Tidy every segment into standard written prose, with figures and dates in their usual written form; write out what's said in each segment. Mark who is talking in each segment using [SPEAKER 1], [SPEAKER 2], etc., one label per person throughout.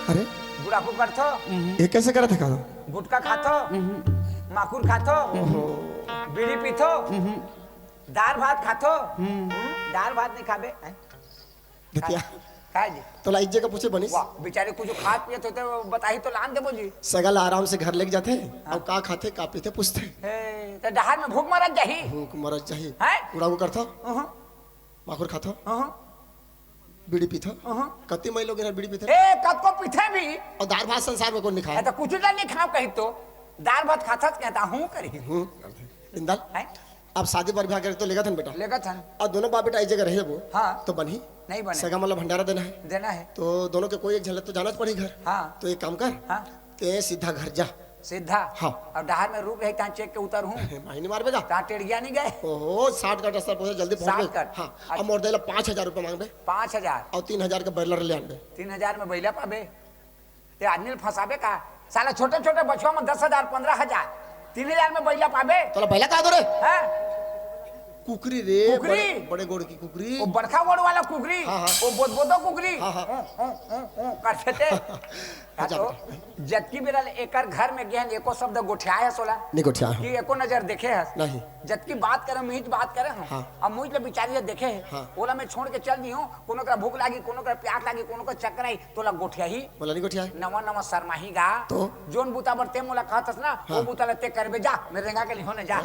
[SPEAKER 1] अरे
[SPEAKER 2] बुढ़ापू करथो
[SPEAKER 1] ये कैसे करत है का
[SPEAKER 2] गुटखा खाथो माखूर खाथो बीड़ी पीथो दाल भात खाथो दाल भात नहीं खाबे
[SPEAKER 1] देखिया
[SPEAKER 2] खाए जी
[SPEAKER 1] तो लाइक जगह पूछे बनिस
[SPEAKER 2] वाह बेचारे कुछ खा पियत होते बताही तो लान देबो जी
[SPEAKER 1] सगल आराम से घर लेके जाते और का खाते का पीते पूछते
[SPEAKER 2] हे त डहार में भूख मरत जाही
[SPEAKER 1] भूख मरत चाहिए
[SPEAKER 2] हैं
[SPEAKER 1] उड़ाऊ करथो माखुर खाथो बीड़ी पीथो कति मई लोग बीड़ी पीथे
[SPEAKER 2] ए कब पीथे भी
[SPEAKER 1] और दाल भात संसार में कौन नहीं खाए
[SPEAKER 2] तो कुछ नहीं खाओ कहीं तो दाल भात खाथत कहता हूं करी
[SPEAKER 1] इंदल
[SPEAKER 2] हैं
[SPEAKER 1] अब शादी पर ब्याह करे तो लेगा था बेटा
[SPEAKER 2] लेगा था
[SPEAKER 1] और दोनों बाप बेटा एक जगह रहे वो
[SPEAKER 2] हाँ
[SPEAKER 1] तो बनी
[SPEAKER 2] नहीं बने
[SPEAKER 1] सगा मतलब भंडारा देना है
[SPEAKER 2] तो
[SPEAKER 1] दोनों के कोई एक झलक तो जाना पड़ी घर
[SPEAKER 2] हाँ
[SPEAKER 1] तो एक काम कर
[SPEAKER 2] हाँ
[SPEAKER 1] ते सीधा घर जा
[SPEAKER 2] सीधा
[SPEAKER 1] हाँ
[SPEAKER 2] और डहार में रुक रही चेक के उतर हूँ
[SPEAKER 1] माही नहीं मारबेगा
[SPEAKER 2] ता टेढ़िया नहीं गए
[SPEAKER 1] ओहो 60 का रास्ता पहुंचे जल्दी पहुंच गए हाँ अब मोर देला 5000 रुपए मांग बे
[SPEAKER 2] 5000
[SPEAKER 1] और 3000 का बैलर ले आनबे
[SPEAKER 2] 3000 में बैला पाबे ते आदमी फंसाबे का साला छोटे छोटे बचवा में 10,000 15,000 3000 में बैला पाबे
[SPEAKER 1] तो बैला का दो रे
[SPEAKER 2] हैं
[SPEAKER 1] कुकरी रे
[SPEAKER 2] कुकरी
[SPEAKER 1] बड़े गोड़ की कुकरी
[SPEAKER 2] वो बड़खा गोड़ वाला कुकरी
[SPEAKER 1] हाँ, हाँ।
[SPEAKER 2] वो बोदबोदो कुकरी
[SPEAKER 1] हाँ, हाँ।
[SPEAKER 2] करते थे तो जबकि मेरा एकर घर में गहन एको शब्द गोठियाए है सोला
[SPEAKER 1] नहीं गोठिया
[SPEAKER 2] कि एको नजर देखे है
[SPEAKER 1] नहीं
[SPEAKER 2] जबकि बात करे मीठ बात करे हम
[SPEAKER 1] हाँ।
[SPEAKER 2] अब मुझ ले बिचारी देखे है
[SPEAKER 1] हाँ।
[SPEAKER 2] ओला मैं छोड़ के चल दी हूं कोनो का भूख लागी कोनो का प्यास लागी कोनो का चक्कर आई तोला गोठिया ही
[SPEAKER 1] बोला नहीं गोठिया
[SPEAKER 2] नवा नवा शर्माही गा
[SPEAKER 1] तो
[SPEAKER 2] जोन बुता बरते मोला कहतस ना वो बुता लेते करबे जा मेरे रेंगा के लिहोने जा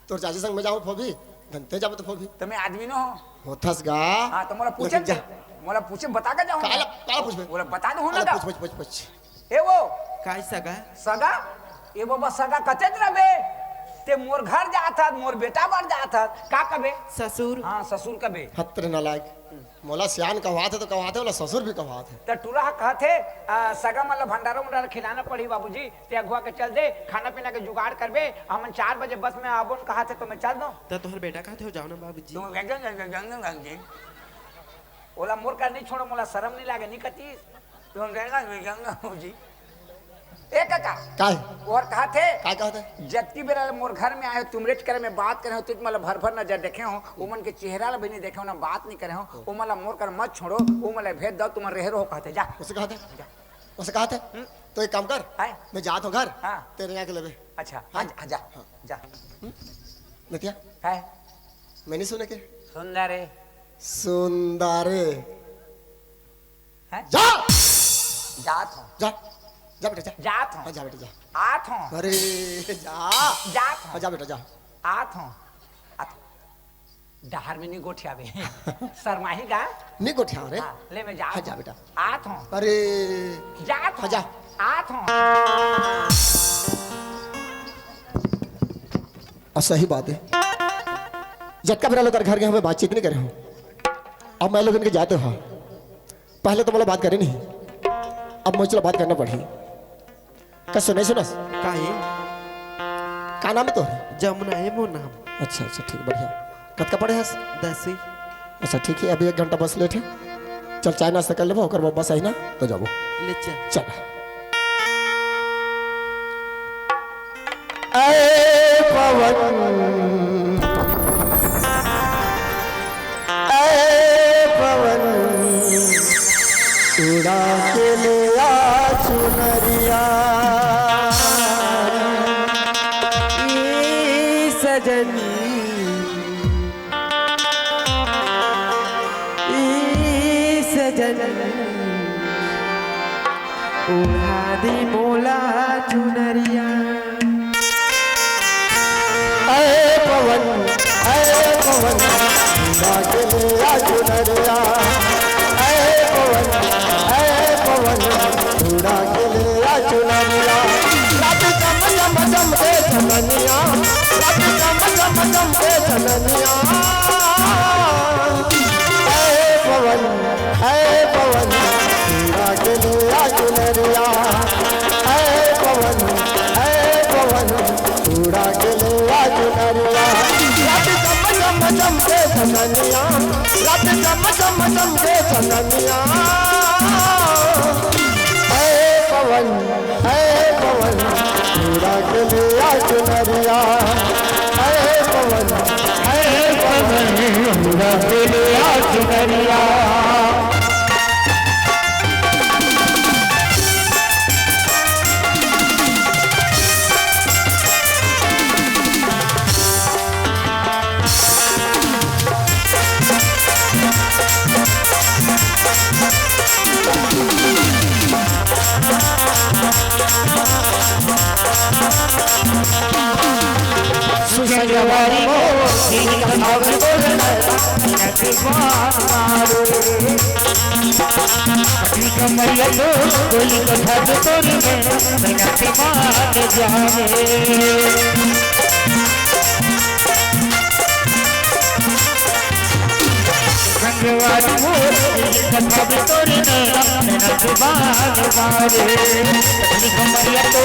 [SPEAKER 1] तो चाची संग में जाऊं फोबी घंटे जाबो तो फोबी
[SPEAKER 2] तुम्हें आदमी न हो
[SPEAKER 1] होथस गा
[SPEAKER 2] हां तो मोला पूछे बता के जाऊं
[SPEAKER 1] काला पूछबे
[SPEAKER 2] बोला बता दो ना
[SPEAKER 1] पूछ
[SPEAKER 2] ए वो
[SPEAKER 3] काय सगा
[SPEAKER 2] सगा ए बाबा सगा कते रबे ते मोर घर जात था मोर बेटा बार जात था का कबे
[SPEAKER 3] ससुर
[SPEAKER 2] हां ससुर कबे
[SPEAKER 1] हत्र न लायक मोला सियान कहवात है तो कहवात है बोला ससुर भी कहवात है
[SPEAKER 2] त टूरा कहते सगा मतलब भंडारा मुंडारा खिलाना पड़ी बाबूजी ते अगुआ के चल दे खाना पीना के जुगाड़ करबे हम 4 बजे बस में आबोन कहा थे तो मैं चल दो
[SPEAKER 3] तो तोहर बेटा कहते हो जाओ ना बाबूजी
[SPEAKER 2] तुम गंग ओला मोर का नहीं छोड़ो मोला शर्म नहीं लागे नहीं कती तुम गंग जी ए काका
[SPEAKER 1] काय
[SPEAKER 2] और कहा थे
[SPEAKER 1] काय कहते
[SPEAKER 2] जबकि मेरा मोर घर में आए तुमरेट करे में बात करे हो तुझ मतलब भर भर नजर देखे हो वो मन के चेहरा ला भी नहीं देखे हो ना बात नहीं करे हो वो मला मोर कर मत छोड़ो वो मला भेज दो तुम रह रहो कहते जा
[SPEAKER 1] उसे कहते तो एक काम कर मैं जात हूं घर
[SPEAKER 2] हाँ
[SPEAKER 1] तेरे यहाँ के लेबे
[SPEAKER 2] अच्छा जा जा
[SPEAKER 1] नतिया
[SPEAKER 2] है
[SPEAKER 1] मैंने सुने के
[SPEAKER 2] सुंदर
[SPEAKER 1] सुंदरे
[SPEAKER 2] है
[SPEAKER 1] जा
[SPEAKER 2] जात हो
[SPEAKER 1] जा जा बेटा जा
[SPEAKER 2] जात हो
[SPEAKER 1] जा बेटा जा
[SPEAKER 2] आत हो
[SPEAKER 1] अरे जा
[SPEAKER 2] जात हो
[SPEAKER 1] जा बेटा जा
[SPEAKER 2] आत हो डहार में नहीं गोठियाबे शर्माही गा
[SPEAKER 1] नहीं गोठिया रे
[SPEAKER 2] ले मैं जा
[SPEAKER 1] जा बेटा
[SPEAKER 2] आत हो
[SPEAKER 1] अरे
[SPEAKER 2] जात हो
[SPEAKER 1] जा
[SPEAKER 2] आत हो
[SPEAKER 1] सही बात है झटका फिर लोग घर गए हमें बातचीत नहीं करे हो अब मैं लोग इनके जाते हो पहले तो मतलब बात करे नहीं अब मुझे बात करना पड़ी कैसे नहीं सुना
[SPEAKER 3] काहे
[SPEAKER 1] का नाम है तो
[SPEAKER 3] जमुना है मोर नाम
[SPEAKER 1] अच्छा अच्छा ठीक बढ़िया कत का पड़े है
[SPEAKER 3] 10
[SPEAKER 1] अच्छा ठीक है अभी 1 घंटा बस लेट है चल चाय नाश्ता कर लेबो ओकर बस आई ना तो जाबो
[SPEAKER 3] ले
[SPEAKER 1] चल ऐ पवन उड़ा के ले आ चुनरिया
[SPEAKER 3] सजनी सजनी उड़ा दी मोला चुनरिया
[SPEAKER 1] ऐ पवन उड़ा के ले आ चुनरिया उड़ा के ले आ चुनरिया रात चम चम चम के चननिया रात चम चम चम के चननिया ऐ पवन उड़ा के ले आ चुनरिया ऐ पवन उड़ा के ले आ चुनरिया रात चम चम चम के चननिया रात चम चम चम के चननिया पवन उड़ा के ले आ चुनरिया पवन उड़ा के ले आ चुनरिया
[SPEAKER 4] बार मारे पटनी कमरिया तो कोई कथा जो तोरी में नाती मान जावे संगवारी वो कथा जो तोरी में नाती मान मारे पटनी कमरिया तो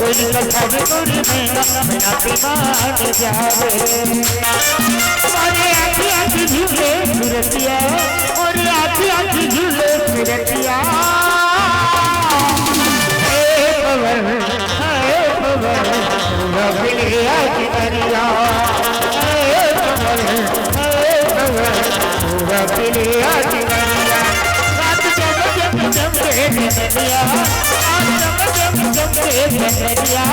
[SPEAKER 4] कोई कथा जो तोरी में नाती मान जावे आखी आखी झूले फिरतिया और आखी आखी झूले फिरतिया रबिलिया की करिया रबिलिया की करिया रात जब जब जब के नदिया आज जब जब जब के नदिया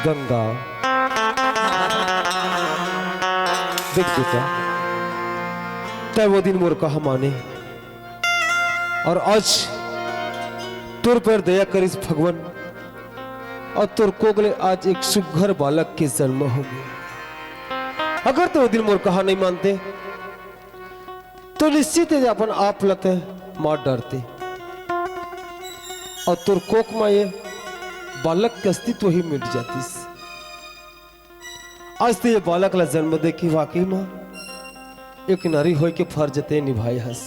[SPEAKER 5] गंगा देख बेटा तय वो दिन मोर कहा माने और आज तुर पर दया करिस भगवान और तुर कोगले आज एक सुघर बालक के जन्म हो गए। अगर तो वो दिन मोर कहा नहीं मानते तो निश्चित है अपन आप लते मार डरते और तुर कोक में ये बालक के अस्तित्व ही मिट जातीस। आज तो ये बालक ला जन्म दे की वाकई मां एक नारी होय के फर्ज ते निभाई हस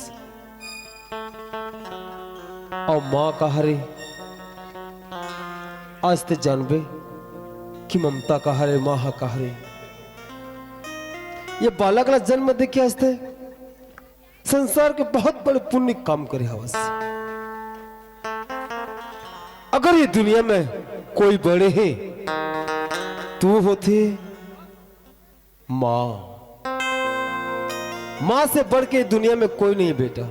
[SPEAKER 5] और मां कहारे आज ते जानबे कि ममता कहारे मां कहारे ये बालक ला जन्म दे के हस्ते संसार के बहुत बड़े पुण्य काम करे हवस। अगर ये दुनिया में कोई बड़े हैं तू होते मां। मां से बढ़ के दुनिया में कोई नहीं बेटा,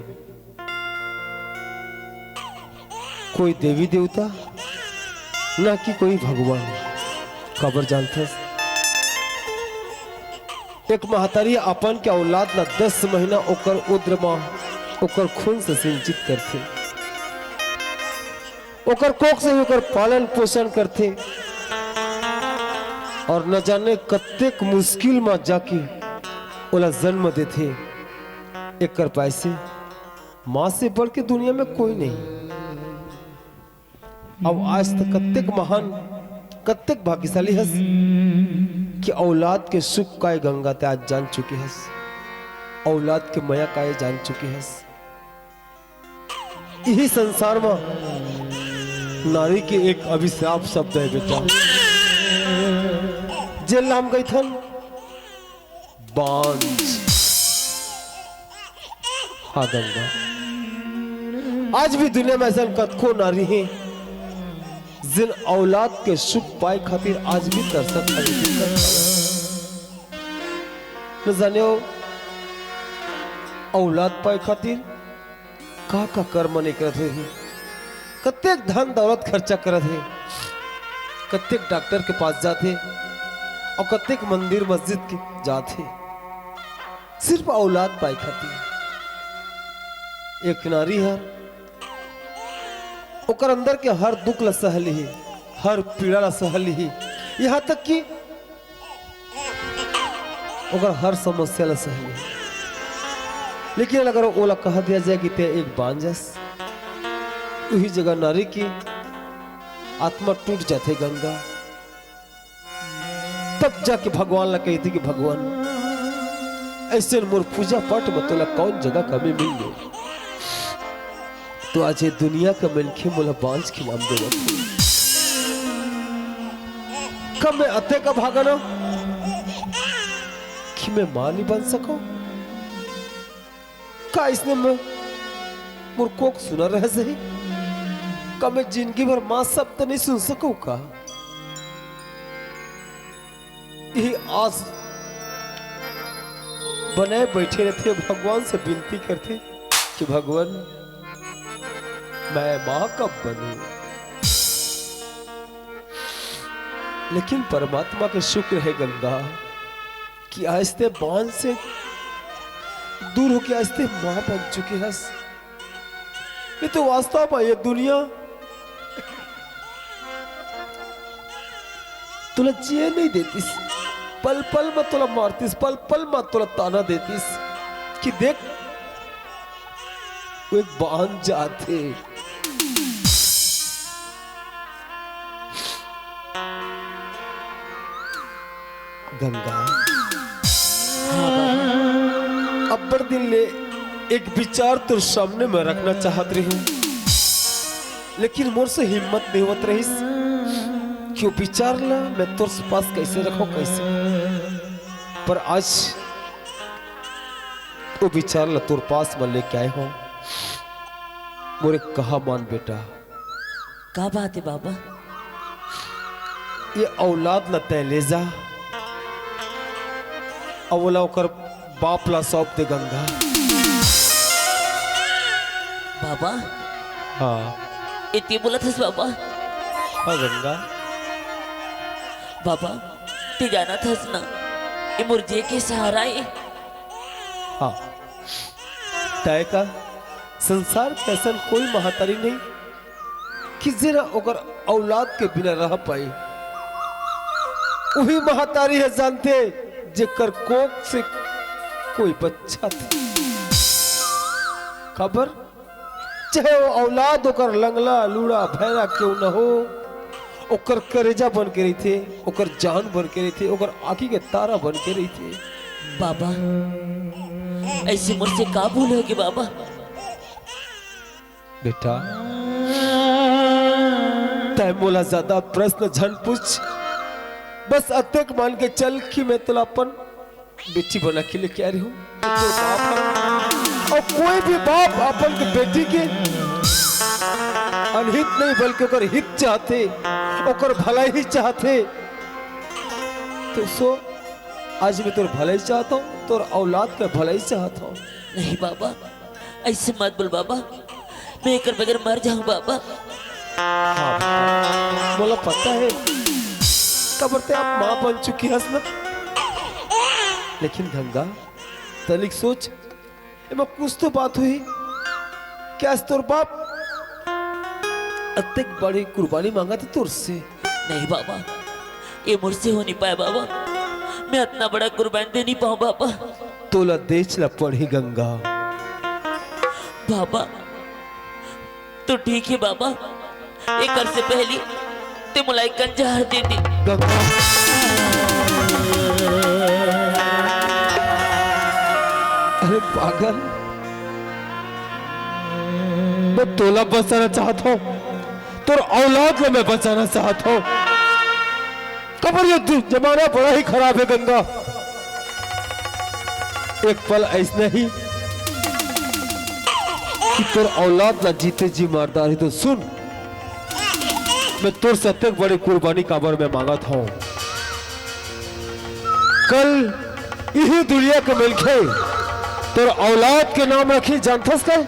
[SPEAKER 5] कोई देवी देवता ना कि कोई भगवान। खबर जानते एक महतारी अपन के औलाद ना 10 महीना ओकर उद्र मां ओकर खून से सिंचित करते, ओकर कोख से ओकर पालन पोषण करते और न जाने कत्तेक मुश्किल में जाके ओला जन्म देते। एक कर पैसे मां से बढ़ के दुनिया में कोई नहीं। अब आज तक कत्तेक महान कत्तेक भाग्यशाली हस कि औलाद के सुख का गंगा ते आज जान चुकी हस, औलाद के माया का जान चुकी हस। यही संसार में नारी के एक अभिशाप शब्द है बेटा, जेल नाम गई थन बांझ। हाँ गंगा, आज भी दुनिया में ऐसा कतको नारी है जिन औलाद के सुख पाए खातिर आज भी तरसत न जाने औलाद पाए खातिर का कर्म नहीं करते हैं, कत्तेक धन दौलत खर्चा करते हैं, कत्तेक डॉक्टर के पास जाते और कत्तेक मंदिर मस्जिद के जाते सिर्फ औलाद पाए खातिर। एक नारी है ओकर अंदर के हर दुख ला सहली ही, हर पीड़ा ला सहली ही, यहाँ तक कि ओकर हर समस्या ला सहली। लेकिन अगर ओला कहा दिया जाए कि ते एक बांझस, वही जगह नारी की आत्मा टूट जाते गंगा। तब जाके भगवान ला कहती कि भगवान ऐसे मोर पूजा पाठ में तोला कौन जगह कमी मिल गई, तो आज ये दुनिया का मनखे मोला बांझ खिलाम देगा। कब मैं अते का भागना कि मैं मां नहीं बन सकूं? का इसने मोर कोक सुना रह सही? का मैं जिंदगी भर मां शब्द नहीं सुन सकूं का? यही आस बनाए बैठे रहते, भगवान से विनती करते कि भगवान मैं मां कब बनूं। लेकिन परमात्मा के शुक्र है गंगा कि आहिस्ते बांध से दूर होके आहिस्ते मां बन चुके हैं। ये तो वास्तव में ये दुनिया तुला जिए नहीं देतीस, पल पल में तुला मारतीस, पल पल में तुला ताना देतीस कि देख वो एक बांध जाते। गंगा अब्बर दिन ले एक विचार तो सामने में रखना चाहत रही हूं, लेकिन मोर से हिम्मत नहीं होत रही क्यों विचार ला मैं तोर पास कैसे रखो कैसे। पर आज वो विचार ला तोर पास में लेके आए हो। मोरे कहा मान बेटा,
[SPEAKER 6] का बात है बाबा?
[SPEAKER 5] ये औलाद ला तय ले जा, अवला ओकर बाप ला सौंप दे गंगा।
[SPEAKER 6] बाबा
[SPEAKER 5] हाँ
[SPEAKER 6] इतनी बोला था बाबा?
[SPEAKER 5] हाँ गंगा,
[SPEAKER 6] बाबा ते जाना था ना ये मुर्जे के सहारा है।
[SPEAKER 5] हाँ तय का संसार के ऐसा कोई महातारी नहीं कि जरा ओकर औलाद के बिना रह पाई। वही महातारी है जानते जेकर कोख से कोई बच्चा था। खबर चाहे वो औलाद ओकर लंगला लूड़ा भैरा क्यों न हो, ओकर करेजा बन के रही थे, ओकर जान बन के रही थे, ओकर आंखी के तारा बन के रही थे।
[SPEAKER 6] बाबा ऐसे मुझसे का भूल होगी बाबा?
[SPEAKER 5] बेटा तय मोला ज्यादा प्रश्न झन पूछ, बस अत्यक मान के चल कि मैं तुला अपन बेटी बना के लेके आ रही हूँ। तो बाप है, और कोई भी बाप अपन के बेटी के अनहित नहीं बल्कि ओकर हित चाहते, ओकर भलाई ही चाहते। तो सो आज मैं तोर भलाई चाहता हूँ, तोर औलाद का भलाई चाहता हूँ।
[SPEAKER 6] नहीं बाबा ऐसे मत बोल बाबा, मैं एक बगैर मर जाऊं बाबा।
[SPEAKER 5] हाँ बोला पता है कबर ते आप मां बन चुकी हस ना, लेकिन गंगा तनिक सोच एमा कुछ तो बात हुई क्या तोर बाप अत्यक बड़ी कुर्बानी मांगा था तुर से।
[SPEAKER 6] नहीं बाबा ये मुझसे हो नहीं पाया बाबा, मैं इतना बड़ा कुर्बान दे नहीं पाऊं बाबा।
[SPEAKER 5] तोला देच ला पड़ी गंगा।
[SPEAKER 6] बाबा तो ठीक है बाबा, एक कर से पहली ते मुलाई कंजहार दे दी।
[SPEAKER 5] गंगा अरे पागल, मैं तोला बचाना चाहता हूँ, तोर औलाद को मैं बचाना चाहता हूँ। कबर ये जमाना बड़ा ही खराब है गंगा। एक पल ऐसा ही कि तोर औलाद ना जीते जी मारदार ही। तो सुन, मैं तोर से अत्यंत बड़ी कुर्बानी काबर में मांगा था। कल यही दुनिया के मिलके तोर औलाद के नाम रखी जानथस कल?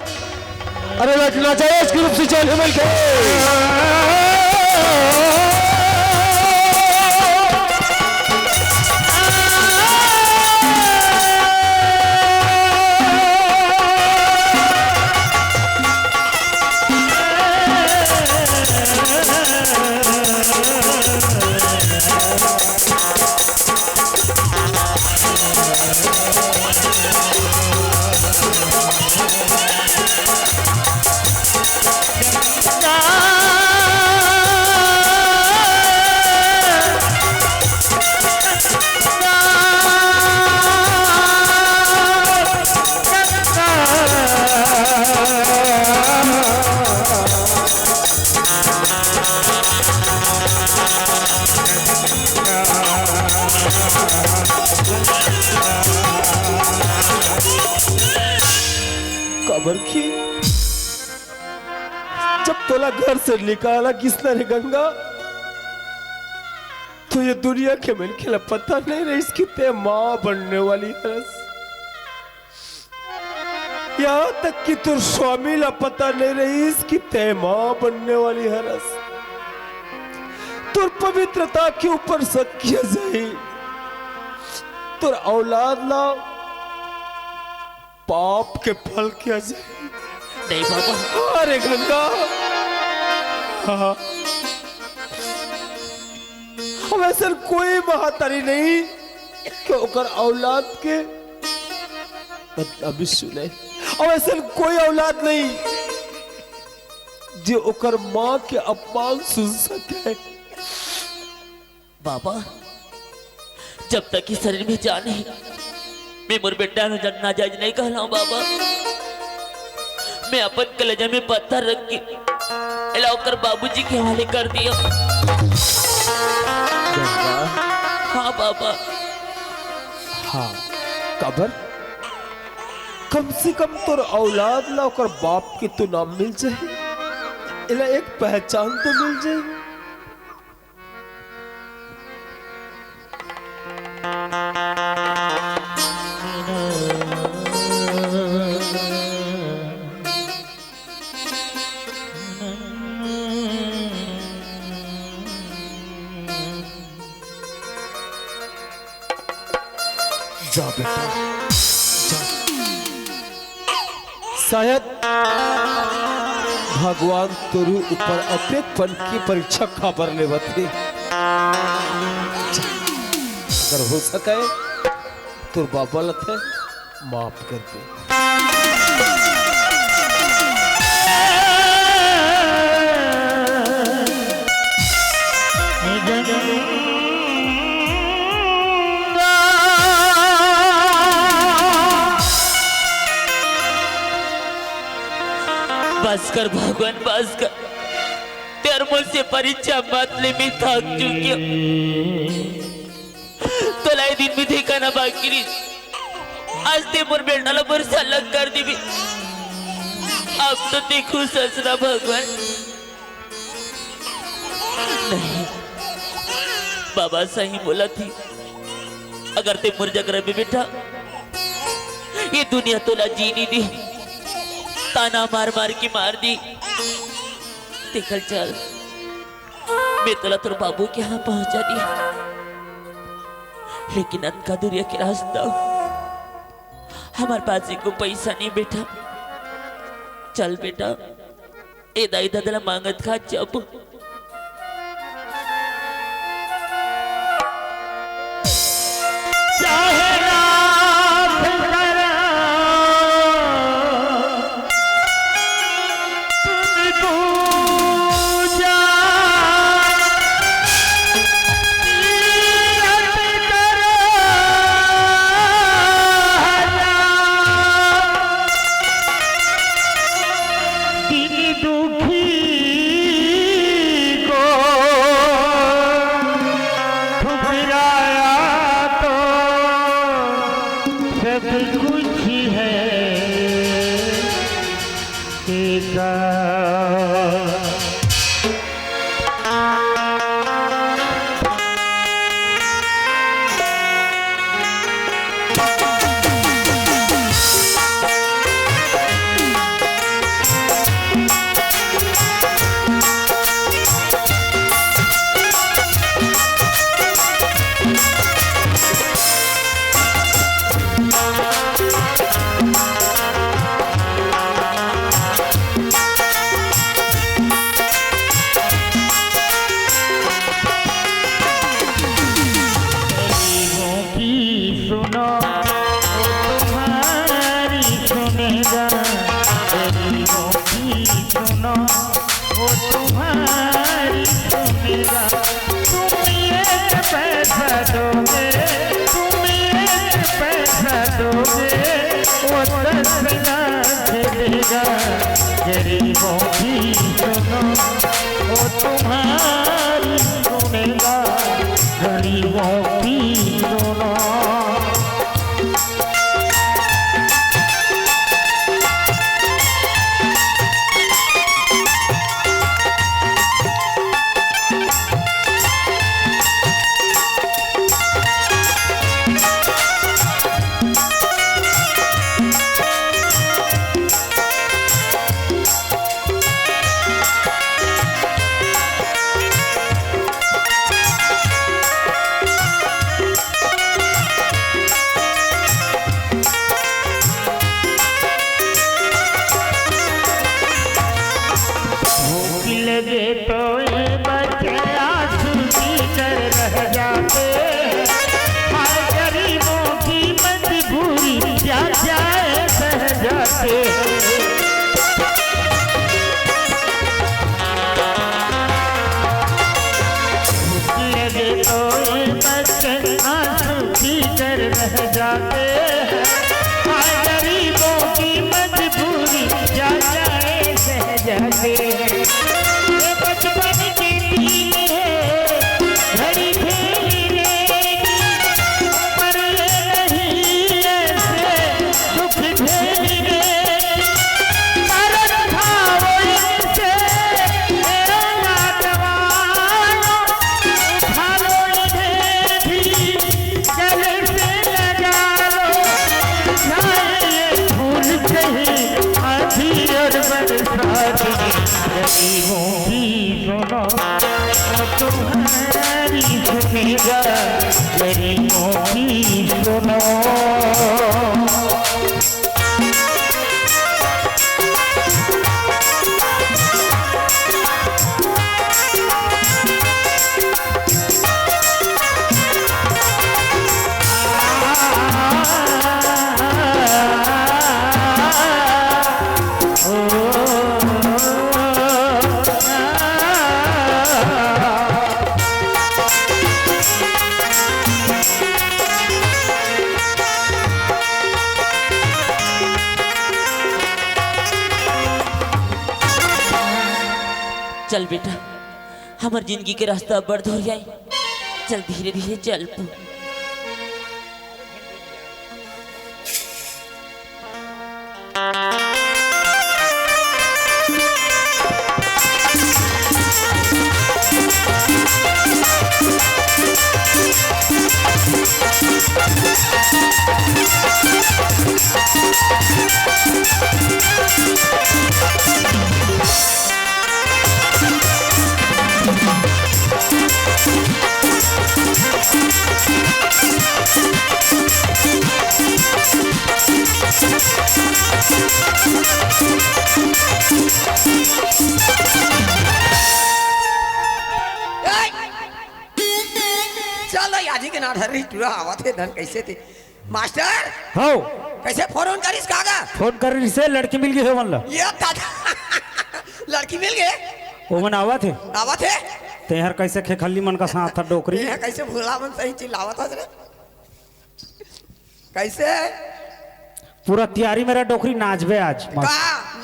[SPEAKER 5] अरे लटना चाहिए इसके रूप से चल मिलके। खबर की जब तोला घर से निकाला किसने रे गंगा, तो ये दुनिया के मिल के पता नहीं रही इसकी ते माँ बनने वाली हरस। यहाँ तक कि तुर स्वामी ला पता नहीं रही इसकी ते माँ बनने वाली हरस। तुर पवित्रता के ऊपर शक किया जाए, तुर औलाद ला पाप के फल किया जाए।
[SPEAKER 6] नहीं बाबा।
[SPEAKER 5] अरे गंगा, हाँ हम ऐसा कोई महातारी नहीं कि ओकर औलाद के अभी सुने, और ऐसा कोई औलाद नहीं जो ओकर माँ के अपमान सुन सके।
[SPEAKER 6] बाबा जब तक कि शरीर में जान है मैं मोर बेटा नाजायज नहीं कहला बाबा। मैं अपन कलेजा में पत्थर रख के इलाकर बाबूजी के हवाले कर दिया। हाँ बाबा।
[SPEAKER 5] हाँ कबर कम से कम तोर औलाद ला ओकर बाप के तो नाम मिल जाए, इला एक पहचान तो मिल जाए। जा बेटा जा। शायद भगवान तेरे ऊपर अपेक्षापन की परीक्षा खबर ले बते। अगर हो सके तो बाबा लथे माफ कर दे।
[SPEAKER 6] बस कर भगवान बस कर, तेरे मुझसे परीक्षा मत ले, मैं थक चुकी तो लाई दिन भी देखा ना बाकी रही। आज ते मोर बेटा बरसा अलग कर दी भी। अब तो देखो ससरा भगवान। नहीं बाबा सही बोला थी, अगर ते मोर जगह में बेटा ये दुनिया तोला जीनी दी, ताना मार मार के मार दी। देखल चल मैं तोला तोर बाबू के यहाँ पहुंचा दिया, लेकिन अनका दुनिया के रास्ता हमारे पास को पैसा नहीं बेटा। चल बेटा ए दाई दादा मांगत खा जब
[SPEAKER 4] गरीबों की सुनो वो तुम्हारी सुनेगा, गरीबों की सुनो। जाते हैं लगे तो बच्चे आंसू पीकर रह जाते हैं गरीबों की मजबूरी जा जाए सह जाते हैं ये बचपन की नींद है घड़ी खेलने पर नहीं ऐसे दुख झेलने मरण खाओ इनसे मेरा नौजवानों उठा लो इन्हें भी गले से लगा लो चाहे ये फूल कहीं आधी और बरसात गरीबों की सुनो वो तुम्हारी सुनेगा गरीबों की सुनो
[SPEAKER 6] चल बेटा हमार जिंदगी के रास्ता बढ़ हो जाए चल धीरे धीरे चल तू
[SPEAKER 7] चल आजी के ना धर टूरा आवा थे धन कैसे थे मास्टर
[SPEAKER 4] हो
[SPEAKER 7] कैसे फोन करिस कागा
[SPEAKER 4] फोन कर रही से लड़की मिल गई है मन ला
[SPEAKER 7] ये दादा लड़की मिल गए
[SPEAKER 4] वो मन आवा थे तेहर कैसे खेखली मन का साथ था डोकरी
[SPEAKER 7] ये कैसे भूला मन सही चिल्लावा था रे कैसे
[SPEAKER 4] पूरा तैयारी मेरा डोकरी नाचबे आज
[SPEAKER 7] का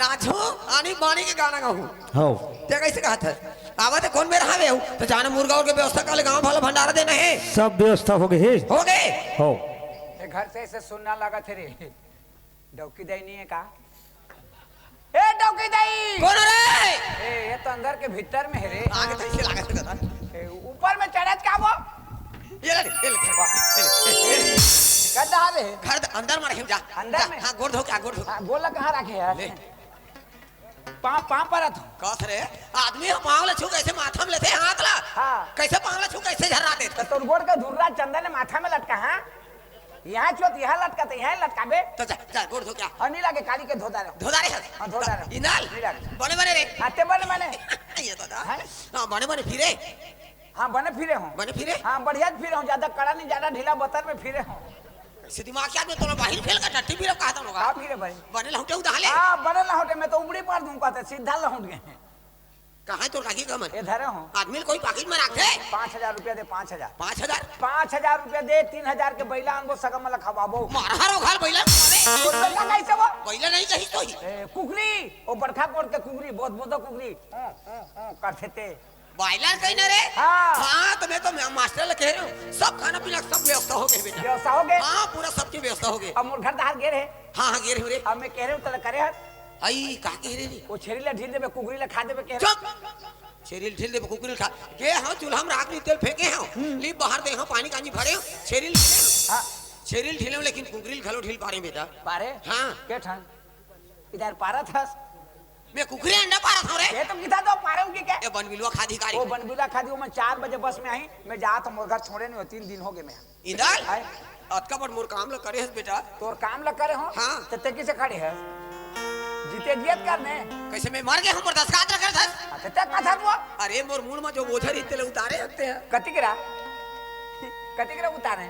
[SPEAKER 7] नाचो आनी बानी के गाना गाऊं
[SPEAKER 4] हो
[SPEAKER 7] ते कैसे कहा था आवा थे कौन मेरा हावे हूं तो जाने मुर्गा और के व्यवस्था काले गांव वाला भंडारा देना है
[SPEAKER 4] सब व्यवस्था हो गई है
[SPEAKER 7] हो गए
[SPEAKER 4] हो
[SPEAKER 2] ये घर से ऐसे सुनना लगा थे रे डौकी दाई नहीं है का ए डौकी दाई
[SPEAKER 7] कौन रे
[SPEAKER 2] ए ये तो अंदर के भीतर में है रे
[SPEAKER 7] आगे तो इसे लागत करा
[SPEAKER 2] ए, ऊपर में चढ़त का वो
[SPEAKER 7] ये ले
[SPEAKER 2] कदा रे
[SPEAKER 7] घर अंदर में रखे जा
[SPEAKER 2] अंदर में?
[SPEAKER 7] हां गोड़ धो के गोड़ धो
[SPEAKER 2] गोला कहाँ रखे यार
[SPEAKER 7] ले
[SPEAKER 2] पाँव पाँव पर हूँ
[SPEAKER 7] कस रे आदमी हम पांव ले छू कैसे माथा में लेते हाथ ला
[SPEAKER 2] हाँ।
[SPEAKER 7] कैसे पांव ले छू कैसे झर्रा
[SPEAKER 2] तो
[SPEAKER 7] देते
[SPEAKER 2] तोर गोड़ का धुर्रा चंदन ने माथा में लटका हाँ यहाँ चोत यहाँ लटका तो यहाँ लटका बे
[SPEAKER 7] तो जा जा गोड़ धो क्या
[SPEAKER 2] और नीला के काली के धोता रहो
[SPEAKER 7] धोदारे है
[SPEAKER 2] हाँ, धोदा रहो।
[SPEAKER 7] इनाल
[SPEAKER 2] नीला के।
[SPEAKER 7] बने बने रे
[SPEAKER 2] आते बने मैंने
[SPEAKER 7] ये तो दा
[SPEAKER 2] हैं?
[SPEAKER 7] हां बने बने फिरे
[SPEAKER 2] हाँ बने फिरे हूँ
[SPEAKER 7] बने फिरे
[SPEAKER 2] हाँ बढ़िया फिरे हूँ ज्यादा कड़ा नहीं ज्यादा ढीला बतर में फिरे हूँ
[SPEAKER 7] से दिमाग क्या में तो बाहर फेल का टट्टी फिरे कहता लोग
[SPEAKER 2] हाँ फिरे भाई
[SPEAKER 7] बने लहुटे उधाले
[SPEAKER 2] हाँ बने लहोटे में तो उबड़ी मार दूंगा तो सीधा लहुट गए
[SPEAKER 7] कहां तो काकी कमर
[SPEAKER 2] ये धरे हूँ
[SPEAKER 7] आदमी कोई पाकिट में रखते
[SPEAKER 2] 5,000 रुपया दे 5,000
[SPEAKER 7] 5000
[SPEAKER 2] 5,000 रुपया दे 3,000 के बैला अनबो सगम में खवाबो
[SPEAKER 7] मारहर ओघाल बैला
[SPEAKER 2] तो बैला कैसे वो
[SPEAKER 7] बैला नहीं कही तो ही
[SPEAKER 2] कुकरी वो बड़खा कोड़ के कुकरी बहुत बहुत कुकरी करते थे
[SPEAKER 7] बैला कहीं ना रे
[SPEAKER 2] हाँ।
[SPEAKER 7] हां तो मैं तो मास्टर कह रहा हूं सब खाना पीना सब व्यवस्था हो गई बेटा
[SPEAKER 2] व्यवस्था हो गए
[SPEAKER 7] हां पूरा सबकी व्यवस्था हो गई
[SPEAKER 2] अब मोर घर दार गे रहे
[SPEAKER 7] हां हां गिर रे
[SPEAKER 2] अब मैं कह रहे हूँ तो करे हर
[SPEAKER 7] आई का कह रे रे
[SPEAKER 2] वो छेरी ला ढील देबे कुकरी ला खा देबे कह
[SPEAKER 7] चुप छेरिल ठिल दे कुकुरिल खा के हां चूल्हा में राख ली तेल फेंके हां ली बाहर दे हां पानी कांजी भरे छेरिल
[SPEAKER 2] हाँ
[SPEAKER 7] छेरिल ठिले लेकिन कुकुरिल खलो ठिल पारे बेटा
[SPEAKER 2] पारे
[SPEAKER 7] हां
[SPEAKER 2] के ठन इधर पारा था
[SPEAKER 7] मैं कुकुरे अंडा पारा था रे
[SPEAKER 2] ये तो किथा तो पारे हूँ क्या
[SPEAKER 7] ए बनबिलवा खाधिकारी
[SPEAKER 2] वो बनबिला खादी वो मैं 4 बजे बस में आई मैं जा तो मोर घर छोड़े नहीं हो 3 दिन हो गए मैं
[SPEAKER 7] इधर
[SPEAKER 2] आए।
[SPEAKER 7] अतका बड़ मोर काम ल करे है बेटा
[SPEAKER 2] तोर काम ला करे हो
[SPEAKER 7] हाँ।
[SPEAKER 2] तो ते किसे खड़े है जीते जियत करने
[SPEAKER 7] कैसे मैं मर गया हूं बर्दाश्त का रखा था
[SPEAKER 2] ते कथा वो
[SPEAKER 7] अरे मोर मुंह में जो बोझर इतने उतारे हते हैं
[SPEAKER 2] कति गिरा उतारे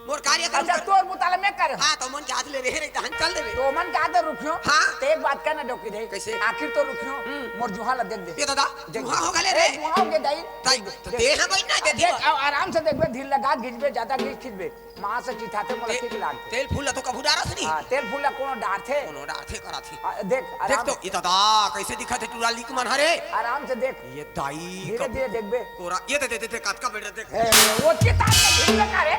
[SPEAKER 7] मोर कार्य कर
[SPEAKER 2] अच्छा तोर मुताला मैं करे
[SPEAKER 7] हां तो मन के आज ले रहे रे तहन चल देबे
[SPEAKER 2] तो मन का आदर रुकियो
[SPEAKER 7] हाँ।
[SPEAKER 2] तो एक बात कहना डोकी दे
[SPEAKER 7] कैसे?
[SPEAKER 2] आखिर तो रुकियो मोर जुहा ला देख दे
[SPEAKER 7] ये दादा जुहा हो गले रे
[SPEAKER 2] जुहा हो गए दाई
[SPEAKER 7] ताई तो देह है ना दे
[SPEAKER 2] देख आराम से देखबे धीर लगा खींचबे ज्यादा खींचबे मां से चिठाते मोला ठीक लाग
[SPEAKER 7] तेल फूल तो कबू डारस नहीं
[SPEAKER 2] हां तेल फूला कोनो डार थे
[SPEAKER 7] कोनो डार थे करा थी
[SPEAKER 2] देख
[SPEAKER 7] देख
[SPEAKER 2] आराम
[SPEAKER 7] तो ये दादा कैसे दिखा थे टूरा लीक मन हरे
[SPEAKER 2] आराम से देख
[SPEAKER 7] ये दाई
[SPEAKER 2] धीरे धीरे देखबे
[SPEAKER 7] कोरा ये दे काट का बैठ देख
[SPEAKER 2] वो चिता ठीक लगा रे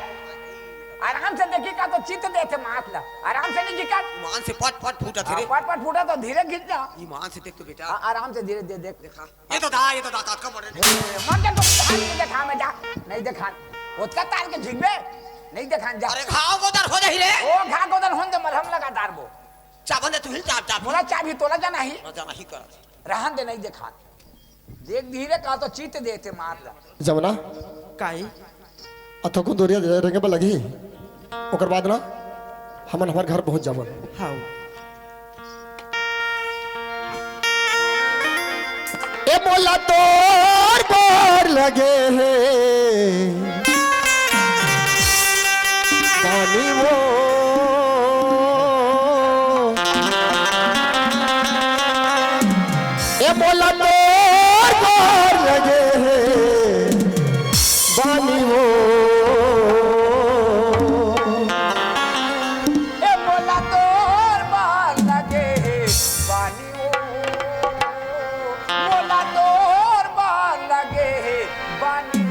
[SPEAKER 2] आराम से देखी का तो चित देते मात ला आराम से नहीं जिका
[SPEAKER 7] मान से पट पट फूटा थे रे
[SPEAKER 2] पट पट फूटा तो धीरे खींच जा
[SPEAKER 7] ईमान से देख तो बेटा
[SPEAKER 2] आराम से धीरे धीरे देख
[SPEAKER 7] देखा ये तो दांत का पड़ रहे
[SPEAKER 2] मन के तो ध्यान नहीं देखा में जा नहीं देखा उसका तार के झिगबे नहीं देखा जा
[SPEAKER 7] अरे घाव को दर हो जाही रे
[SPEAKER 2] ओ घा गोदन होन दे मलहम लगा दारबो
[SPEAKER 7] चाबन दे तू हिल चाप चाप
[SPEAKER 2] मोला चाबी तोला जाना ही
[SPEAKER 7] मजा नहीं कर
[SPEAKER 2] रहन दे नहीं देखा देख धीरे का तो चित देते मार ला
[SPEAKER 1] जमुना
[SPEAKER 3] काई
[SPEAKER 1] अथो को दूरिया रंगे पर लगी ओकर बाद ना हमन हमार घर पहुंच जावन
[SPEAKER 3] हाँ
[SPEAKER 1] ए मोला तोर बोर लगे है पानी वो ए मोला तोर बोर लगे है पानी वो
[SPEAKER 2] ए मोला तोर बाल लगे पानी ओ मोला तोर बाल लगे पानी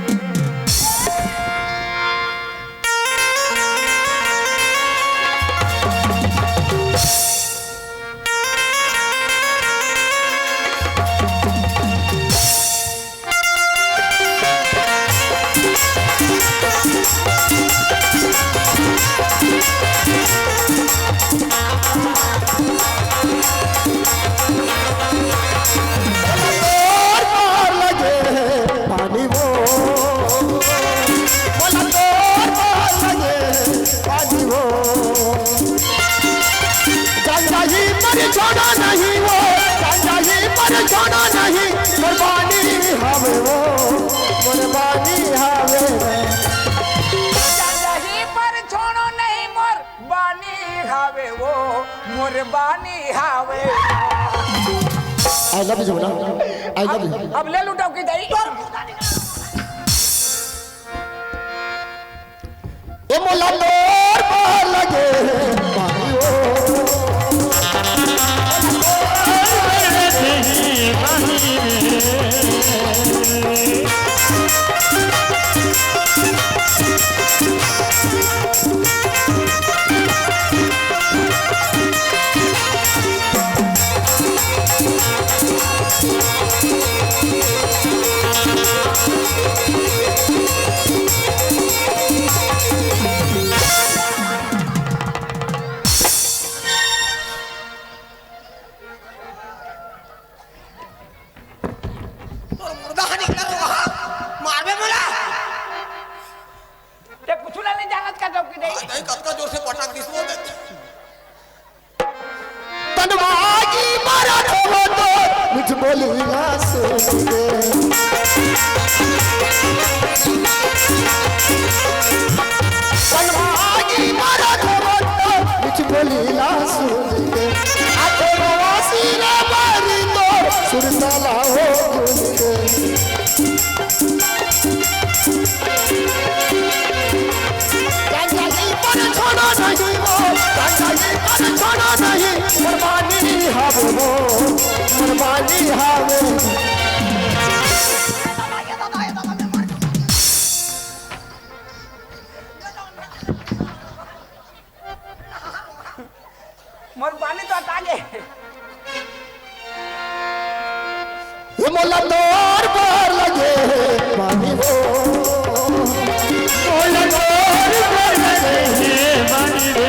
[SPEAKER 1] तोर बोर लगे है पानी वो मोला तोर बोर लगे है पानी वो गंगा ही पर छोड़ा नहीं वो गंगा ही पर छोड़ा नहीं कुर्बानी हवे वो कुर्बानी हवे
[SPEAKER 2] यही पर छोड़ो नहीं मोर बानी हावे वो मोर बानी हावे
[SPEAKER 1] I love you Jamuna I love you
[SPEAKER 2] अब ले लूटाओ की दही
[SPEAKER 1] ए मोला तोर बोर लगे है पानी वो
[SPEAKER 7] और मुर्दा निकला तो वहां मारबे मोला
[SPEAKER 2] ते कुछ नहीं जानत का चौकी दही
[SPEAKER 7] दाई कत का जोर से पटक दिस बोल दे
[SPEAKER 1] तनवागी मारा हो तो मुझ बोली ना सुन के तनवागी मारा हो तो मुझ बोली ना सुन के आते वासी रे बारी तो सुरसाला हो गुन के गंगा जी पर छोड़ो नहीं वो गंगा जी पर छोड़ो नहीं कुर्बानी हावे वो कुर्बानी हावे
[SPEAKER 2] मोर बानी तो हटा गए
[SPEAKER 1] ये मोला तोर बोर लगे है पानी वो मोला तोर बोर लगे है पानी वो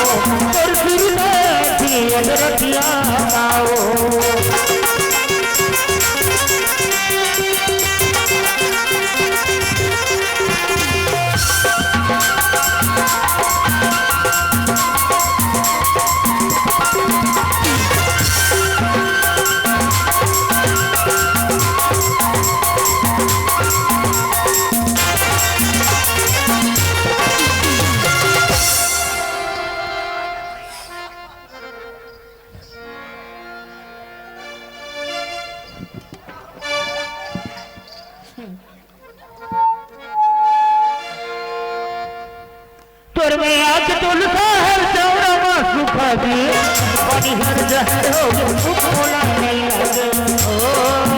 [SPEAKER 4] तोर सुरनाथी अगरतिया माओ तोर में आज तुलसा हर चौरा सुखा दी पानी हर जहर हो बोला नहीं लगे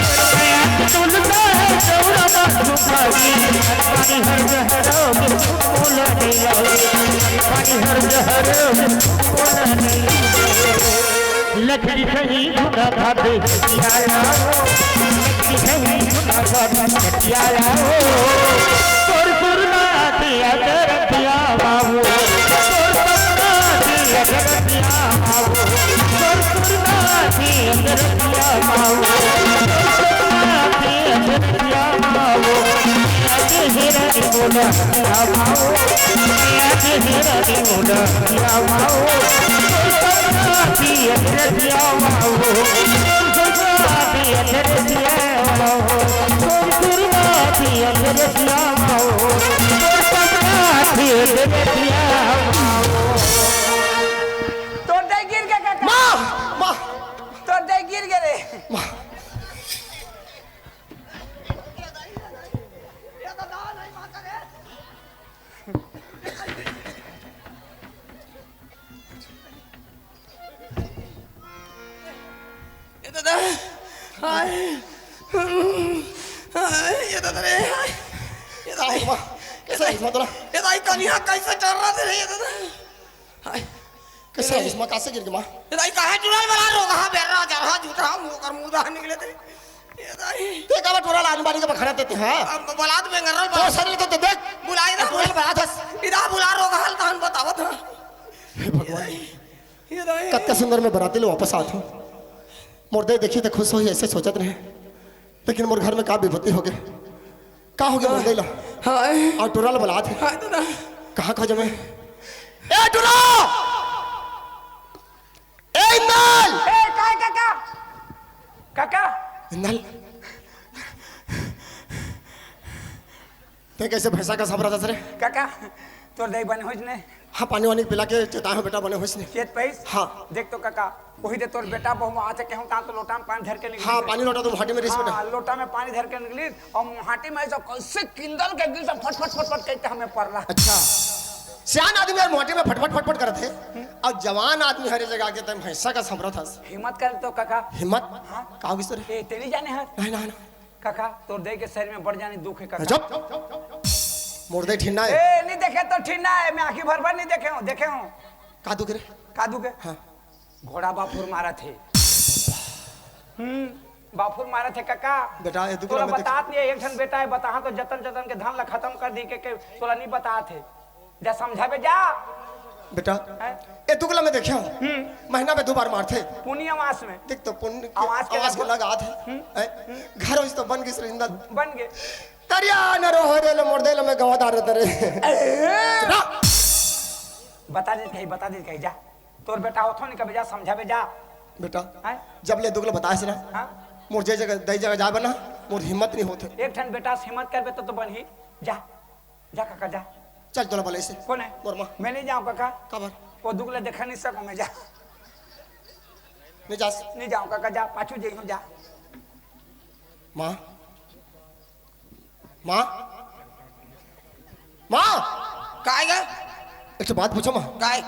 [SPEAKER 4] तुलसा हर चौरा सुखा दी पानी हर जहर हो बोला नहीं लगे पानी हर जहर बोला नहीं लकड़ी सही खुदा खाते आया सही खुदा खाते आया तोर सुरनाथी अगरतिया बाबू तोर सुरनाथी अगरतिया बाबू तोर सुरनाथी अगरतिया बाबू तोर सुरनाथी अगरतिया बाबू आज हिरनी बोला या बाबू आज हिरनी बोला या बाबू सुरनाथी अगरतिया बाबू सुरनाथी अगरतिया बाबू सुरनाथी अगरतिया बाबू सुरनाथी अगरतिया बाबू
[SPEAKER 2] तोर दे गिर गया काका
[SPEAKER 1] माँ माँ
[SPEAKER 2] तोर दे गिर गए रे
[SPEAKER 1] माँ
[SPEAKER 7] ये दादा हाय ये दादा रे ये दादा
[SPEAKER 1] माँ कैसा है इसमें तोरा
[SPEAKER 7] ये दाई कन्या कैसे चल रहा थे ये दादा हाय
[SPEAKER 1] कैसा है इसमें कैसे गिर गया माँ
[SPEAKER 7] ये दाई कहाँ चुनाव बना रोगा हाँ बेरा जा रहा जूता मुँह कर मुँह दाह निकले थे ये दाई
[SPEAKER 1] ते का टोरा लान बारी का बखरा देते हैं
[SPEAKER 7] अब बलाद में गरल
[SPEAKER 1] तो सर तो देख
[SPEAKER 7] बुलाई ना
[SPEAKER 1] टोरा बड़ा था
[SPEAKER 7] इधर बुला रोगा हाल तान बताओ था
[SPEAKER 1] हे भगवान
[SPEAKER 7] ये दाई
[SPEAKER 1] कत्ता सुंदर में बराती लो वापस आते हो मुर्दे देखी तो खुश हो ऐसे सोचत रहे लेकिन मोर घर में का विपत्ति हो गए का हो गया मुर्दे ला
[SPEAKER 7] हाय
[SPEAKER 1] और टोरा ला बला थे
[SPEAKER 7] हाय दादा
[SPEAKER 1] कहाँ खा जमे ए टोरा ए इंदल
[SPEAKER 2] ए काय काका काका
[SPEAKER 1] इंदल ते कैसे भैंसा का सबरा था सरे
[SPEAKER 2] काका तोर दे बने होज ने
[SPEAKER 1] हाँ पानी वानी पिला के चेता है बेटा बने हो इसने
[SPEAKER 2] खेत पैस
[SPEAKER 1] हाँ
[SPEAKER 2] देख तो काका वही दे तोर बेटा बहु आते कहूं ता तो लोटा में पानी धर के निकली
[SPEAKER 1] हाँ पानी लौटा तुम हाटी में रिस बेटा
[SPEAKER 2] हाँ, लोटा में पानी धर के निकली और हाटी में ऐसा कैसे किंदल के गिल सब फट फट फट फट कहते हमें पड़ रहा
[SPEAKER 1] अच्छा सियान आदमी यार मोटे में फटफट फटफट करते और जवान आदमी हर जगह के तम भैंसा का संभरा था
[SPEAKER 2] हिम्मत कर तो काका
[SPEAKER 1] हिम्मत कहा किस तरह
[SPEAKER 2] ए तेरी जाने हर
[SPEAKER 1] नहीं ना
[SPEAKER 2] काका तोर दे के शरीर में बढ़ जाने दुख है काका
[SPEAKER 1] जब मुर्दे ठिन्ना है
[SPEAKER 2] ए नहीं देखे तो ठीना है मैं आंखी भर भर नहीं देखे हूं
[SPEAKER 1] का दुख रे
[SPEAKER 2] कादू के
[SPEAKER 1] हाँ
[SPEAKER 2] घोड़ा बाफुर मारा थे बाफुर मारे थे काका
[SPEAKER 1] बेटा ये दुख
[SPEAKER 2] तोला
[SPEAKER 1] में देख
[SPEAKER 2] बतात नहीं एक ठन बेटा है बता तो जतन जतन के धान ला खत्म कर दी के तोला नहीं बता थे जा समझावे जा
[SPEAKER 1] बेटा
[SPEAKER 2] हैं?
[SPEAKER 1] ये दुगला में देखे हूँ महीना में 2 बार मारते
[SPEAKER 2] पुण्य मास में
[SPEAKER 1] देख तो पुण्य
[SPEAKER 2] आवाज के
[SPEAKER 1] आवाज के
[SPEAKER 2] लगा-
[SPEAKER 1] लगा थे घर हो तो बन गई सरिंदा
[SPEAKER 2] बन गए
[SPEAKER 1] तरिया न रो हो रे मोर देल में गवादार तरे
[SPEAKER 2] बता दे कहीं जा तोर बेटा होथो नहीं कभी जा समझावे जा
[SPEAKER 1] बेटा
[SPEAKER 2] हैं?
[SPEAKER 1] जब ले दुगला बताए से ना
[SPEAKER 2] हाँ?
[SPEAKER 1] मोर जे जगह दई जगह जा बना मोर हिम्मत नहीं होते
[SPEAKER 2] एक ठन बेटा से हिम्मत करबे तो बन ही जा जा काका जा
[SPEAKER 1] चल तोला बोले से
[SPEAKER 2] कौन है
[SPEAKER 1] मोर मां
[SPEAKER 2] मैं नहीं जाऊं काका
[SPEAKER 1] कबर
[SPEAKER 2] वो दुगले देखा नहीं सकूं मैं जा
[SPEAKER 1] नहीं जा
[SPEAKER 2] नहीं जाऊं काका जा पाछू जइयो जा
[SPEAKER 1] मां मां मां
[SPEAKER 7] काय गा
[SPEAKER 1] एक बात पूछो मां
[SPEAKER 7] काय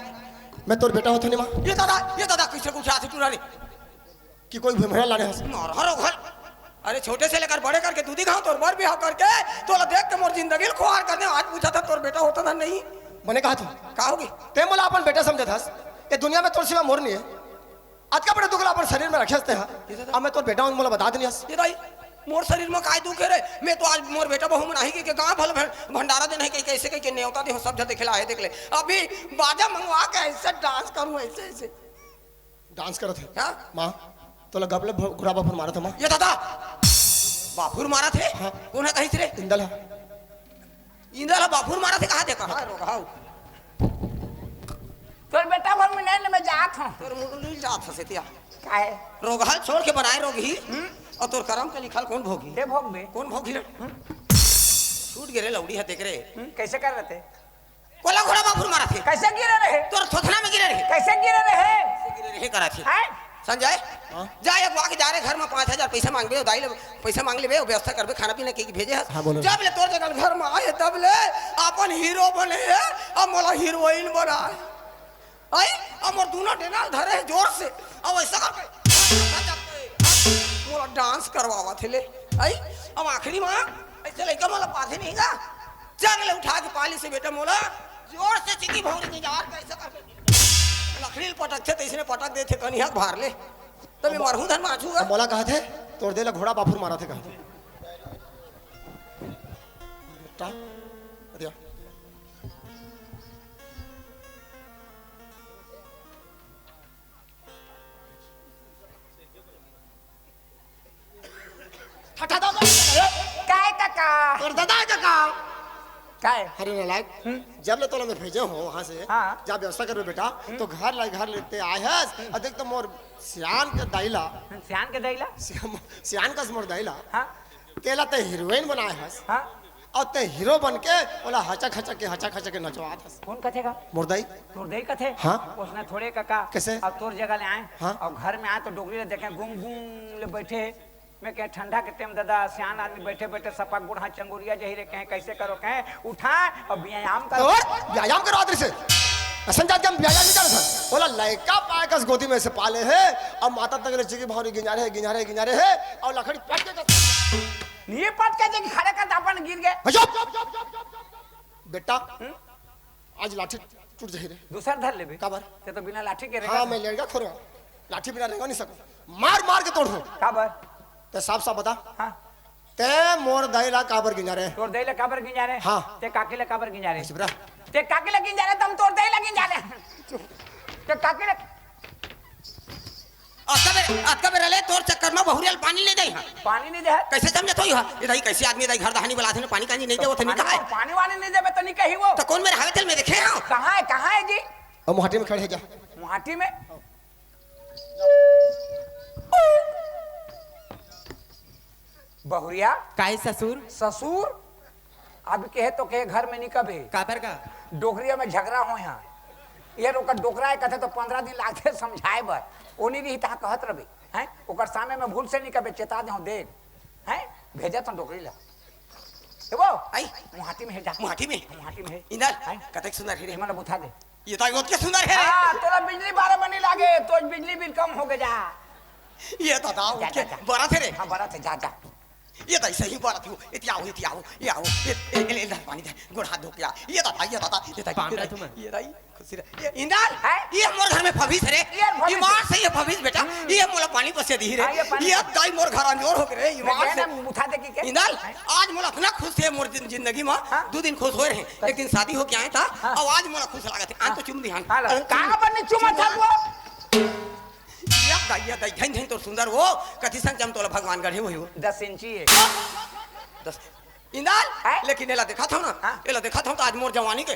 [SPEAKER 1] मैं तोर बेटा होता नहीं मां
[SPEAKER 7] ये दादा किसे पूछा थे तू रे
[SPEAKER 1] कि कोई भमरा लाने हंस
[SPEAKER 7] और हरो घर अरे छोटे से लेकर बड़े करके दूधी खाओ तोर मर भी हो करके तोला देख के मोर जिंदगी खुआर करने आज पूछा था तोर बेटा होता था नहीं
[SPEAKER 1] मैंने कहा था
[SPEAKER 7] का होगी
[SPEAKER 1] ते मोला अपन बेटा समझे था ये दुनिया में तोर सिवा मोर नहीं है आज का बड़े दुगला अपन शरीर में रखे हंसते हैं अब मैं तोर बेटा हूं मोला बता देनी हंस
[SPEAKER 7] ये दाई मोर शरीर में काय दुख है रे। मैं तो आज मोर बेटा बहू मनाही के गांव भल भंडारा देना है, कैसे के न्योता दे सब जगह दिखला है, देख ले अभी बाजा मंगवा के ऐसे डांस करूं, ऐसे ऐसे
[SPEAKER 1] डांस करत है
[SPEAKER 7] क्या
[SPEAKER 1] माँ तो लगा गपले घुड़ा बाफर मारा था माँ।
[SPEAKER 7] ये दादा बाफुर मारा थे।
[SPEAKER 1] हाँ।
[SPEAKER 7] कौन है कहीं रे?
[SPEAKER 1] इंदल है
[SPEAKER 7] इंदल बाफुर मारा थे, कहाँ देखा? हाँ रोगा
[SPEAKER 2] तोर बेटा भर में नहीं मैं जात हूं।
[SPEAKER 7] तोर मुंडली जात हसे तिया
[SPEAKER 2] काहे
[SPEAKER 7] रोगहल छोड़ के बनाए रोगी और तोर करम के लिखल कौन भोगी?
[SPEAKER 2] दे भोग में
[SPEAKER 7] कौन भोगी रे? छूट गिरे लौड़ी है देख रे।
[SPEAKER 2] कैसे कर रहे थे?
[SPEAKER 7] कोला घोड़ा बाफुर मारा थे।
[SPEAKER 2] कैसे गिरे रहे?
[SPEAKER 7] तोर थोथना में गिरे रहे।
[SPEAKER 2] कैसे गिरे रहे?
[SPEAKER 7] गिरे रहे करा थी।
[SPEAKER 2] हैं?
[SPEAKER 7] संजय जा एक वाके जा रे घर में 5000 पैसा मांगबे, दाई ले पैसा मांग लेबे, व्यवस्था करबे, खाना पीना के भेजे है।
[SPEAKER 1] हाँ, बोलो।
[SPEAKER 7] जब ले तोर जगह घर में आए तब ले अपन हीरो बने है, अब मोला हीरोइन बना है। आई अब मोर दोनों डेनाल धरे है जोर से, अब ऐसा करके मोला डांस करवावा थे ले। आई अब आखिरी में ऐसे लइका मोला पाथे नहीं गा, जंग ले उठा के पाली से बेटा मोला जोर से चिकी भौरी के यार कैसे करके लखड़ी पटक थे, इसने पटक दे थे कनिया भार ले, तब मैं मरहूं धन माछूगा।
[SPEAKER 1] बोला कहा थे तोड़ दे ला घोड़ा बाफुर मारा थे कहा थे बेटा दिया ठठा दो
[SPEAKER 2] काय काका?
[SPEAKER 1] तोड़ दादा का
[SPEAKER 2] काय?
[SPEAKER 1] अरे नालायक जब ले तोला मैं भेजे हो वहां से
[SPEAKER 2] हाँ।
[SPEAKER 1] जब व्यवस्था करो बेटा तो घर लेते आए है और देख तो मोर सियान के दाइला
[SPEAKER 2] सियान के दैला?
[SPEAKER 1] सियान का मोर दाइला
[SPEAKER 2] हाँ
[SPEAKER 1] केला ते हीरोइन बनाए है
[SPEAKER 2] हाँ
[SPEAKER 1] और ते हीरो बन के बोला हचक के नचवा था
[SPEAKER 2] कौन कथेगा?
[SPEAKER 1] मोर दाई
[SPEAKER 2] तोर दे कथे?
[SPEAKER 1] हाँ।
[SPEAKER 2] उसने थोड़े काका
[SPEAKER 1] कैसे?
[SPEAKER 2] अब तोर जगह ले आए
[SPEAKER 1] हाँ।
[SPEAKER 2] और घर में आए तो डोगरी ले देखे गुम ले बैठे। मैं कहे ठंडा के टाइम दादा सियान आदमी बैठे बैठे सपा गुड़ा चंगुरिया जही रे कहे कैसे करो कहे उठाए और व्यायाम करो।
[SPEAKER 1] और व्यायाम करो आदर से संजात के हम व्यायाम नहीं कर था बोला लड़का पाए कस गोदी में से पाले है अब माता तक ले चिकी भावरी गिनारे है और लकड़ी पट के
[SPEAKER 2] ये पट के जगह खड़े कर अपन गिर गए।
[SPEAKER 1] बेटा आज लाठी टूट जाही रे
[SPEAKER 2] दूसर धर लेबे
[SPEAKER 1] काबर
[SPEAKER 2] ते तो बिना लाठी के
[SPEAKER 1] हाँ
[SPEAKER 2] रहेगा।
[SPEAKER 1] मैं लड़का खोरा लाठी बिना रहेगा नहीं सकूं मार के तोड़ दो
[SPEAKER 2] काबर?
[SPEAKER 1] ते साफ बता
[SPEAKER 2] हाँ
[SPEAKER 1] ते मोर दाइला काबर गिनारे
[SPEAKER 2] तोर दे ले काबर गिंजा रे?
[SPEAKER 1] हाँ।
[SPEAKER 2] ते काके ले काबर गिंजा रे?
[SPEAKER 1] शिवरा
[SPEAKER 2] ते काके ले गिंजा रे तुम तोर दे ले गिंजा रे। ते काके ले
[SPEAKER 7] अतका बेरा ले तोर चक्कर में बहुरियल पानी ले दई हां।
[SPEAKER 2] पानी नहीं दे?
[SPEAKER 7] कैसे समझत होई हा? ये दाई कैसे आदमी दाई घर दहानी वाला थे पानी कानी नहीं दे वो थे नहीं कहा है।
[SPEAKER 2] पानी वानी नहीं देबे तो नहीं कही वो।
[SPEAKER 7] तो कौन मेरे हावे तेल में देखे हां?
[SPEAKER 2] कहाँ है जी?
[SPEAKER 1] और मुहाटी में खड़े है जा
[SPEAKER 2] मुहाटी में बहुरिया
[SPEAKER 3] काय ससुर
[SPEAKER 2] ससुर अब कहे तो कहे घर में नहीं कबे
[SPEAKER 3] काबर का
[SPEAKER 2] डोकरिया में झगड़ा हो यहाँ ये ओकर डोकरा है कहते तो 15 दिन लागते समझाए बर ओनी भी ता कहत रबे हैं ओकर सामने में भूल से नहीं कबे चेता दे देख हैं भेजत हम डोकरी ला वो
[SPEAKER 7] आई
[SPEAKER 2] मुहाटी में है जा
[SPEAKER 7] मुहाटी में
[SPEAKER 2] मुहाटी में है
[SPEAKER 7] इंदर
[SPEAKER 2] हैं?
[SPEAKER 7] कतक सुंदर है रे।
[SPEAKER 2] हिमालय बुथा दे
[SPEAKER 7] ये तो बहुत के सुंदर है।
[SPEAKER 2] हां तोरा बिजली 12 बनी लागे तो बिजली बिल कम हो गया।
[SPEAKER 7] ये तो दाऊ
[SPEAKER 2] जा,
[SPEAKER 7] के
[SPEAKER 2] जा, जा।
[SPEAKER 7] बड़ा थे रे।
[SPEAKER 2] हां बड़ा थे जा जा
[SPEAKER 7] ये तो सही बड़ा थी ये आओ ये पानी दे गोड़ हाथ धो के आ ये तो
[SPEAKER 3] पांडा तुम
[SPEAKER 7] ये दाई खुशी रे ये इंदर
[SPEAKER 2] है?
[SPEAKER 7] ये मोर घर में फबीस रे
[SPEAKER 2] ये फबीस
[SPEAKER 7] ये मार से ये फबीस बेटा ये मोला पानी पसे दी रे
[SPEAKER 2] हाँ, ये पानी
[SPEAKER 7] ये दाई मोर घर अंजोर हो के रे ये मार से
[SPEAKER 2] उठा दे की
[SPEAKER 7] इंदर आज मोला इतना खुश थे मोर जिंदगी में
[SPEAKER 2] हाँ?
[SPEAKER 7] 2 दिन खुश होए रहे एक दिन शादी हो के आए था और आज मोला खुश लागत है आज तो चुम दिहान
[SPEAKER 2] कहां बनी चुमा था वो
[SPEAKER 7] ये दाई धन तो सुंदर वो कथि संग जम तोला भगवान गढ़े हो
[SPEAKER 2] 10 इंची है
[SPEAKER 7] 10 इंदर
[SPEAKER 2] है?
[SPEAKER 7] लेकिन एला देखा था ना
[SPEAKER 2] हाँ?
[SPEAKER 7] एला देखा था तो आज मोर जवानी के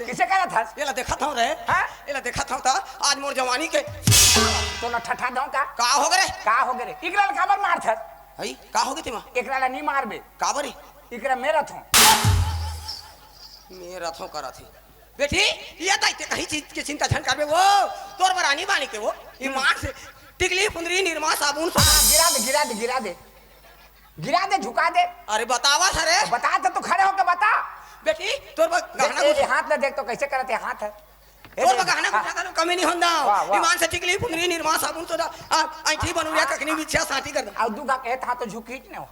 [SPEAKER 2] किसे करा था
[SPEAKER 7] एला देखा था रे
[SPEAKER 2] हाँ?
[SPEAKER 7] एला देखा था आज मोर जवानी के
[SPEAKER 2] तो ना ठठा दो
[SPEAKER 7] का हो गरे
[SPEAKER 2] का हो गरे इकरा खबर मार था
[SPEAKER 7] हई का हो गई तेमा
[SPEAKER 2] एकरा ला नहीं मारबे
[SPEAKER 7] का बरी
[SPEAKER 2] इकरा मेरा थो
[SPEAKER 7] मेरा थो करा थी बेटी ये दाई ते कहीं चीज के चिंता झन करबे वो तोर बरानी बानी के वो ईमान से टिकली फुंदरी निरमा साबुन
[SPEAKER 2] गिरा दे झुका दे
[SPEAKER 7] अरे बतावा सरे
[SPEAKER 2] बता तो खड़े होकर बता
[SPEAKER 7] बेटी तोर गहना
[SPEAKER 2] ये हाथ ले देख तो कैसे करते हाथ है
[SPEAKER 7] तोर गहना कुछ करो कमी नहीं होंदा
[SPEAKER 2] वाह, वाह।
[SPEAKER 7] ईमान से टिकली फुंदरी निरमा साबुन तो ऐठी बनूरिया कखनी बिछा साथी कर
[SPEAKER 2] और दूगा कहता तो झुकी ने हो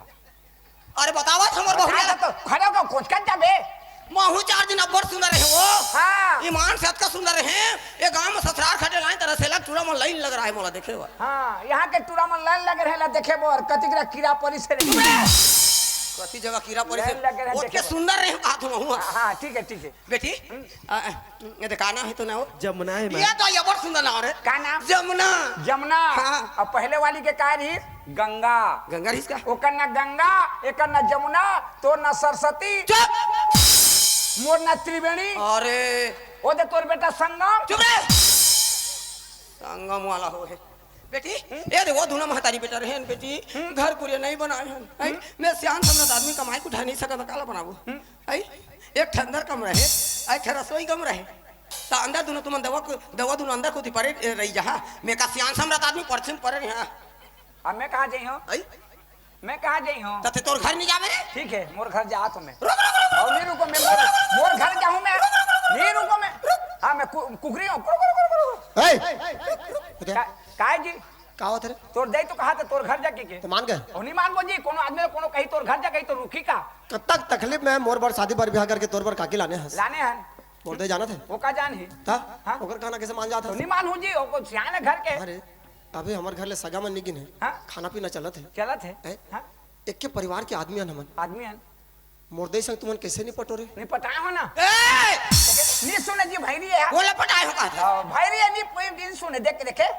[SPEAKER 7] अरे बतावा हमर
[SPEAKER 2] बता
[SPEAKER 7] बहुरिया
[SPEAKER 2] तो खड़े होकर खोज कर जाबे
[SPEAKER 7] महू 4 दिन अब्बर सुंदर रहे वो
[SPEAKER 2] हाँ
[SPEAKER 7] ईमान से का सुंदर रहे ये गांव में ससुराल खटे लाइन तरह से लग टूरा में लाइन लग रहा है मोला देखे हुआ
[SPEAKER 2] हाँ यहाँ के टूरा में लाइन लगे रहे देखे बोर कतिकरा कीड़ा परी से
[SPEAKER 7] कति जगह कीड़ा पड़े से
[SPEAKER 2] लाइन लगे रहे
[SPEAKER 7] ओट के
[SPEAKER 2] देखे
[SPEAKER 7] सुंदर रहे कहा तुम हुआ
[SPEAKER 2] हाँ ठीक है
[SPEAKER 7] बेटी ये दिखाना है तो ना हो
[SPEAKER 3] जमुना है
[SPEAKER 7] ये तो ये बड़ सुंदर नाम है
[SPEAKER 2] का नाम
[SPEAKER 7] जमुना
[SPEAKER 2] जमुना
[SPEAKER 7] हाँ।
[SPEAKER 2] अब पहले वाली के का रही गंगा
[SPEAKER 7] गंगा रिश्का
[SPEAKER 2] ओकर ना गंगा एकर ना जमुना तो ना सरस्वती
[SPEAKER 7] चुप
[SPEAKER 2] मोर ना त्रिवेणी
[SPEAKER 7] अरे
[SPEAKER 2] ओ दे तोर बेटा संगम
[SPEAKER 7] चुप रे संगम वाला हो है बेटी ये देखो दोनों महतारी बेटा रहे बेटी घर कुरिया नहीं बनाए हैं मैं सियान समझ आदमी कमाई को उठा नहीं सका तो काला बनाबो आई एक ठंडर कम रहे आई थे रसोई कम रहे तो अंदर दोनों तुम दवा दोनों अंदर खुद पड़े रही जहाँ मैं का सियान सम्राट आदमी परछन पड़े यहाँ
[SPEAKER 2] अब मैं कहाँ जाई हूँ
[SPEAKER 7] आई
[SPEAKER 2] मैं कहाँ जाई हूँ
[SPEAKER 7] तते तोर घर नहीं जावे रे
[SPEAKER 2] ठीक है मोर घर जा तो मैं
[SPEAKER 7] रुक रुक रुक
[SPEAKER 2] और नहीं रुको मैं मोर घर जाऊँ मैं नहीं रुको मैं हाँ मैं कुकरी हूँ काय जी
[SPEAKER 1] का होत रे
[SPEAKER 2] तोर दे तो कहा था तोर घर जाके के
[SPEAKER 1] तो मान गए
[SPEAKER 2] और नहीं मानबो जी कोनो आदमी कोनो कही तोर घर जा कही तो रुकी का
[SPEAKER 1] कब तक तकलीफ में मोर बार शादी पर ब्याह करके तोर पर काकी लाने हंस
[SPEAKER 2] लाने हैं
[SPEAKER 1] मोर दे जाना थे
[SPEAKER 2] वो का जान ही
[SPEAKER 1] था
[SPEAKER 2] हाँ?
[SPEAKER 1] ओकर खाना कैसे मान जाता
[SPEAKER 2] तो नहीं मानू जी वो को सियान है घर के
[SPEAKER 1] अरे अभी हमारे घर ले सगा मन निगिन है
[SPEAKER 2] हाँ?
[SPEAKER 1] खाना पीना चलत है
[SPEAKER 2] चलत है
[SPEAKER 1] हैं?
[SPEAKER 2] हाँ?
[SPEAKER 1] एक के परिवार के आदमी हन हमन
[SPEAKER 2] आदमी है
[SPEAKER 1] मोर दे संग तुमन कैसे नहीं पटोरे
[SPEAKER 2] नहीं पटाए हो ना
[SPEAKER 7] ए
[SPEAKER 2] नहीं सुने जी भैरी है
[SPEAKER 7] बोला पटाए हो का
[SPEAKER 2] भैरी है नहीं कोई दिन सुने देख के देखे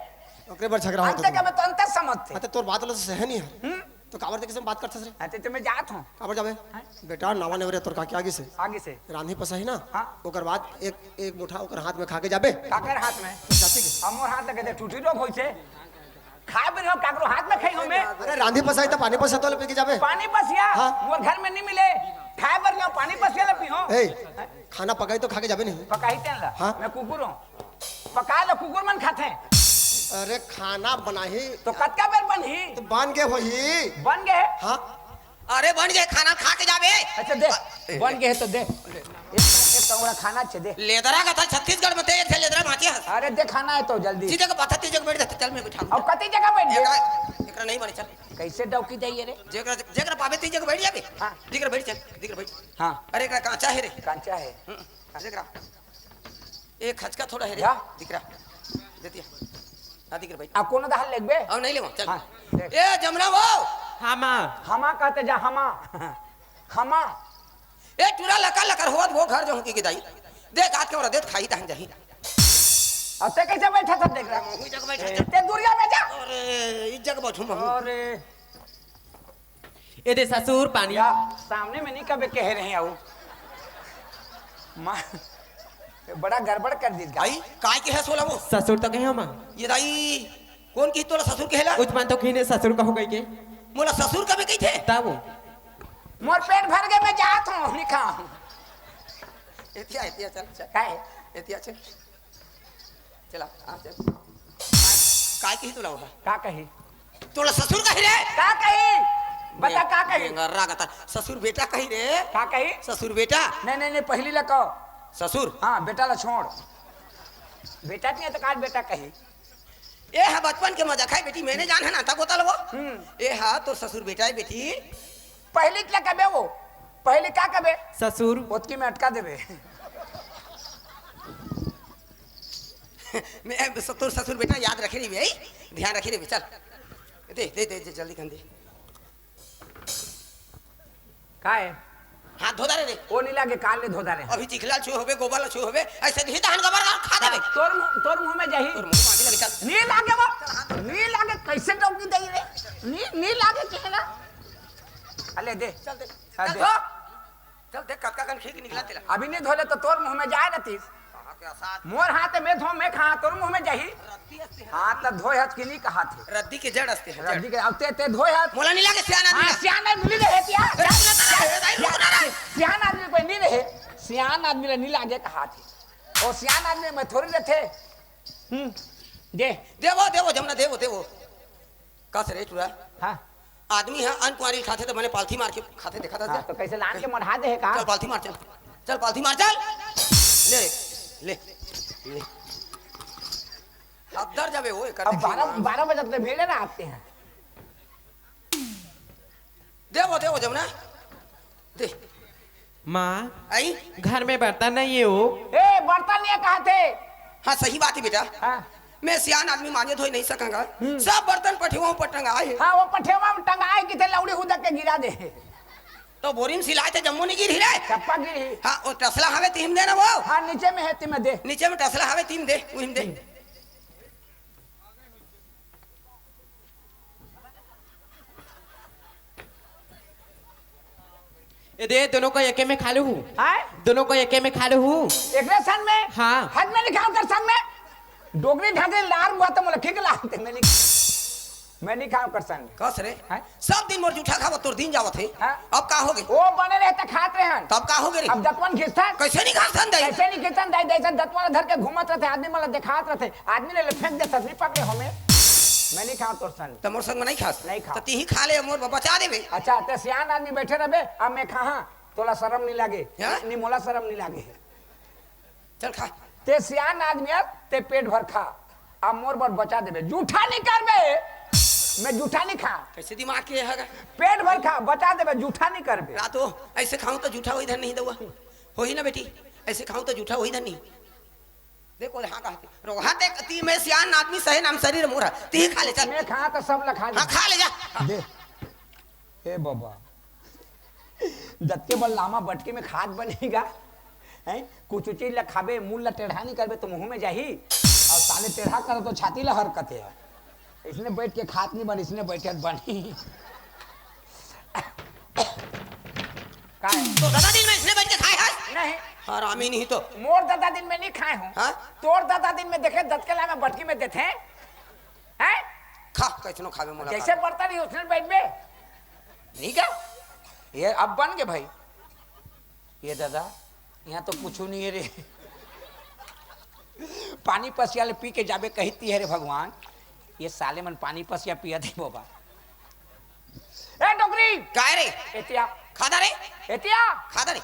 [SPEAKER 1] ओकरे पर झगड़ा
[SPEAKER 2] अंत
[SPEAKER 1] होता
[SPEAKER 2] का मैं तो अंत समझते
[SPEAKER 1] तो तोर बात वाला से सह नहीं है तो काबर दे कैसे बात करता रे
[SPEAKER 2] अते तो मैं जात हूँ
[SPEAKER 1] काबर जाबे बेटा नावा नेवरे तोर काकी आगे से
[SPEAKER 2] आगे से
[SPEAKER 1] रांधी पसाही ना
[SPEAKER 2] हाँ।
[SPEAKER 1] ओकर बाद एक मुठा ओकर हाथ में खा के जाबे
[SPEAKER 2] काकर हाथ में
[SPEAKER 1] जाती के
[SPEAKER 2] हमर हाथ लगे टूटी रोग होई छे खाए बिन हम काकरो हाथ में खाई हमें
[SPEAKER 1] अरे रांधी पसाही तो पानी पसा तो पी के जाबे
[SPEAKER 2] पानी बसिया
[SPEAKER 1] हाँ।
[SPEAKER 2] मोर घर में नहीं मिले खाए बर जाओ पानी बसिया ले पियो
[SPEAKER 1] ए खाना पकाई तो खा के जाबे नहीं
[SPEAKER 2] पकाई तेन ला
[SPEAKER 1] हाँ।
[SPEAKER 2] मैं कुकुर हूँ पका लो कुकुर मन खाते हैं
[SPEAKER 1] अरे खाना बनाही
[SPEAKER 2] तो कतका बेर बनही
[SPEAKER 1] तो बांध के होही
[SPEAKER 2] बन गए
[SPEAKER 1] हाँ
[SPEAKER 7] अरे बन गए खाना खा के जावे
[SPEAKER 2] अच्छा दे बन गए तो दे एक तोरा खाना छे दे
[SPEAKER 7] लेदरा का था छत्तीसगढ़ में थे एक थे लेदरा माची हस
[SPEAKER 2] अरे दे खाना है तो जल्दी
[SPEAKER 7] जी जगह पता जगह बैठ जाते चल मैं बिठा
[SPEAKER 2] अब कती जगह बैठ गए
[SPEAKER 7] एकरा नहीं बने चल
[SPEAKER 2] कैसे डौकी जाइए रे
[SPEAKER 7] जेकरा जेकरा पावे ती जगह बैठ जाबे
[SPEAKER 2] हाँ।
[SPEAKER 7] दिखरा बैठ चल दिखरा बैठ
[SPEAKER 2] हाँ
[SPEAKER 7] अरे एकरा कांचा है रे
[SPEAKER 2] कांचा है
[SPEAKER 7] दिखरा एक खचका थोड़ा है रे
[SPEAKER 2] क्या?
[SPEAKER 7] दिखरा देतिया आ दिखरा बैठ
[SPEAKER 2] अब कोनो दाल लेबे
[SPEAKER 7] अब नहीं लेवा चल
[SPEAKER 2] हाँ, ले।
[SPEAKER 7] ए जमुना वो
[SPEAKER 3] हामा
[SPEAKER 2] हमा कहते जा हमा हमा
[SPEAKER 7] ए टूरा लका लकर होत वो घर जो की दाई देख आज के मोरा देख खाई तान जाही
[SPEAKER 2] अब ते कैसे बैठा था देख रहा
[SPEAKER 7] मुही जगह बैठ
[SPEAKER 2] ते दूरिया में जा
[SPEAKER 7] अरे इस जगह बैठू मैं
[SPEAKER 2] अरे
[SPEAKER 3] ए दे ससुर पानी
[SPEAKER 2] या सामने में नहीं कभी कह रहे हैं आओ माँ ये बड़ा गड़बड़ कर दी
[SPEAKER 7] भाई काय के है सोला वो
[SPEAKER 3] ससुर तो कहे हम
[SPEAKER 7] ये दाई कौन की तोला ससुर के हेला
[SPEAKER 3] उचमान तो कहीं ससुर का हो गई के
[SPEAKER 7] मोला ससुर कभी कही थे
[SPEAKER 3] तब
[SPEAKER 2] मोर पेट भर गए मैं जात हूँ निखा
[SPEAKER 7] एतिया एतिया चल चल
[SPEAKER 2] काय
[SPEAKER 7] एतिया चल चला आ चल काय की तोला वो
[SPEAKER 2] का कही
[SPEAKER 7] तोला ससुर कही रे
[SPEAKER 2] का कही बता का कही
[SPEAKER 7] गर्रा का ससुर बेटा कही रे
[SPEAKER 2] का कही
[SPEAKER 7] ससुर बेटा
[SPEAKER 2] नहीं नहीं नहीं पहली ला कहो
[SPEAKER 7] ससुर
[SPEAKER 2] हाँ बेटा ला छोड़ बेटा नहीं है तो काट बेटा कही
[SPEAKER 7] ए हा बचपन के मजा खाई बेटी मैंने जान है ना तब बता लो ए हा तो ससुर बेटा है बेटी
[SPEAKER 2] पहली क्या कबे वो पहली क्या कबे
[SPEAKER 3] ससुर
[SPEAKER 2] ओतकी में अटका देबे
[SPEAKER 7] मैं तो ससुर बेटा याद रखे रही भाई ध्यान रखे रही चल दे दे दे जल्दी कर दे
[SPEAKER 2] का है
[SPEAKER 7] हाथ धोदा रे
[SPEAKER 2] वो नहीं लागे काल ले धोदा रे
[SPEAKER 7] अभी चिखला छू होबे गोबाला छू होबे ऐसे नहीं दहन गबर खा देबे
[SPEAKER 2] तोर मुंह में जाही
[SPEAKER 7] और मुंह मांगी लगे चल
[SPEAKER 2] नी लागे वो नी लागे कैसे डौकी दई रे नी लागे केला अले दे
[SPEAKER 7] चल दे
[SPEAKER 2] हाँ,
[SPEAKER 7] चल
[SPEAKER 2] दे।
[SPEAKER 7] धो चल देख कक्का कन खींच निकला तेरा
[SPEAKER 2] अभी नहीं धोले तो तोर मुंह में जाए ना तीस
[SPEAKER 7] कहां के साथ
[SPEAKER 2] मोर हाथ में धो मैं खा तोर मुंह में जाही
[SPEAKER 7] रद्दी अस्ते
[SPEAKER 2] हाथ ला धोए हाथ की नहीं कहा थे
[SPEAKER 7] रद्दी के जड़ अस्ते है
[SPEAKER 2] रद्दी के अब ते धोए हाथ
[SPEAKER 7] मोला नहीं लागे सियाना
[SPEAKER 2] हाँ
[SPEAKER 7] आदमी
[SPEAKER 2] सियान आदमी मिली रहे क्या
[SPEAKER 7] रुक ना रे
[SPEAKER 2] सियान आदमी कोई नहीं रहे सियान आदमी ले नहीं लागे कहा थे और सियान आदमी में थोड़ी रहते दे
[SPEAKER 7] देवो देवो जमुना देवो देवो कस रे चुरा
[SPEAKER 2] हाँ
[SPEAKER 7] आदमी है अन कुंवारी खाते तो मैंने पालथी मार के खाते देखा था
[SPEAKER 2] हाँ, तो कैसे लान के मढ़ा दे का
[SPEAKER 7] चल पालथी मार चल चल पालथी मार चल ले ले ले अब डर जावे वो कर
[SPEAKER 2] अब 12 बजे तक भेड़े ना आते हैं
[SPEAKER 7] देवो देवो जमुना दे
[SPEAKER 3] माँ
[SPEAKER 7] आई
[SPEAKER 3] घर में बर्तन नहीं है वो।
[SPEAKER 2] ए बर्तन नहीं कहा थे।
[SPEAKER 7] हाँ सही बात है बेटा।
[SPEAKER 2] हाँ
[SPEAKER 7] मैं सियान आदमी मांगे धोई नहीं सकूंगा। सब बर्तन पठियों पर टंगाए हैं।
[SPEAKER 2] हाँ वो पठेवा में टंगाए कि थे लौड़ी हुदक के गिरा दे।
[SPEAKER 7] तो बोरी में सिलाए थे जम्मू नहीं गिरी रे।
[SPEAKER 2] चप्पा गिरी।
[SPEAKER 7] हाँ वो टसला हवे तीम दे ना वो।
[SPEAKER 2] हाँ नीचे में है तिम दे।
[SPEAKER 7] नीचे में टसला हवे तीम दे उहिम दे।
[SPEAKER 3] ये दे दोनों को एके में खा लू।
[SPEAKER 2] हाँ
[SPEAKER 3] दोनों को एके में खा लू।
[SPEAKER 2] एक सन में।
[SPEAKER 3] हाँ।
[SPEAKER 2] हद में लिखा कर संग में डोगरी ढाके लार हुआ तो मोला ठीक लागते मैं नहीं खाऊं कर संग।
[SPEAKER 7] कस रे
[SPEAKER 2] हाँ?
[SPEAKER 7] सब दिन मोर जूठा खावत तोर दिन जावत है।
[SPEAKER 2] हाँ?
[SPEAKER 7] अब का होगे?
[SPEAKER 2] वो बने रहते खाते हैं।
[SPEAKER 7] तब का होगे रे?
[SPEAKER 2] अब दतवन खिंचता
[SPEAKER 7] कैसे नहीं खासन दे?
[SPEAKER 2] कैसे नहीं खिंचन दाई जैसे दतवन धर के घूमत रहते आदमी मला दिखात रहते आदमी ने फेंक दे तस्वीर पकड़े हमें मैं नहीं खाऊं तोर संग।
[SPEAKER 7] तो मोर संग में नहीं खास।
[SPEAKER 2] नहीं खा।
[SPEAKER 7] तो ती ही खा ले मोर बचा देबे।
[SPEAKER 2] अच्छा ते सियान आदमी बैठे रहे अब मैं खा तोला शर्म नहीं लागे।
[SPEAKER 7] हाँ?
[SPEAKER 2] नहीं मोला शर्म नहीं लागे।
[SPEAKER 7] चल खा।
[SPEAKER 2] ते सियान आदमी ते पेट भर खा अब मोर बर बचा देबे जूठा नहीं करबे मैं जूठा नहीं खा।
[SPEAKER 7] कैसे दिमाग के है?
[SPEAKER 2] पेट भर खा बचा देबे जूठा नहीं करबे।
[SPEAKER 7] रातो ऐसे खाऊं तो जूठा वही धन नहीं दूंगा। हो ही ना बेटी ऐसे खाऊं तो जूठा वही धन नहीं। देखो हाँ कहते रोहा देख ती मैं सियान आदमी सहे नाम शरीर मोरा ती खा ले चल।
[SPEAKER 2] मैं खा तो सब लखा
[SPEAKER 7] हाँ खा ले जा।
[SPEAKER 2] दे ए बाबा दत्ते बल लामा बटके में खाद बनेगा हैं कुछ चीज खाबे मुंह ला टेढ़ा नहीं करबे तो मुंह में जाही और साले टेढ़ा करे तो छाती ला हरकत है। इसने बैठ के खात नहीं बन इसने बैठे बनी का है?
[SPEAKER 7] तो दादा दिन में इसने बैठ के खाए है?
[SPEAKER 2] नहीं
[SPEAKER 7] हरामी नहीं तो।
[SPEAKER 2] मोर दादा दिन में नहीं खाए हूँ।
[SPEAKER 7] हाँ?
[SPEAKER 2] तोर दादा दिन में देखे दत्त के लामा बटकी में देते हैं
[SPEAKER 7] खा कैसनो खावे मोला।
[SPEAKER 2] जैसे बर्तन ही उसने बैठ में नहीं क्या ये अब बन गए भाई। ये दादा यहाँ तो पूछू नहीं है रे पानी पसिया ले पी के जाबे कहती है रे भगवान ये साले मन पानी पसिया पिया थे बाबा। ए डोगरी
[SPEAKER 7] काय रे?
[SPEAKER 2] एतिया
[SPEAKER 7] खादा रे?
[SPEAKER 2] एतिया
[SPEAKER 7] खादा रे?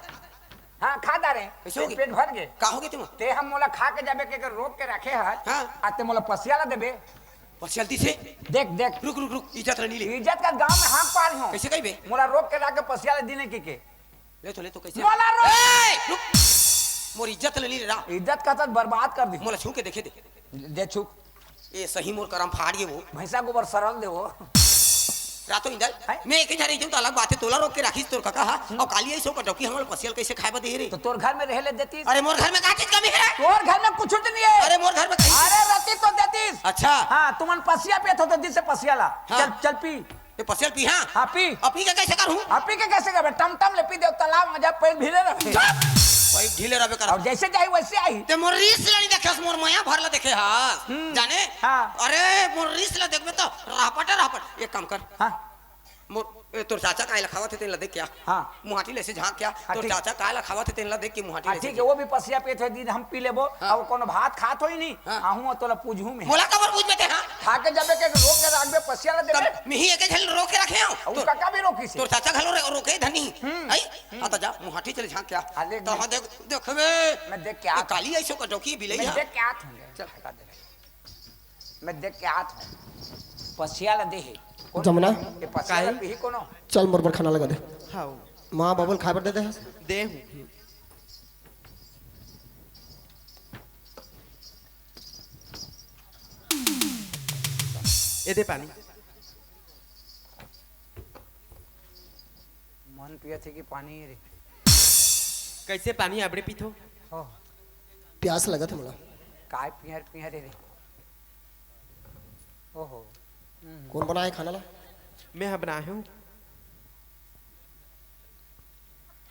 [SPEAKER 2] हाँ खादा रे
[SPEAKER 7] कैसे होगी?
[SPEAKER 2] पेट भर गए
[SPEAKER 7] का होगे तुम?
[SPEAKER 2] ते हम मोला खा के जाबे के रोक के रखे है।
[SPEAKER 7] हाँ।
[SPEAKER 2] आते मोला पसिया ला देबे
[SPEAKER 7] बस जल्दी से
[SPEAKER 2] देख देख
[SPEAKER 7] रुक रुक रुक इज्जत रनी ले।
[SPEAKER 2] इज्जत का गांव में हम पार हूँ
[SPEAKER 7] कैसे कही बे?
[SPEAKER 2] मोला रोक के लाके पसिया ला दिने के
[SPEAKER 7] ले तो कैसे?
[SPEAKER 2] मोला रोक
[SPEAKER 7] ए, रुक मोर इज्जत लेनी रे रा।
[SPEAKER 2] इज्जत का तो बर्बाद कर दी
[SPEAKER 7] मोला छू के देखे दे।
[SPEAKER 2] दे छुक
[SPEAKER 7] ए सही मोर करम फाड़ गए वो।
[SPEAKER 2] भैंसा गोबर सरल दे वो
[SPEAKER 7] रातो इंदल
[SPEAKER 2] है?
[SPEAKER 7] मैं एक जारी तो अलग बात है तोला रोक के राखी तोर काका और काली ऐसो कटौकी हमल पसियल कैसे खाए बदे रे?
[SPEAKER 2] तो तोर घर में रह ले देती
[SPEAKER 7] अरे मोर घर में का चीज कमी है?
[SPEAKER 2] तोर घर में कुछ नहीं है।
[SPEAKER 7] अरे मोर घर में कहीं।
[SPEAKER 2] अरे रती तो देतीस।
[SPEAKER 7] अच्छा
[SPEAKER 2] हाँ तुमन पसिया पे तो दिल से पसिया ला
[SPEAKER 7] हाँ।
[SPEAKER 2] चल चल पी
[SPEAKER 7] ये पसियल पी। हाँ
[SPEAKER 2] हाँ पी
[SPEAKER 7] अपनी का कैसे करूं?
[SPEAKER 2] आप पी के कैसे कर टम टम ले पी दे तालाब में जा पैर भीले रखे
[SPEAKER 7] भाई ढीले रबे कर।
[SPEAKER 2] और जैसे जाई वैसे आई।
[SPEAKER 7] ते मोर रीस लनी देखस मोर माया भरला देखे हां जाने।
[SPEAKER 2] हाँ।
[SPEAKER 7] अरे मोर रीस ला देखबे तो रापट एक काम कर।
[SPEAKER 2] हाँ
[SPEAKER 7] मोर तोर चाचा काहे लखावत है तेन ला देख क्या?
[SPEAKER 2] हाँ।
[SPEAKER 7] मुहाटी ले से झांक क्या?
[SPEAKER 2] हाँ,
[SPEAKER 7] तोर
[SPEAKER 2] ठीक।
[SPEAKER 7] चाचा काहे लखावत है तेन ला देख के मुहाटी ले
[SPEAKER 2] ठीक
[SPEAKER 7] से।
[SPEAKER 2] है वो भी पसिया पे थे दिन हम पी लेबो
[SPEAKER 7] हाँ।
[SPEAKER 2] और कोनो भात खात होई नहीं
[SPEAKER 7] हाँ।
[SPEAKER 2] आहू तोला पूछू में
[SPEAKER 7] मोला कबर पूछ बेटे। हां
[SPEAKER 2] खा के जाबे के रोक के राख दे पसिया ला देबे
[SPEAKER 7] तब मिही एक झल रोक के रखे हूं।
[SPEAKER 2] और काका भी रोकी से
[SPEAKER 7] तोर चाचा घलो रोके धनी आई आता जा मुहाटी चले झांक क्या?
[SPEAKER 2] हाँ, देख,
[SPEAKER 7] तो
[SPEAKER 2] देख।
[SPEAKER 7] हां देख देखबे
[SPEAKER 2] मैं देख के
[SPEAKER 7] ये
[SPEAKER 2] आता
[SPEAKER 7] काली ऐसो कटौकी बिलई
[SPEAKER 2] मैं
[SPEAKER 7] हां।
[SPEAKER 2] देख के आत हूँ चल हटा दे मैं देख के आत हूँ पसिया ला दे
[SPEAKER 1] जमुना
[SPEAKER 2] ये पसिया ला पी कोनो
[SPEAKER 1] चल मोर पर खाना लगा दे।
[SPEAKER 3] हाँ
[SPEAKER 1] माँ बाबुल खाए बर दे दे।
[SPEAKER 3] दे हूँ। ये दे पानी।
[SPEAKER 2] मन पिया थे कि पानी रे
[SPEAKER 3] कैसे पानी आपने पीथो?
[SPEAKER 2] हो
[SPEAKER 1] प्यास लगा था मोला।
[SPEAKER 2] काय पियर पियर रे ओहो
[SPEAKER 1] कौन बनाए खाना ला?
[SPEAKER 3] मैं यहाँ बनाया हूँ।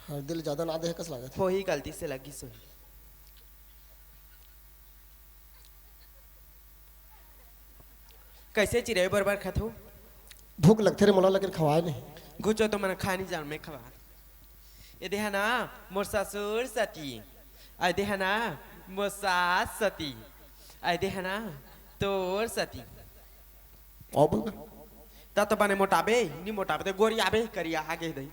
[SPEAKER 1] हर दिल ज्यादा ना दे कस लागत।
[SPEAKER 3] हो ही गलती से लगी सो। कैसे चिड़ै बरबर खाथो?
[SPEAKER 1] भूख लगते रे मोला लेकिन खवाए नहीं।
[SPEAKER 3] घुचो तो मन खानी जान में खवा। ये देखा ना मोर ससुर सती आई देखा ना मोर सास सती आई देखा ना तोर सती
[SPEAKER 1] और बोल
[SPEAKER 3] ता तो बने मोटाबे नी मोटाबे तो गोरी आबे करिया आगे दई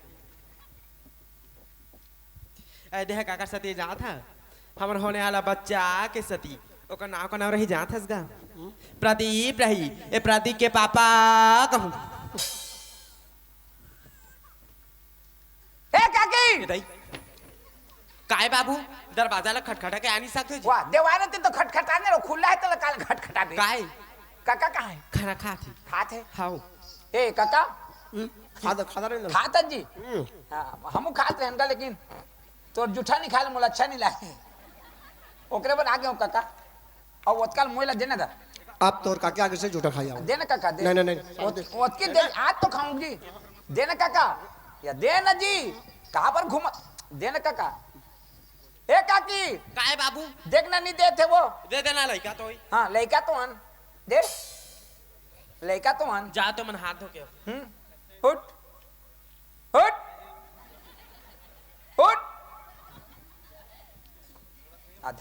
[SPEAKER 3] आई देखा काका सती जा था हमर होने वाला बच्चा के सती ओकर नाम का नाम रही जात हस गा प्रदीप रही ए प्रदीप के पापा कहूं
[SPEAKER 2] ए काकी
[SPEAKER 3] दई काय बाबू दरवाजा ला खटखटा के आ नहीं सकते जी
[SPEAKER 2] वाह देवाने ते तो खटखटाने रो खुला है तो काल खटखटा भी
[SPEAKER 3] काय
[SPEAKER 2] काका कहाँ है
[SPEAKER 3] खाना खाती
[SPEAKER 2] खाते
[SPEAKER 3] हाउ
[SPEAKER 2] ए काका
[SPEAKER 1] खाता नहीं
[SPEAKER 2] खाता जी हम खाते हैं लेकिन तो जूठा नहीं खाए मोला अच्छा नहीं लगे ओकरे पर आगे हूँ काका और ओतकाल मोला देना था
[SPEAKER 1] आप तो काके आगे से झूठा खाई आओ
[SPEAKER 2] देना काका दे
[SPEAKER 1] नहीं, नहीं, नहीं।
[SPEAKER 2] ओतकी दे आज तो खाऊंगी देना काका या देना जी कहाँ पर घूम देना काका ए काकी
[SPEAKER 3] काय बाबू
[SPEAKER 2] देखना नहीं देते वो
[SPEAKER 3] दे देना लड़का तो ही
[SPEAKER 2] हाँ लड़का तो अन दे लड़का तो अन
[SPEAKER 3] जा तो मन हाथ धो के
[SPEAKER 2] उठ उठ उठ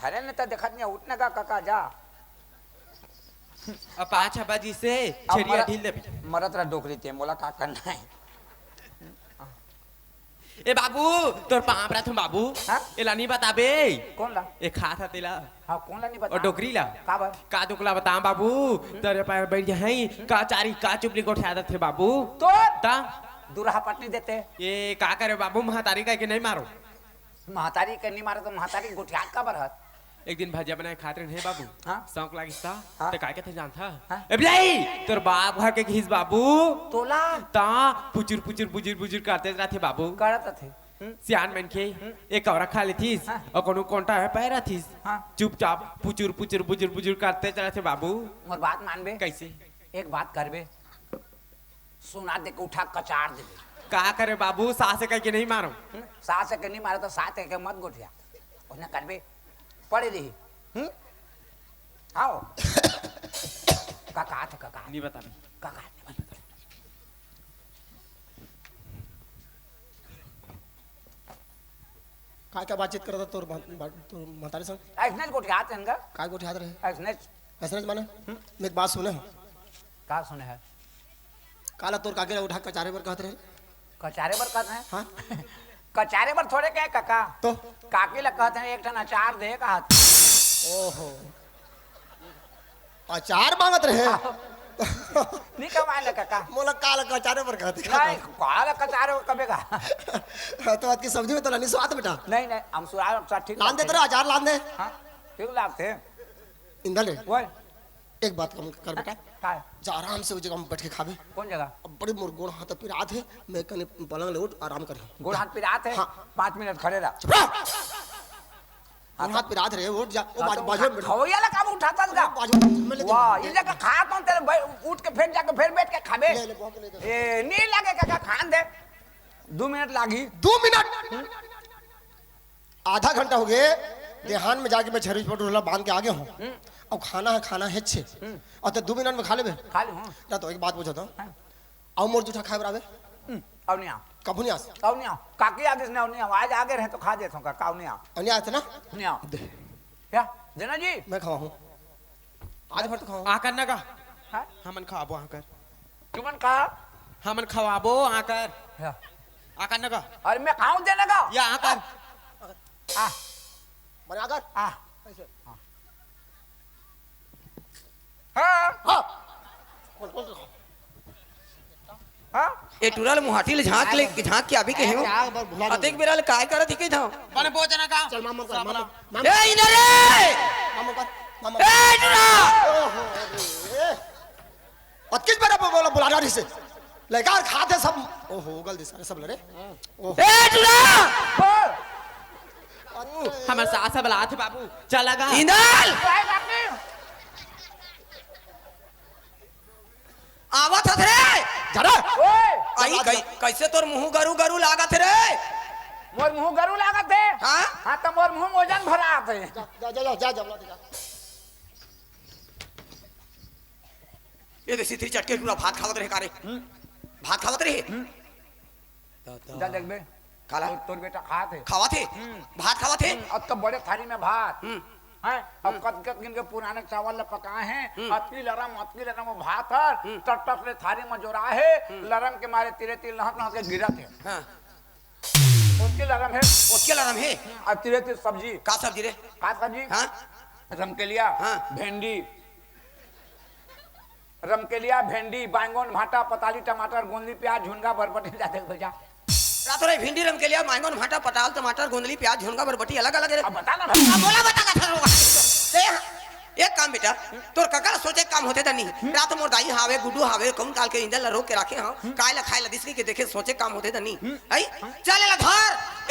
[SPEAKER 2] धरे ने तो देखत नहीं उठने का काका जा
[SPEAKER 3] अब 5 बजे से छेड़िया ढील दे
[SPEAKER 2] मरत रहा डोकरी ते मोला का करना है
[SPEAKER 3] ए बाबू तोर पाप रहा तुम बाबू
[SPEAKER 2] हाँ?
[SPEAKER 3] एला नहीं बताबे
[SPEAKER 2] कौन ला
[SPEAKER 3] ए खा था तेला
[SPEAKER 2] हाँ कौन ला नहीं बता
[SPEAKER 3] और डोकरी ला
[SPEAKER 2] का बार
[SPEAKER 3] का दुकला बता बाबू तेरे पैर बैठ जाए का चारी का चुपली को उठा थे बाबू
[SPEAKER 2] तो
[SPEAKER 3] ता
[SPEAKER 2] दुरहा पटनी देते
[SPEAKER 3] ये का करे बाबू महातारी का के नहीं मारो
[SPEAKER 2] महतारी के नहीं मारे तो महतारी गुठिया का बरहत
[SPEAKER 3] एक दिन भजिया बनाए खाते रहे बाबू
[SPEAKER 2] हाँ?
[SPEAKER 3] शौक लागिस्ता
[SPEAKER 2] हाँ?
[SPEAKER 3] ते काय के थे जानता
[SPEAKER 2] हाँ?
[SPEAKER 3] ए बिलाई तोर बाप घर के घिस बाबू
[SPEAKER 2] तोला
[SPEAKER 3] ता पुचुर पुचुर बुजुर बुजुर करते रहते बाबू
[SPEAKER 2] करत थे
[SPEAKER 3] सियान मन के एक और खा लेतीस
[SPEAKER 2] हाँ?
[SPEAKER 3] और कोनो कोंटा है पैरा थीस
[SPEAKER 2] हाँ?
[SPEAKER 3] चुपचाप पुचुर पुचुर बुजुर बुजुर करते रहते बाबू
[SPEAKER 2] और बात मानबे
[SPEAKER 3] कैसे
[SPEAKER 2] एक बात करबे सुना दे के उठा कचार देबे
[SPEAKER 3] का करे बाबू सास कह के नहीं मारो
[SPEAKER 2] सास के नहीं मारे तो साथ के मत गुठिया ओने करबे पड़े रही आओ काका थे काका
[SPEAKER 3] नहीं बता
[SPEAKER 2] काका
[SPEAKER 1] काय क्या बातचीत करता तोर महतारी संग
[SPEAKER 2] ऐसने गुठिया थे इनका
[SPEAKER 1] काय को याद रहे
[SPEAKER 2] ऐसने
[SPEAKER 1] ऐसा नहीं माने मैं एक बात सुने हो
[SPEAKER 2] का सुने है
[SPEAKER 1] काला तोर काके उठा कचारे पर कहते रहे
[SPEAKER 2] कचारे पर कहते हैं
[SPEAKER 1] हाँ
[SPEAKER 2] कचारे पर थोड़े क्या काका
[SPEAKER 1] तो
[SPEAKER 2] काकी ला कहते हैं एक ठन अचार दे का
[SPEAKER 1] ओहो अचार मांगत रहे
[SPEAKER 2] नहीं कमाए काका
[SPEAKER 1] मोला काला कचारे पर कहते
[SPEAKER 2] नहीं काला कचारे कबे का
[SPEAKER 1] तो आज की सब्जी में तो नहीं स्वाद बेटा
[SPEAKER 2] नहीं नहीं हम सुरा ठीक
[SPEAKER 1] लान दे तेरा अचार लान दे
[SPEAKER 2] हाँ ठीक लागते
[SPEAKER 1] इंदल रे
[SPEAKER 2] वो
[SPEAKER 1] एक बात कम कर बेटा
[SPEAKER 2] का
[SPEAKER 1] जा आराम से उस जगह में बैठ के खावे
[SPEAKER 2] कौन जगह
[SPEAKER 1] अब बड़े मोर गोड़ हाथ पे रात है मैं कने पलंग ले उठ आराम कर
[SPEAKER 2] गोड़ हाथ पे रात है
[SPEAKER 1] हाँ।
[SPEAKER 2] 5 मिनट खड़े रहा
[SPEAKER 1] गोड़ हाथ पे रात रहे उठ जा वो बाजू में बैठ
[SPEAKER 2] खवैया ला काम उठाता था
[SPEAKER 1] बाजू में ले
[SPEAKER 2] वाह ये जगह खा तो तेरे उठ के फिर जाके फिर बैठ के खाबे
[SPEAKER 1] ले भौंक ले दे।
[SPEAKER 2] ए नहीं लागे काका खान दे 2 मिनट लागी
[SPEAKER 1] 2 मिनट आधा घंटा हो गए देहान में जाके मैं छरी पटोला बांध के आगे हूँ अब खाना है छे और तो 2 मिनट में खा लेबे
[SPEAKER 2] खा ली हूँ
[SPEAKER 1] ना तो एक बात पूछो तो आओ मोर जूठा खाए बराबर
[SPEAKER 2] अब नहीं आओ
[SPEAKER 1] कब नहीं आस
[SPEAKER 2] अब नहीं आओ काकी आगे से नहीं आओ आज आगे रहे तो खा देता हूँ काका अब नहीं आओ
[SPEAKER 1] नहीं आते ना
[SPEAKER 2] नहीं आओ क्या देना जी
[SPEAKER 1] मैं खावा हूँ आज भर तो खाऊं
[SPEAKER 3] आकर न का
[SPEAKER 2] हाँ?
[SPEAKER 3] हमन खवाबो आकर
[SPEAKER 2] तुमन कहा
[SPEAKER 3] हमन खवाबो आकर
[SPEAKER 2] या।
[SPEAKER 3] आकर न का
[SPEAKER 2] और मैं खाऊं देने का
[SPEAKER 3] या आकर
[SPEAKER 2] आ
[SPEAKER 1] बने अगर
[SPEAKER 2] आ
[SPEAKER 1] ऐसे
[SPEAKER 2] हाँ
[SPEAKER 1] हाँ कौन कौन खाओ
[SPEAKER 2] हाँ
[SPEAKER 7] ए टुरल मुहाटी ले झांक के अभी के
[SPEAKER 1] क्या बार भुला गया।
[SPEAKER 7] अतेक बेरा काय करत ही के था
[SPEAKER 3] बने भोजन का
[SPEAKER 1] चल मामा कर मामा
[SPEAKER 7] ए इधर रे
[SPEAKER 1] मामा कर मामा
[SPEAKER 7] ए टुरा
[SPEAKER 1] ओहो और किस बारे में बोला बुला रही से लेकर खाते सब ओहो गलती सारे सब लड़े ओहो
[SPEAKER 7] ए टुरा
[SPEAKER 3] हमर सास बला थे बाबू चल लगा
[SPEAKER 7] इंदल आवत हथ रे
[SPEAKER 1] जरा
[SPEAKER 7] आई कैसे तोर मुंह गरु गरु लागत रे
[SPEAKER 2] मोर मुंह गरु लागत है
[SPEAKER 7] हाँ
[SPEAKER 2] हाँ तो मोर मुंह मोजन भरा आते
[SPEAKER 1] जा जा जा जा जा
[SPEAKER 7] ये देसी थी चटके पूरा भात खावत रहे कारे भात खावत रहे
[SPEAKER 2] जा देख बे
[SPEAKER 7] काला
[SPEAKER 2] तोर बेटा खा थे
[SPEAKER 7] खावा थे भात खावा थे
[SPEAKER 2] अब तो बड़े थाली में भात हैं अब कद के पुराने चावल पकाए हैं अतली लरम भात है टक ले थाली में जोरा है लरम के मारे तिरे तिल नहक के गिरा थे
[SPEAKER 7] हां
[SPEAKER 2] उसकी लरम है
[SPEAKER 7] उसके लरम है
[SPEAKER 2] अब तिरे तिल सब्जी
[SPEAKER 7] का सब्जी रे
[SPEAKER 2] का सब्जी
[SPEAKER 7] हां
[SPEAKER 2] रमकेलिया
[SPEAKER 7] हाँ।
[SPEAKER 2] भेंडी बैंगन भाटा पताली टमाटर गोंदली प्याज झुनगा बरबटी जाते भैया
[SPEAKER 7] रातों रे भिंडी रम के लिए बैंगन भाटा पटाल टमाटर गोंदली प्याज झुनगा बरबटी अलग अलग रे
[SPEAKER 2] अब बता ना
[SPEAKER 7] अब बोला बता का था रोगा एक काम बेटा तोर कका सोचे काम होते नहीं रात मोर दाई हावे गुड्डू हावे कौन काल के इंजन ला रोक के रखे हां कायला खायला दिसकी के देखे सोचे काम होते नहीं आई चल एला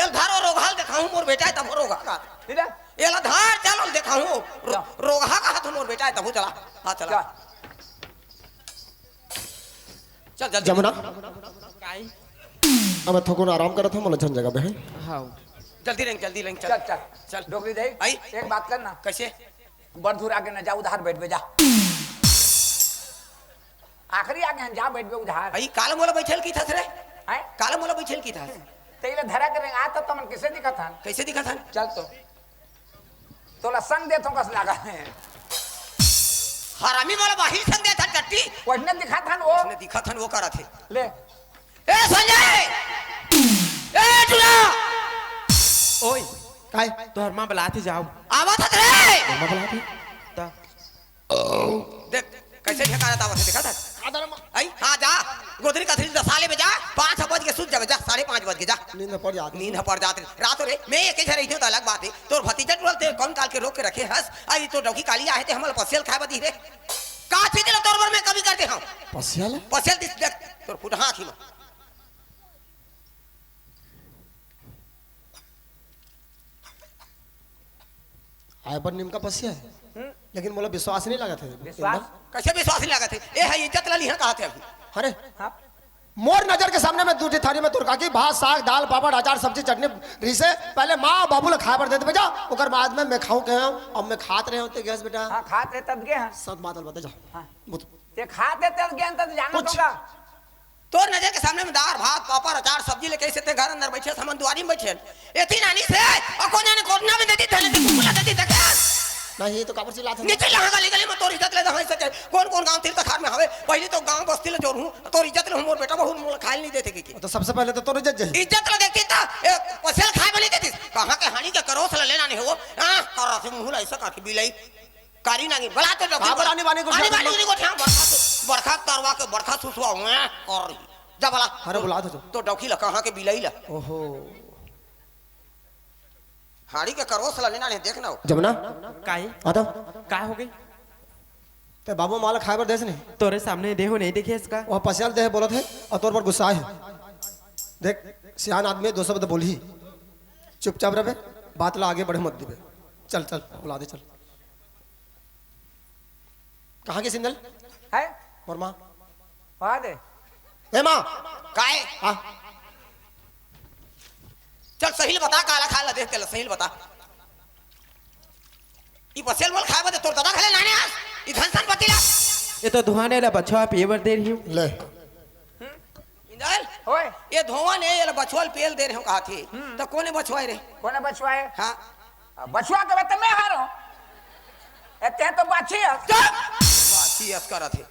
[SPEAKER 7] धर और रोगाल दिखाऊं मोर बेटा तब रोगा का
[SPEAKER 2] इधर
[SPEAKER 7] एला धर चल दिखाऊं रोगा का हाथ मोर बेटा तब चला हां चला चल जल्दी
[SPEAKER 1] जमुना
[SPEAKER 3] काई
[SPEAKER 1] अब थोड़ा आराम करा था मला छन जगह पे है
[SPEAKER 3] हाउ
[SPEAKER 7] जल्दी रेंग
[SPEAKER 2] चल चल
[SPEAKER 7] चल
[SPEAKER 2] डोकरी दे
[SPEAKER 7] आई
[SPEAKER 2] एक बात करना
[SPEAKER 7] कैसे
[SPEAKER 2] बड़ दूर आगे न जा उधार बैठ बे जा आखिरी आगे हम जा बैठ बे उधार
[SPEAKER 7] आई काल मोला बैठल की था रे
[SPEAKER 2] हैं
[SPEAKER 7] काल मोला बैठल की था
[SPEAKER 2] तेले धरा के आ तो तमन किसे दिखा था
[SPEAKER 7] कैसे दिखा था
[SPEAKER 2] चल तो तोला संग दे तो कस लगा है
[SPEAKER 7] हरामी मोला बाहिर संग दे था टट्टी
[SPEAKER 2] वजने दिखा था वो
[SPEAKER 7] उसने दिखा था वो करा थे
[SPEAKER 2] ले
[SPEAKER 7] ए संजय ए टुला
[SPEAKER 3] ओए
[SPEAKER 1] काय
[SPEAKER 3] तोहर मां बुलाते जाओ
[SPEAKER 7] आवा था रे
[SPEAKER 1] मम्मा बुलाती
[SPEAKER 3] ता
[SPEAKER 7] देख कैसे ठेकाना था देखा था आई हां जा गोदरी का थ्री साले में जा 5 बज के सूत जा 5:30 बज के जा
[SPEAKER 1] नींद में पड़ जाती
[SPEAKER 7] नींद पड़ जाते रात रे मैं एक ही रही थी तो अलग बात है तोर भतीजा टुल ते कौन काल के रोक के रखे हस आई तो डौकी काली आए थे हमल पसेल खाए बदी रे का थी दिल तोर बर में कभी करते हम
[SPEAKER 1] पसियाल
[SPEAKER 7] पसेल दिस देख तोर फुट हां की
[SPEAKER 1] आय पर नीम का पसिया है लेकिन मोला विश्वास नहीं लगा था
[SPEAKER 2] विश्वास
[SPEAKER 7] कैसे विश्वास नहीं लगा थे ए है इज्जत ला लिहा कहा थे अभी
[SPEAKER 1] अरे
[SPEAKER 2] हाँ
[SPEAKER 1] मोर नजर के सामने में दूसरी थाली में तुरका की भात साग दाल पापड़ अचार सब्जी चटनी रिसे पहले माँ बाबू ने खाए पर देते बेटा ओकर बाद में मैं खाऊं के अब मैं खात रहे होते गैस बेटा
[SPEAKER 2] हाँ खाते तब गए हैं
[SPEAKER 1] सब बात बता जा
[SPEAKER 2] हाँ
[SPEAKER 1] मुत
[SPEAKER 2] ते खाते तब गए तो जाना
[SPEAKER 1] कुछ।
[SPEAKER 2] होगा
[SPEAKER 7] तोर नजर के सामने में दाल भात पापड़ अचार सब्जी लेके ऐसे ते घर अंदर बैठे सामान दुआरी में बैठे एथी नानी से और कोने ने कोना में देती थले दी कुला देती तक
[SPEAKER 1] नहीं ये तो काबर चिल्लात है
[SPEAKER 7] नीचे लगा गली गली में तोर इज्जत ले दहाई सके कौन कौन गांव तीर्थ खार में हवे पहले तो गांव बस्ती ले जोर हूं तोर इज्जत ले मोर बेटा बहुत मोल खाइल नहीं देते की
[SPEAKER 1] तो सबसे पहले तो तोर इज्जत जाए
[SPEAKER 7] इज्जत ले देखती था पसेल खाए वाली देती कहां के हानी के करोस ले लेना नहीं हो हां कर रहा से मुंह ऐसा काट बिलाई कारी नागी बला तो
[SPEAKER 1] का बलानी बानी को
[SPEAKER 7] बानी को ठाम बरखा करवा के बरखा सुसवा हुआ कर जा बला
[SPEAKER 1] अरे बुला दो
[SPEAKER 7] तो डौकी ला कहां के बिलाई ला
[SPEAKER 1] ओहो
[SPEAKER 7] हाड़ी के करोस ला लेना नहीं देखना हो
[SPEAKER 1] जमुना
[SPEAKER 3] काई
[SPEAKER 1] आता
[SPEAKER 3] का हो गई
[SPEAKER 1] ते बाबू माला खाए पर देस नहीं
[SPEAKER 3] तोरे सामने देहो नहीं देखे इसका
[SPEAKER 1] वह पसियाल दे बोलत है और तोर पर गुस्सा है देख सियान आदमी 2 शब्द बोली चुपचाप रहे बात ला आगे बढ़े मत दिबे चल चल बुला दे चल कहाँ की सिंदल
[SPEAKER 2] है
[SPEAKER 1] और माँ
[SPEAKER 2] वहाँ दे
[SPEAKER 1] ए माँ
[SPEAKER 7] काहे
[SPEAKER 1] हाँ
[SPEAKER 7] चल सही बता काला खा ला देख के सही बता ई पसेल मोल खाए बदे तोर दादा खले नाने आज ई धनसन पतिला
[SPEAKER 3] ये तो धुआने ला बच्चा पेवर दे रही हूँ
[SPEAKER 1] ले
[SPEAKER 7] इंदल
[SPEAKER 2] ओए
[SPEAKER 7] ये धोवा ने ये बछवाल पेल दे रहे हो कहा थी तो कोने बछवाए रे
[SPEAKER 2] कौन बचवा है
[SPEAKER 7] हां
[SPEAKER 2] बचवा के बता मैं हारो एते तो बाछी है
[SPEAKER 7] बाची अस्कर थे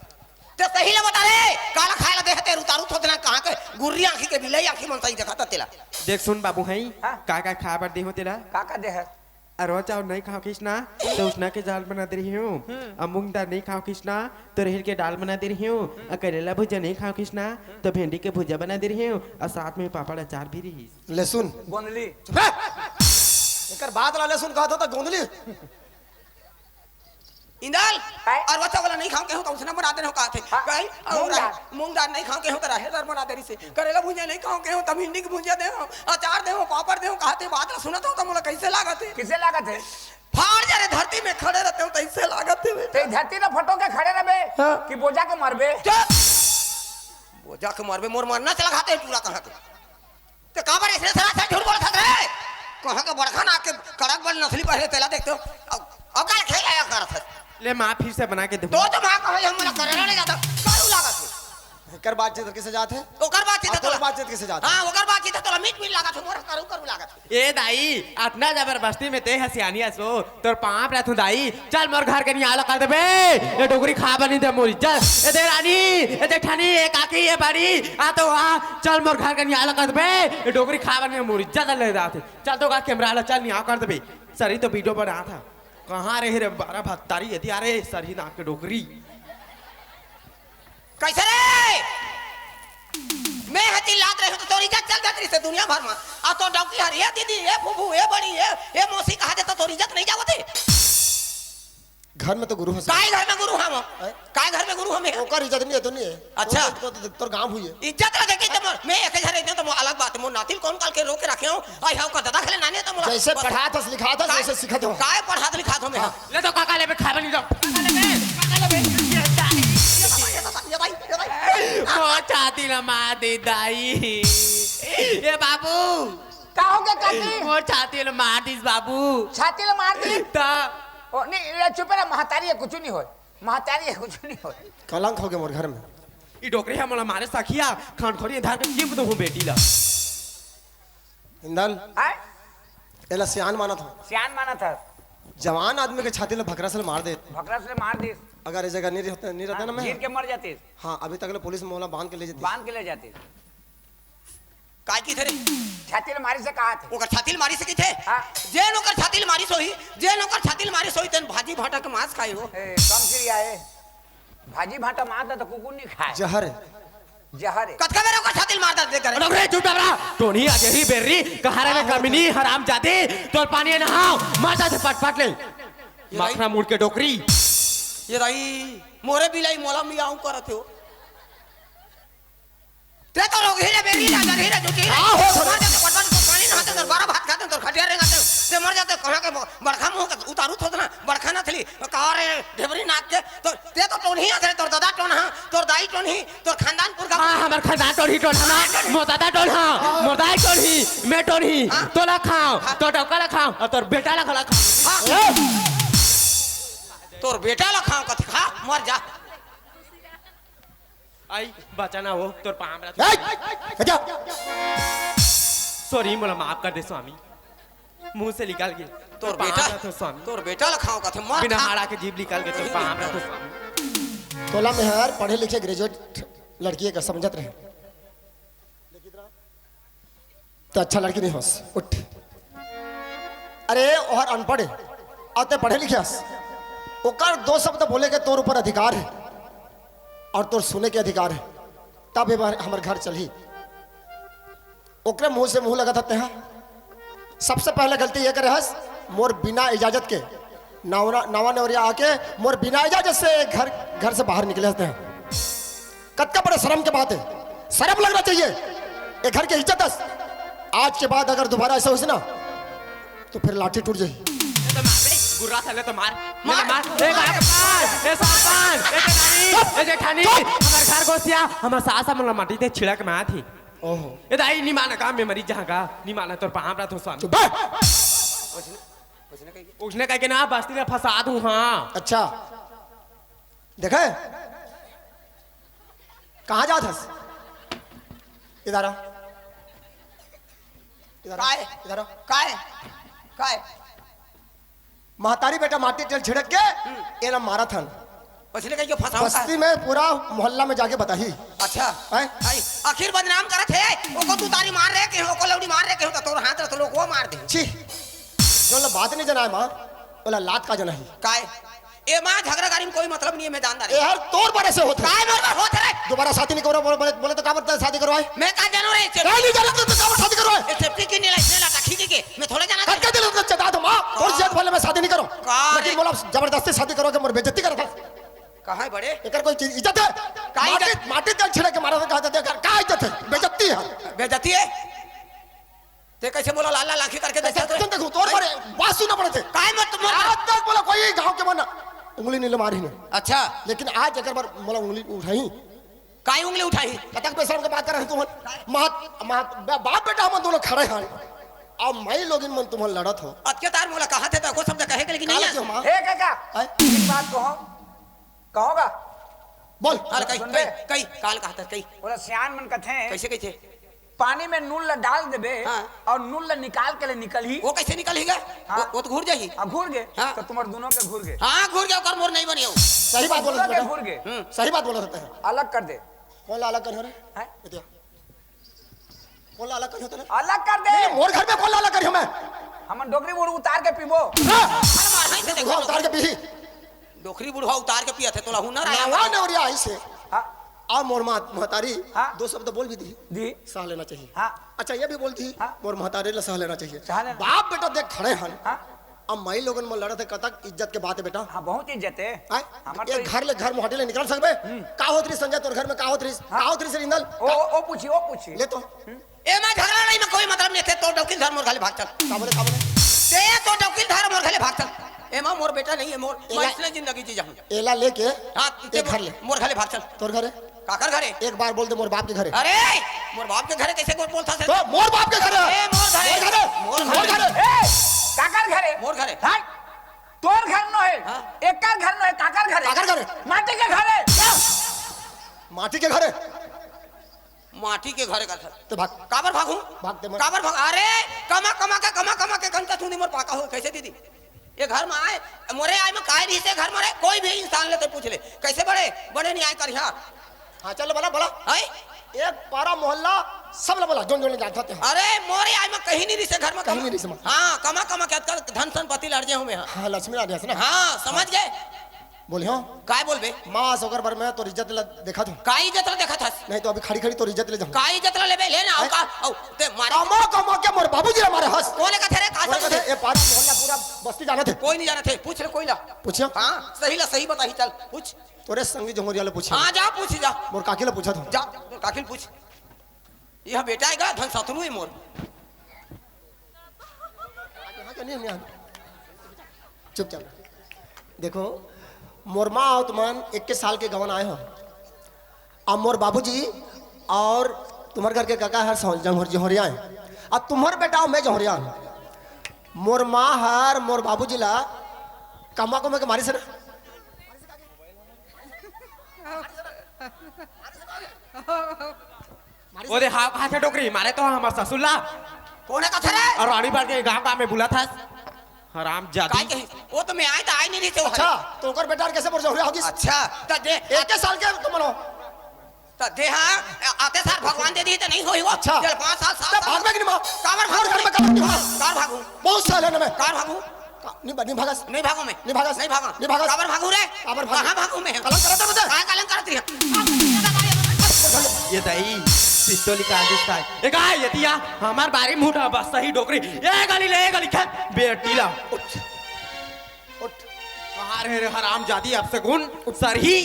[SPEAKER 7] ते सही ले बता रे काला खाए ला देहते उतारू थोदना कहां के गुर्री आंखी के बिलाई आंखी मन सही दिखाता तेला
[SPEAKER 3] देख सुन बाबू है
[SPEAKER 2] हाँ?
[SPEAKER 3] का खा पर दे हो तेरा
[SPEAKER 2] काका दे है
[SPEAKER 3] अरवा चावल नहीं खाओ कृष्णा तो उसना के दाल बना दे रही हूँ और मूंग दाल नहीं खाओ कृष्णा तो रहेर के दाल बना दे रही हूँ और करेला भुजा नहीं खाओ कृष्णा तो भिंडी के भुजा बना दे रही हूँ और साथ में पापड़ अचार भी रही
[SPEAKER 1] ले सुन
[SPEAKER 2] गोंदली
[SPEAKER 1] एकर बात ला ले सुन कहत हो तो गोंदली
[SPEAKER 7] इंदल
[SPEAKER 2] है?
[SPEAKER 7] और बच्चा वाला नहीं खाओ के हो तो उसने बना दे हो कहा थे
[SPEAKER 2] हाँ,
[SPEAKER 7] कहीं मूंग दाल नहीं खाओ के हो तो रहेदार बना दे रही से करेला भुजिया नहीं खाओ के हो तो भिंडी की भुजिया दे हो अचार दे हो पापड़ दे हो कहते बात सुनत हो तो मोला कैसे लागत है
[SPEAKER 2] किसे लागत है
[SPEAKER 7] फाड़ जा रे धरती में खड़े रहते हो तो ऐसे लागत है
[SPEAKER 2] ते धरती ना फटो के खड़े रहे कि बोझा के मरबे
[SPEAKER 7] वो जाके मरबे मोर मरना चला खाते पूरा कहां के ते काबर इसने सारा से झूठ बोलत रे कहां के बड़खा ना के कड़क बल नस्ली पहले तेला देखते हो अब का खेल आया करत
[SPEAKER 3] ले माँ फिर से बना के दे
[SPEAKER 7] तो मां कहे हम मला करेला नहीं जाता करू लागत है
[SPEAKER 1] एकर बातचीत किसे जात है
[SPEAKER 7] ओकर बातचीत
[SPEAKER 1] और
[SPEAKER 7] तो
[SPEAKER 1] तोर बातचीत किसे जात है
[SPEAKER 7] हां ओकर बातचीत तो मीट मीट लागत है मोर करू करू लागत है
[SPEAKER 3] ए दाई अतना जबरदस्ती में ते हसियानिया सो तोर पाप रहतु दाई चल मोर घर के नहीं आला कर देबे ये डोगरी खा बनी दे मोरी चल ए दे रानी ए दे ठानी ए काकी ए बाड़ी आ तो आ चल मोर घर के नहीं आला कर देबे ये डोगरी खा बनी मोरी ज्यादा ले जाते चल तो का कैमरा आला चल नहीं आ कर देबे सरी तो वीडियो बना था कहाँ रहे रे 12 भत्तारी यदि अरे सरी नाक के डोगरी
[SPEAKER 7] कैसे रे मैं हती लात रहे तो तोरी इज्जत चल जाती से दुनिया भर में आ तो डॉक्टर हर ये दीदी ये फूफू ये बड़ी ये मौसी कहा दे तो तोरी इज्जत नहीं जावती
[SPEAKER 1] घर में तो गुरु है
[SPEAKER 7] काय घर में गुरु हम काय घर में गुरु हम
[SPEAKER 1] ओकर इज्जत नहीं है तो नहीं है
[SPEAKER 7] अच्छा।
[SPEAKER 1] तोर गांव हुई है
[SPEAKER 7] इज्जत रखे के तो मैं एक घर रहते तो अलग बात मोर नातिल कौन काल के रोके रखे हूं आई हाउ का दादा खले नाने तो मोला
[SPEAKER 1] जैसे पढ़ा था लिखा था वैसे सिखा दो
[SPEAKER 7] काय पढ़ा लिखा दो मैं
[SPEAKER 3] ले तो काका ले खाबा नहीं दो
[SPEAKER 7] ये भाई
[SPEAKER 3] मोर छाती ल मार दे दाई ए बाबू
[SPEAKER 2] का हो गया काकी
[SPEAKER 3] मोर छाती ल मार दिस बाबू
[SPEAKER 2] छाती ले मार दी
[SPEAKER 3] ता
[SPEAKER 2] ओ नहीं ये चुप रह महतारी है कुछ नहीं होय महतारी है कुछ नहीं होय
[SPEAKER 1] कलंक हो गया मोर घर में
[SPEAKER 3] ई डोकरी हमला मारे सखिया खान खोरी धार के जीव तो हूं बेटी ला
[SPEAKER 1] इंदल
[SPEAKER 2] हां
[SPEAKER 1] एला सियान माना था
[SPEAKER 2] सियान माना था
[SPEAKER 1] जवान आदमी के छाती में भकरा से मार दे
[SPEAKER 2] भकरा से मार दी
[SPEAKER 1] अगर इस जगह नहीं रहता ना मैं
[SPEAKER 2] गिर के मर जाते
[SPEAKER 1] हाँ अभी तक पुलिस मोहल्ला बांध के ले जाती
[SPEAKER 2] बांध के ले जाते
[SPEAKER 7] काय की थे
[SPEAKER 2] छाती ले मारी से कहा थे
[SPEAKER 7] ओकर छातिल मारी से की थे
[SPEAKER 2] हाँ।
[SPEAKER 7] जे नोकर छातिल मारी सोही जे नोकर छातिल मारी सोही तन भाजी भाटा के मांस खाई हो
[SPEAKER 2] ए कम क्रिया है भाजी भाटा मारता तो कुकुर नहीं खाए
[SPEAKER 1] जहर
[SPEAKER 2] जहर है
[SPEAKER 7] कतका बेर ओकर छातिल मारता दे करे
[SPEAKER 3] डोकरे चुप डबरा टोनी आगे ही बेरी कहारे में कमिनी हराम जाते तोर पानी नहाओ माता से पट ले माखना मुड़ के डोकरी
[SPEAKER 7] ये रही मोरे बिलाई मोला मियाऊ करत हो ते तो लोग हीरे बेरी ला जा हीरे झूठी
[SPEAKER 1] हां हो
[SPEAKER 7] मर जाते पटवन को पानी नहाते तो 12 भात खाते तो खटिया रे गाते ते मर जाते कहां के बड़खा मुंह के उतारू थोद ना बड़खा ना थली कहा रे ढेबरी नाक के तो ते तो टोन ही आथे तोर दादा टोन हां तोर दाई टोन ही तोर खानदानपुर का
[SPEAKER 3] हां हमर खानदान टोन ही टोन ना मोर दादा टोन हां मोर दाई टोन ही मैं टोन ही तोला खाओ तो डोका ला खाओ और तोर बेटा ला खा
[SPEAKER 7] हाँ। तोर बेटा ला खाओ कथी खा मर जा
[SPEAKER 3] आई बचाना हो तोर पाम
[SPEAKER 1] क्या
[SPEAKER 3] सॉरी मोला माफ कर दे स्वामी मुंह से निकाल के
[SPEAKER 7] तोर
[SPEAKER 3] पाम
[SPEAKER 7] बेटा
[SPEAKER 3] तो स्वामी
[SPEAKER 7] तोर बेटा ला खाओ कथी मर
[SPEAKER 3] बिना
[SPEAKER 7] खा
[SPEAKER 3] हाड़ा के जीभ निकाल के तोर पाम तो स्वामी
[SPEAKER 1] तोला मेहर पढ़े लिखे ग्रेजुएट लड़की का समझत रहे तो अच्छा लड़की नहीं होस उठ अरे और अनपढ़ और ते पढ़े लिखे हस ओकर दो शब्द बोले के तोर ऊपर अधिकार है और तोर सुने के अधिकार है तब हमारे घर चली ओकरे मुंह से मुंह लगा था सबसे पहले गलती ये करे हस मोर बिना इजाजत के नावा नवरिया आके मोर बिना इजाजत से घर से बाहर निकले होते हैं कत्का बड़े शर्म के बात है शर्म लगना चाहिए ये घर की इज्जत है आज के बाद अगर दोबारा ऐसा हो ना तो फिर लाठी टूट जाएगी
[SPEAKER 3] गुर्रा साले तो मार मार ए बाप ए सापान ए जेठानी ए जेठानी हमर घर गोसिया हमर सास हमला माटी ते छिड़क में आ थी
[SPEAKER 1] ओहो
[SPEAKER 3] ए दाई नी माना का मैं मरी जहां का नी माना तोर पाम रहा तो स्वामी उसने कह के ना बस्ती में फंसा दूं हां
[SPEAKER 1] अच्छा देखे कहाँ जात हस इधर आ
[SPEAKER 7] काय
[SPEAKER 1] इधर आ
[SPEAKER 7] काय काय
[SPEAKER 1] महतारी बेटा माटी तेल छिड़क के ये ना मारा था
[SPEAKER 7] उसने कहीं जो फंसाओ
[SPEAKER 1] बस्ती में पूरा मोहल्ला में जाके बताही
[SPEAKER 7] अच्छा
[SPEAKER 1] हैं?
[SPEAKER 7] आई आखिर बदनाम करत है ओको तू तारी मार रहे के ओको लौड़ी मार रहे के तो तोर हाथ तो लोग वो मार दे
[SPEAKER 1] छी जो लोग बात नहीं जना है माँ बोला लात का जना ही
[SPEAKER 7] काय ए मां झगड़ागारी में कोई मतलब नहीं है मैं जानदार
[SPEAKER 1] ये हर तोर बारे से होता है
[SPEAKER 7] काय मोर होत रे
[SPEAKER 1] दोबारा शादी नहीं करो बोले तो का शादी करवाए
[SPEAKER 7] मैं का जानो रे
[SPEAKER 1] नहीं जाना तो का शादी करवाए
[SPEAKER 7] सेफ्टी की नहीं लाटा खींच के मैं थोड़े जाना
[SPEAKER 1] कर के दिल तो चटा दो माँ और जिद वाले में शादी नहीं करो
[SPEAKER 7] का
[SPEAKER 1] लेकिन बोला जबरदस्ती शादी करोगे मोर बेइज्जती करा था
[SPEAKER 7] कहां है बड़े
[SPEAKER 1] एकर कोई चीज इज्जत है
[SPEAKER 7] का
[SPEAKER 1] माटी
[SPEAKER 7] इज्जत?
[SPEAKER 1] माटी तेल छिड़क के मारा था कहते देख का इज्जत है बेइज्जती है
[SPEAKER 7] बेइज्जती है ते कैसे बोला लाला लाखी करके
[SPEAKER 1] ऐसा क्यों देखो तोर पर बात सुनना पड़े थे
[SPEAKER 7] काय मत तुम
[SPEAKER 1] आज तक बोला कोई गांव के मन उंगली नहीं मारी ने
[SPEAKER 7] अच्छा
[SPEAKER 1] लेकिन आज अगर बार बोला उंगली उठाई
[SPEAKER 7] काय उंगली उठाई
[SPEAKER 1] कतक पैसा के बात कर रहे तुम बाप बेटा हम दोनों खड़े हैं अब मैं लोग इन मन तुम लड़त हो
[SPEAKER 7] अतके तार मोला कहा थे तो को शब्द कहे के लेकिन नहीं
[SPEAKER 1] काला क्यों माँ
[SPEAKER 2] हे काका
[SPEAKER 1] हैं?
[SPEAKER 2] एक बात कहो कहोगा
[SPEAKER 1] बोल
[SPEAKER 7] हाल कई
[SPEAKER 2] सुन बे।
[SPEAKER 7] कई काल कहा था कई
[SPEAKER 2] बोला सियान मन कथे
[SPEAKER 7] कैसे कैसे
[SPEAKER 2] पानी में नून ला डाल देबे
[SPEAKER 7] हाँ।
[SPEAKER 2] और नून ला निकाल के ले निकल ही
[SPEAKER 7] वो कैसे निकलेगा
[SPEAKER 2] हाँ।
[SPEAKER 7] वो तो घूर जाही
[SPEAKER 2] अब घूर गए
[SPEAKER 7] हाँ।
[SPEAKER 2] तो तुम्हारे दोनों के घूर गए
[SPEAKER 7] हां घूर गया कर मोर नहीं बनियो
[SPEAKER 1] सही बात बोला
[SPEAKER 2] दोनों के
[SPEAKER 1] बेटा
[SPEAKER 2] घूर गए
[SPEAKER 1] सही बात बोला रहता है
[SPEAKER 2] अलग कर दे
[SPEAKER 1] कौन ला अलग कर रहे
[SPEAKER 2] हैं?
[SPEAKER 1] बेटिया कौन ला अलग कर होता है
[SPEAKER 2] अलग कर दे
[SPEAKER 1] मोर घर में कौन ला अलग कर हमें
[SPEAKER 2] हम डोगरी बुड़ उतार के पीबो
[SPEAKER 7] अरे मार नहीं थे देखो
[SPEAKER 1] उतार के पीही
[SPEAKER 7] डोखरी बुढ़वा उतार के पिया थे तोला हुनर आया
[SPEAKER 1] नावा नवरिया आई से
[SPEAKER 2] हाँ?
[SPEAKER 1] और मोर महतारी
[SPEAKER 2] हाँ।
[SPEAKER 1] 2 शब्द बोल भी दी
[SPEAKER 2] दी
[SPEAKER 1] सह लेना चाहिए।
[SPEAKER 2] हाँ।
[SPEAKER 1] अच्छा ये भी बोलती
[SPEAKER 2] हाँ।
[SPEAKER 1] मोर महतारी ला सह लेना चाहिए।
[SPEAKER 2] सह लेना।
[SPEAKER 1] बाप बेटा देख खड़े हन।
[SPEAKER 2] हाँ।
[SPEAKER 1] अब माई लोगन में लड़त है कतक इज्जत के बात है बेटा।
[SPEAKER 2] हाँ बहुत इज्जत है।
[SPEAKER 1] आय
[SPEAKER 2] हमार
[SPEAKER 1] ये
[SPEAKER 2] तो
[SPEAKER 1] घर ले घर मोहटे ले निकल सकबे का होत रही संजय तोर घर में का होत रही का होत रही से इंदल
[SPEAKER 2] ओ पूछी
[SPEAKER 1] ले तो
[SPEAKER 7] ए मैं झगड़ा नहीं में कोई मतलब नहीं थे तो डौकिल धर मोर घाले भाग चल
[SPEAKER 1] का बोले
[SPEAKER 7] ते तो डौकिल धर मोर घाले भाग चल ए मां मोर बेटा नहीं है मोर मैं इसने जिंदगी जी जाऊं
[SPEAKER 1] एला लेके
[SPEAKER 7] हां
[SPEAKER 1] एक घर ले
[SPEAKER 7] मोर घाले भाग चल
[SPEAKER 1] तोर घरे
[SPEAKER 7] काकर घरे
[SPEAKER 1] एक बार बोल दे मोर बाप के घरे।
[SPEAKER 7] अरे मोर बाप के घरे कैसे कोई बोलता से
[SPEAKER 1] तो मोर बाप के घरे
[SPEAKER 7] ए मोर घरे
[SPEAKER 1] मोर घरे
[SPEAKER 2] ए काकर घरे
[SPEAKER 7] मोर घरे
[SPEAKER 2] हां तोर घर न है
[SPEAKER 7] हाँ।
[SPEAKER 2] एकर घर न है काकर घरे माटी के घरे
[SPEAKER 1] माटी के घरे
[SPEAKER 7] माटी के घरे का
[SPEAKER 1] तो भाग
[SPEAKER 7] काबर भागू
[SPEAKER 1] भागते मत।
[SPEAKER 7] काबर भाग अरे कमा के घंटा तूने मोर पाका हो कैसे दीदी ये घर में आए मोरे आए में काय रही से घर में रहे कोई भी इंसान ले तो पूछ ले कैसे बड़े नहीं आए कर यहाँ
[SPEAKER 1] हाँ चलो बोला
[SPEAKER 7] है
[SPEAKER 1] एक पारा मोहल्ला सब लोग बोला जोन जाते हैं।
[SPEAKER 7] अरे मोरे आए में कहीं नहीं रही से घर में
[SPEAKER 1] कहीं नहीं रही से मां।
[SPEAKER 7] हाँ कमा के धन संपत्ति लड़ हूँ मैं
[SPEAKER 1] हाँ लक्ष्मी आ ना
[SPEAKER 7] हाँ समझ गए
[SPEAKER 1] बोली हाँ
[SPEAKER 7] काय बोलबे
[SPEAKER 1] माँ सोकर बर में तो इज्जत ले देखा तू
[SPEAKER 7] काई इज्जत देखा था
[SPEAKER 1] नहीं तो अभी खड़ी खड़ी तो इज्जत ले जाऊँ
[SPEAKER 7] काई इज्जत लेबे ले ना का औ ते मारे
[SPEAKER 1] कमो के मोर बाबूजी हमारे हंस
[SPEAKER 7] कोने का थे रे का
[SPEAKER 1] बोले ये पारा मोहल्ला पूरा बस्ती जाना थे
[SPEAKER 7] कोई नहीं जाना थे पूछ ले कोई ला
[SPEAKER 1] पूछियो
[SPEAKER 7] हाँ सही बता ही चल पूछ
[SPEAKER 1] तोरे संगी जमोरिया ले पूछियो
[SPEAKER 7] हाँ जा पूछ जा
[SPEAKER 1] मोर काकी ले पूछा था
[SPEAKER 7] जा काकिल पूछ यह बेटा है धन शत्रु है मोर
[SPEAKER 1] चुपचाप देखो मोर माँ और तुमान 21 साल के गवन आए हो अब मोर बाबूजी और तुम्हारे घर के काका हर जौहरिया है और तुम्हारे बेटा मैं जौहरिया हूँ मोर माँ हर मोर बाबूजी ला कमा को मैं के मारी से ना
[SPEAKER 3] ओरे हाथे डोकरी मारे तो हमार ससुल्ला
[SPEAKER 7] कोने का थे रे
[SPEAKER 3] और रानी बार के गांव में बुला था हराम
[SPEAKER 7] काय
[SPEAKER 3] जादी
[SPEAKER 7] कही वो तो मैं आए तो आए नहीं रही थे
[SPEAKER 1] अच्छा तो ओकर बेटा कैसे मोर जौहरिया होगी
[SPEAKER 7] अच्छा तो दे
[SPEAKER 1] 21 साल के तुम बनो
[SPEAKER 7] तो दे हाँ आते सार भगवान दे दिए तो नहीं होई वो
[SPEAKER 1] अच्छा।
[SPEAKER 7] चल 5 साल
[SPEAKER 1] तो भाग में कि नहीं माँ
[SPEAKER 7] काबर
[SPEAKER 1] भाग घर में कब नहीं भाग
[SPEAKER 7] कार भागू
[SPEAKER 1] बहुत साल है ना मैं
[SPEAKER 7] कार भागू
[SPEAKER 1] नहीं भागस
[SPEAKER 7] नहीं भागू मैं
[SPEAKER 1] नहीं भागस
[SPEAKER 7] नहीं भागा
[SPEAKER 1] नहीं भागस
[SPEAKER 7] काबर भागू रे
[SPEAKER 1] काबर भागू?
[SPEAKER 7] कहां भागू मैं
[SPEAKER 1] कलंक करता बता
[SPEAKER 7] कहां कलंक करती है
[SPEAKER 3] ये दई पिस्तौली का आदेश था ए गाय यतिया हमार बारी मुंह बस सही डोकरी ए गली खेत बेटीला
[SPEAKER 1] उठ
[SPEAKER 3] कहां रे हराम जादी अब से गुण सरही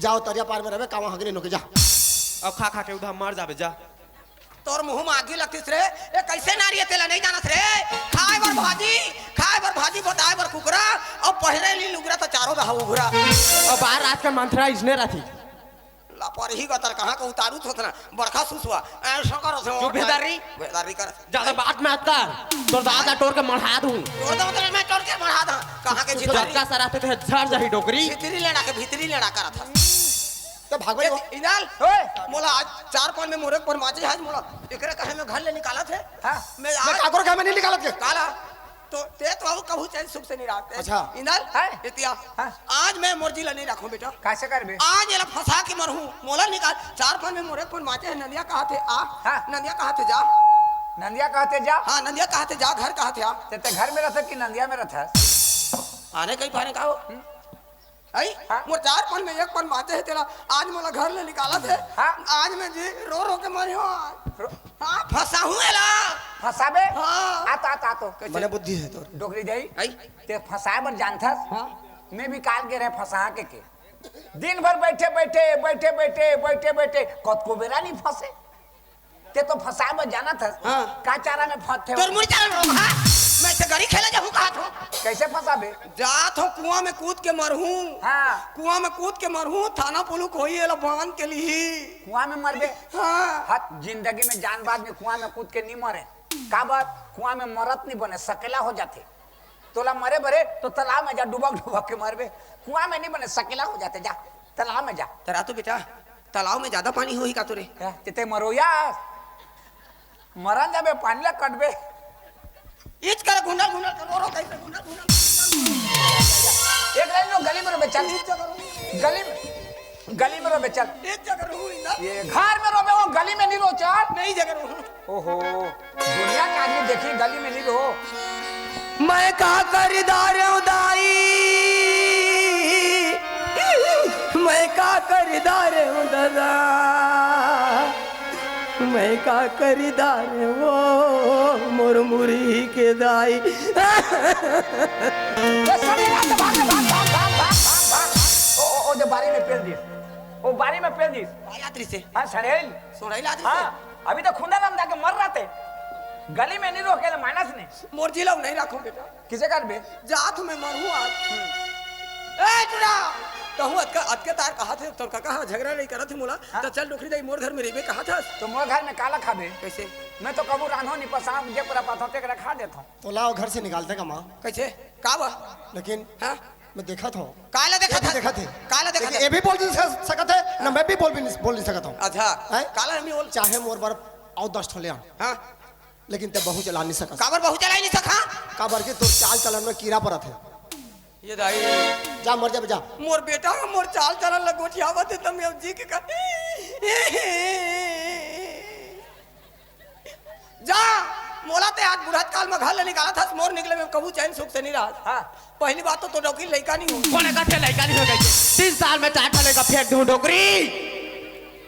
[SPEAKER 1] जाओ तरिया पार में रहे कावा हगने नो के जा
[SPEAKER 3] अब खा के उधर मर जाबे जा
[SPEAKER 7] तोर मुंह में आगी लगतीस रे ए कैसे नारिये तेला नहीं जानत रे खाए बर भाजी बताए बर कुकरा और पहरे ली लुगरा तो चारों रहा उघरा
[SPEAKER 3] और बाहर रात का मंथरा इसने रही
[SPEAKER 7] लापर ही गतर कहां का उतारू थोत ना बरखा सुसुआ ऐसा कर
[SPEAKER 3] जो बेदारी
[SPEAKER 7] कर
[SPEAKER 3] ज्यादा बात मत कर तो दादा टोर के मढ़ा दूं
[SPEAKER 7] तोड़ दो तो मैं तोड़ के बढ़ा दा कहां के
[SPEAKER 3] जब का सराते थे झड़ जाही डोकरी
[SPEAKER 7] भीतरी लेना करा था
[SPEAKER 1] तो भागवे हो
[SPEAKER 7] इनाल ओए मोला आज 4-5 में मोरे पर माचे आज मोला एकरे कहे में घर ले निकाला थे
[SPEAKER 2] हां
[SPEAKER 7] मैं
[SPEAKER 1] मैं काकोर का में नहीं निकालत के
[SPEAKER 7] काला तो ते तो अब कबू चैन सुख से नहीं रहते
[SPEAKER 1] अच्छा।
[SPEAKER 7] इनाल
[SPEAKER 2] है?
[SPEAKER 7] इतिया
[SPEAKER 2] हाँ।
[SPEAKER 7] आज मैं मोरजी ला नहीं रखूं बेटा
[SPEAKER 2] कैसे करबे
[SPEAKER 7] आज ये फंसा के मरहूं मोला निकाल 4-5 में मोरे पर माचे नंदिया कहा थे आ
[SPEAKER 2] हाँ।
[SPEAKER 7] नंदिया कहा थे जा
[SPEAKER 2] नंदिया कहते जा
[SPEAKER 7] हाँ नंदिया कहा थे जा घर कहा थे आ
[SPEAKER 2] ते घर में रहता कि नंदिया में रहता
[SPEAKER 7] आने कहीं पाने का हो आई
[SPEAKER 2] हाँ।
[SPEAKER 7] मोर 4-5 में एक पन माचे है तेरा आज मोला घर ले निकाला थे
[SPEAKER 2] हाँ।
[SPEAKER 7] आज मैं जी रो के मरी हूं हाँ फंसा हूं एला
[SPEAKER 2] फसाबे
[SPEAKER 7] हाँ।
[SPEAKER 2] आता तो
[SPEAKER 1] मने बुद्धि है तो
[SPEAKER 2] डोकरी जाई
[SPEAKER 7] आई
[SPEAKER 2] ते फसाए बर जानथस
[SPEAKER 7] हाँ।
[SPEAKER 2] मैं भी काल के रहे फसा के दिन भर बैठे कत को बेरा नहीं फंसे ते तो फसाए बर जाना था
[SPEAKER 7] हाँ।
[SPEAKER 2] का चारा में फंसते
[SPEAKER 7] तोर मुड़ चल रो हां मैं से गड़ी खेले जाऊं कहा था
[SPEAKER 2] कैसे फसाबे
[SPEAKER 7] जात हो कुआं में कूद के मरहूं
[SPEAKER 2] हाँ
[SPEAKER 7] कुआं में कूद के मरहूं थाना पुलिस कोई एला बांध के लिए
[SPEAKER 2] कुआं में मरबे
[SPEAKER 7] हाँ
[SPEAKER 2] हत जिंदगी में जान बाद में कुआं में कूद के नहीं मरे का बात कुआं में मरत नहीं बने सकेला हो जाते तोला मरे बरे तो तालाब में जा डुबक के मरबे कुआं में नहीं बने सकेला हो जाते जा तालाब में जा
[SPEAKER 7] तेरा तो बेटा तालाब में ज्यादा पानी होई का तोरे
[SPEAKER 2] ते मरो या मरन जाबे पानी ला कटबे
[SPEAKER 7] इच कर गुंडल रो कैसे गुंडल
[SPEAKER 2] एक लाइन लो गली में रो चल गली में रो चल
[SPEAKER 7] एक जगह रहूं ना
[SPEAKER 2] ये घर में रो वो गली में नहीं रो चल
[SPEAKER 7] नहीं जगह रहूं
[SPEAKER 2] ओहो दुनिया का आदमी देखी गली में नहीं रो
[SPEAKER 7] मैं कहा खरीदार उदाई मैं कहा कर करीदार हूँ दादा, मैं का करीदार वो मुरमुरी के दाई।
[SPEAKER 2] ए, सड़ेला तो भाग, भाग, भाग, भाग, भाग, भाग, भाग। ओ, जो बारी में पेल दिस, ओ बारी में पेल दिस।
[SPEAKER 7] यात्री से
[SPEAKER 2] हाँ सड़ेल,
[SPEAKER 7] सोनाई लादी
[SPEAKER 2] हाँ अभी तो खुदा नाम जाके मर रहा थे, गली में नहीं रोके माइनस ने।
[SPEAKER 7] मोर जिला नहीं रखूं बेटा,
[SPEAKER 2] किसे कर बे?
[SPEAKER 7] जात में मरहूं आज। ए टुडा कहूं अतके तार कहा थे तो कहा झगड़ा नहीं करत थे मोला।
[SPEAKER 2] हाँ?
[SPEAKER 7] तो चल डोकरी दाई मोर घर में रेबे कहा था।
[SPEAKER 2] तो मोर घर में काला खाबे
[SPEAKER 7] कैसे?
[SPEAKER 2] मैं तो कबू रान्हो नहीं पसाम जे पूरा पाथोते के रखा देता हूं।
[SPEAKER 1] तो लाओ घर से निकालते का माँ,
[SPEAKER 7] कैसे का बा?
[SPEAKER 1] लेकिन
[SPEAKER 7] हाँ?
[SPEAKER 1] मैं देखा था,
[SPEAKER 7] काला देखा
[SPEAKER 1] ये भी
[SPEAKER 7] था,
[SPEAKER 1] देखा थे,
[SPEAKER 7] काला देखा
[SPEAKER 1] लेकिन
[SPEAKER 7] था।
[SPEAKER 1] ये भी बोल नहीं सकते है ना, मैं भी बोल नहीं सकता हूँ।
[SPEAKER 7] अच्छा
[SPEAKER 1] हैं?
[SPEAKER 7] काला हम बोल
[SPEAKER 1] चाहे मोर बार और 10 ठोले आन,
[SPEAKER 7] हाँ
[SPEAKER 1] लेकिन ते बहु चला नहीं सका।
[SPEAKER 7] काबर बहु चलाई नहीं सका।
[SPEAKER 1] काबर के तोर चाल चलन में कीड़ा पड़ा थे।
[SPEAKER 7] ये दाई
[SPEAKER 1] जा मर जा, जा
[SPEAKER 7] मोर बेटा मोर चाल चलन लगोटियावत तम जी के का जा मोला ते आज बुढ़त काल में घर ले निकाला था, मोर निकले में कबू चैन सुख से नहीं रहा।
[SPEAKER 2] हाँ।
[SPEAKER 7] पहली बात तो डोकरी लड़का नहीं हो।
[SPEAKER 3] कोने का ठेला का नहीं हो गई 3 साल में 4 ठेले का फेंक दूं डोकरी।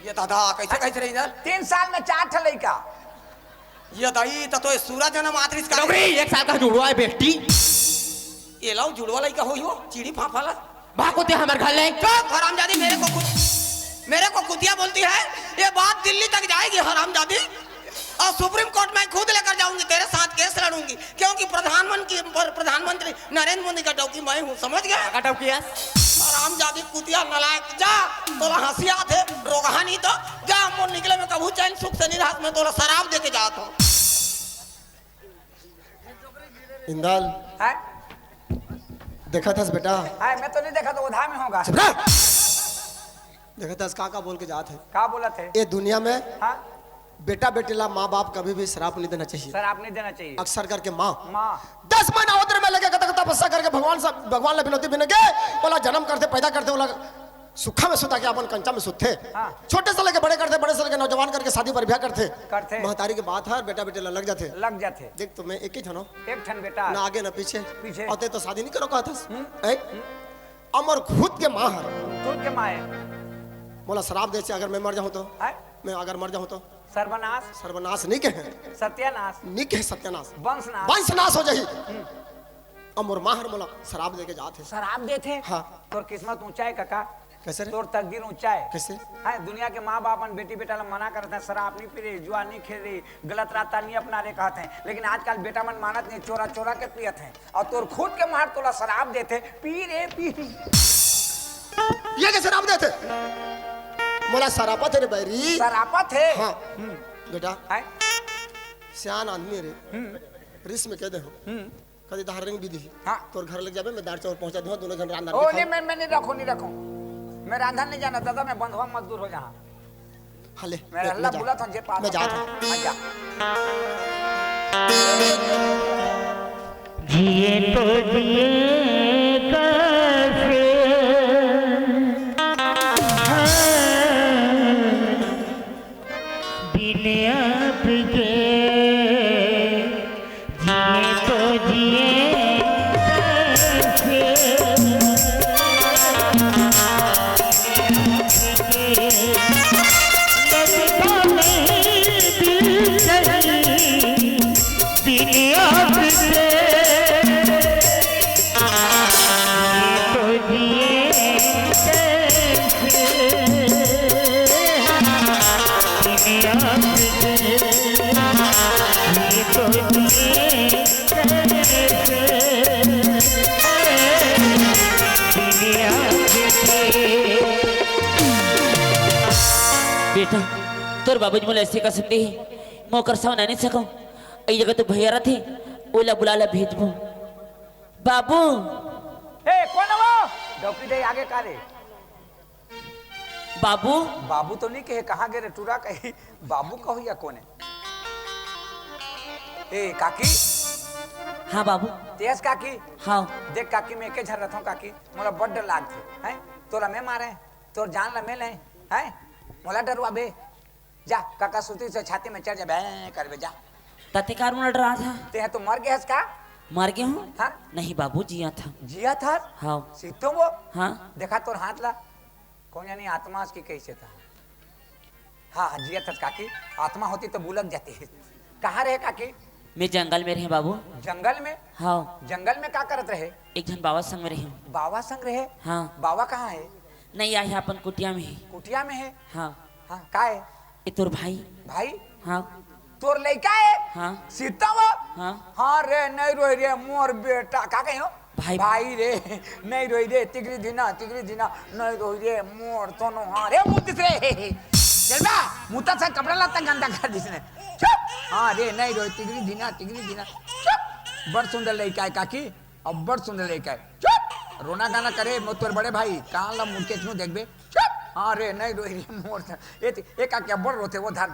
[SPEAKER 7] ये दादा कैसे कैसे रही इधर?
[SPEAKER 2] 3 साल में 4 ठलई का।
[SPEAKER 7] ये दाई तो सूरज जन्म आत्रिस का
[SPEAKER 3] डोकरी 1 साल का जुड़वा है बेटी।
[SPEAKER 7] ये लाओ जुड़वा लड़का हो चिड़ी फाफाला
[SPEAKER 3] भागोते हमारे घर ले।
[SPEAKER 7] चुप हरामजादी, मेरे को कुतिया बोलती है। ये बात दिल्ली तक जाएगी हरामजादी, और सुप्रीम कोर्ट में खुद लेकर जाऊंगी, तेरे साथ केस लड़ूंगी, क्योंकि प्रधानमंत्री नरेंद्र मोदी का डौकी मैं हूँ, समझ गया? हरामजादी कुतिया नलायक, जा तोला हंसिया थे रोगहा नहीं तो जा मोर निकले में कभू चैन सुख से नहीं रहा, मैं तोला शराब दे के जाता हूँ।
[SPEAKER 1] इंदाल
[SPEAKER 2] है
[SPEAKER 1] देखा था बेटा,
[SPEAKER 2] है मैं तो नहीं देखा, तो उधा में होगा।
[SPEAKER 1] देखा था का बोल के जाते।
[SPEAKER 2] का बोला थे?
[SPEAKER 1] ये दुनिया में
[SPEAKER 2] हाँ
[SPEAKER 1] बेटा बेटी ला माँ बाप कभी भी श्राप नहीं देना चाहिए।
[SPEAKER 2] सर आप नहीं देना चाहिए।
[SPEAKER 1] अक्सर करके माँ
[SPEAKER 2] माँ
[SPEAKER 1] 10 महीना उधर में लगे तपस्या करके भगवान ले बिनती बिन गए, बोला जन्म करते पैदा करते, बोला सुखा में सुता के अपन कंचा में सुते।
[SPEAKER 2] हाँ।
[SPEAKER 1] छोटे से लेके बड़े करते, बड़े से लेके नौजवान करके शादी पर ब्याह करते।
[SPEAKER 2] करते।
[SPEAKER 1] महतारी की बात है, बेटा बेटे लग जाते।
[SPEAKER 2] लग जाते।
[SPEAKER 1] देख तुम्हें एक ही ठनो,
[SPEAKER 2] एक ठन बेटा
[SPEAKER 1] ना आगे ना पीछे
[SPEAKER 2] पीछे।
[SPEAKER 1] औते तो शादी नहीं करो कहा था। अमर खुद के माँ हर
[SPEAKER 2] दूध के माए
[SPEAKER 1] बोला शराब दे से अगर मैं मर जाऊं तो,
[SPEAKER 2] है
[SPEAKER 1] मैं अगर मर जाऊं तो
[SPEAKER 2] सर्वनाश
[SPEAKER 1] सर्वनाश नहीं कहे,
[SPEAKER 2] सत्यानाश
[SPEAKER 1] नहीं कहे सत्यानाश,
[SPEAKER 2] वंशनाश
[SPEAKER 1] वंशनाश हो जाही। अमर माहर बोला शराब दे के जाते।
[SPEAKER 2] शराब दे थे।
[SPEAKER 1] हाँ।
[SPEAKER 2] तोर किस्मत ऊंचा है काका,
[SPEAKER 1] कैसे रे?
[SPEAKER 2] तोर तकदीर ऊंचा है।
[SPEAKER 1] कैसे?
[SPEAKER 2] है दुनिया के माँ बाप बेटी बेटा ला मना करते हैं, शराब नहीं पी रही, जुआ नहीं खेल रही, गलत रास्ता नहीं अपना रहे कहते हैं, लेकिन आजकल बेटा मन मानत नहीं, चोरा चोरा के पियत है। और तोर खुद के मार तोला शराब देते, पी रे पी।
[SPEAKER 1] ये कैसे शराब देते? बोला शराबा थे रे बैरी।
[SPEAKER 2] शराबा थे।
[SPEAKER 1] हाँ बेटा
[SPEAKER 2] है
[SPEAKER 1] सियान आदमी रे, रिस में कह दे कभी धारिंग भी दी।
[SPEAKER 2] हाँ।
[SPEAKER 1] तोर घर लग जाबे, मैं दार चौर पहुंचा दूंगा, दोनों जन रांधा
[SPEAKER 2] ओ नहीं मैं नहीं रखूं, नहीं रखूं, मैं रांधन नहीं जाना दादा, मैं बंधुआ मजदूर हो जहाँ।
[SPEAKER 1] हले
[SPEAKER 2] मैं अल्लाह बुला था जे पास
[SPEAKER 1] मैं जाता हूं।
[SPEAKER 2] जा
[SPEAKER 4] जिए तो जिए कैसे, बिन आपके जिए तो जिए कैसे लगता नहीं दिल नहीं बिन आपके तो जिए कैसे बिन आपके तो जिए कैसे बिन आपके।
[SPEAKER 6] बेटा तोर बाबूजी मोला ऐसे कर सकते ही मोकर सावन नहीं सको, ये जगह तो भैया थे ओला बुलाला भेजबो। बाबू
[SPEAKER 2] ए कौन है वो? डॉक्टर दे आगे कारे
[SPEAKER 6] बाबू
[SPEAKER 2] बाबू तो नहीं कहे, कहाँ गे रे टूरा कही बाबू कहो या कौन है? ए काकी
[SPEAKER 6] हाँ बाबू
[SPEAKER 2] तेज काकी
[SPEAKER 6] हाँ
[SPEAKER 2] देख काकी मैं के झर रहा हूँ काकी, मोला बड्ड लाग थे हैं, तोरा मैं मारे तोर जान ला मेले हैं, मोला डरवा बे। जा काका सुती से छाती में चढ़ जा बे कर बे जा।
[SPEAKER 6] ताते कार मुड़ा रहा था,
[SPEAKER 2] ते है तो मर गया का?
[SPEAKER 6] मर गया हूँ?
[SPEAKER 2] हाँ
[SPEAKER 6] नहीं बाबू जिया था।
[SPEAKER 2] जिया था
[SPEAKER 6] हाँ
[SPEAKER 2] सीतो वो
[SPEAKER 6] हाँ
[SPEAKER 2] देखा तोर हाथ ला कौन जानी आत्मा की कैसे था। हाँ जिया था काकी, आत्मा होती तो बुलक जाती है। कहाँ रहे काकी?
[SPEAKER 6] मैं जंगल में रहे बाबू।
[SPEAKER 2] जंगल में?
[SPEAKER 6] हाँ।
[SPEAKER 2] जंगल में क्या करत रहे?
[SPEAKER 6] एक जन बाबा संग में रहे।
[SPEAKER 2] बाबा संग रहे?
[SPEAKER 6] हाँ।
[SPEAKER 2] बाबा कहाँ है?
[SPEAKER 6] नहीं आई अपन कुटिया में है।
[SPEAKER 2] कुटिया में है?
[SPEAKER 6] हाँ।
[SPEAKER 2] हाँ का है?
[SPEAKER 6] ये तोर भाई।
[SPEAKER 2] भाई?
[SPEAKER 6] हाँ।
[SPEAKER 2] तोर लड़का है?
[SPEAKER 6] हाँ।
[SPEAKER 2] सीता वो?
[SPEAKER 6] हाँ।
[SPEAKER 2] हाँ रे नहीं रोई रे मोर बेटा। का कहीं हो?
[SPEAKER 6] भाई।
[SPEAKER 2] भाई रे नहीं रोई रे तिगरी दिना नहीं रोई रे मोर दोनों। हाँ रे मुद्दे से चल बा मुता से कपड़ा लाता गंदा कर दिसने। चुप। हाँ रे नहीं रोई तिगरी दिना चुप। बड़ सुंदर लड़का है काकी, अब बड़ सुंदर लड़का है। चुप। रोना गाना करे तोर बड़े भाई कहाँ ला मुड़ के क्यों देख बे। चुप। हाँ रे नहीं रोई रे मोर ये काकी बड़ रोते वो धर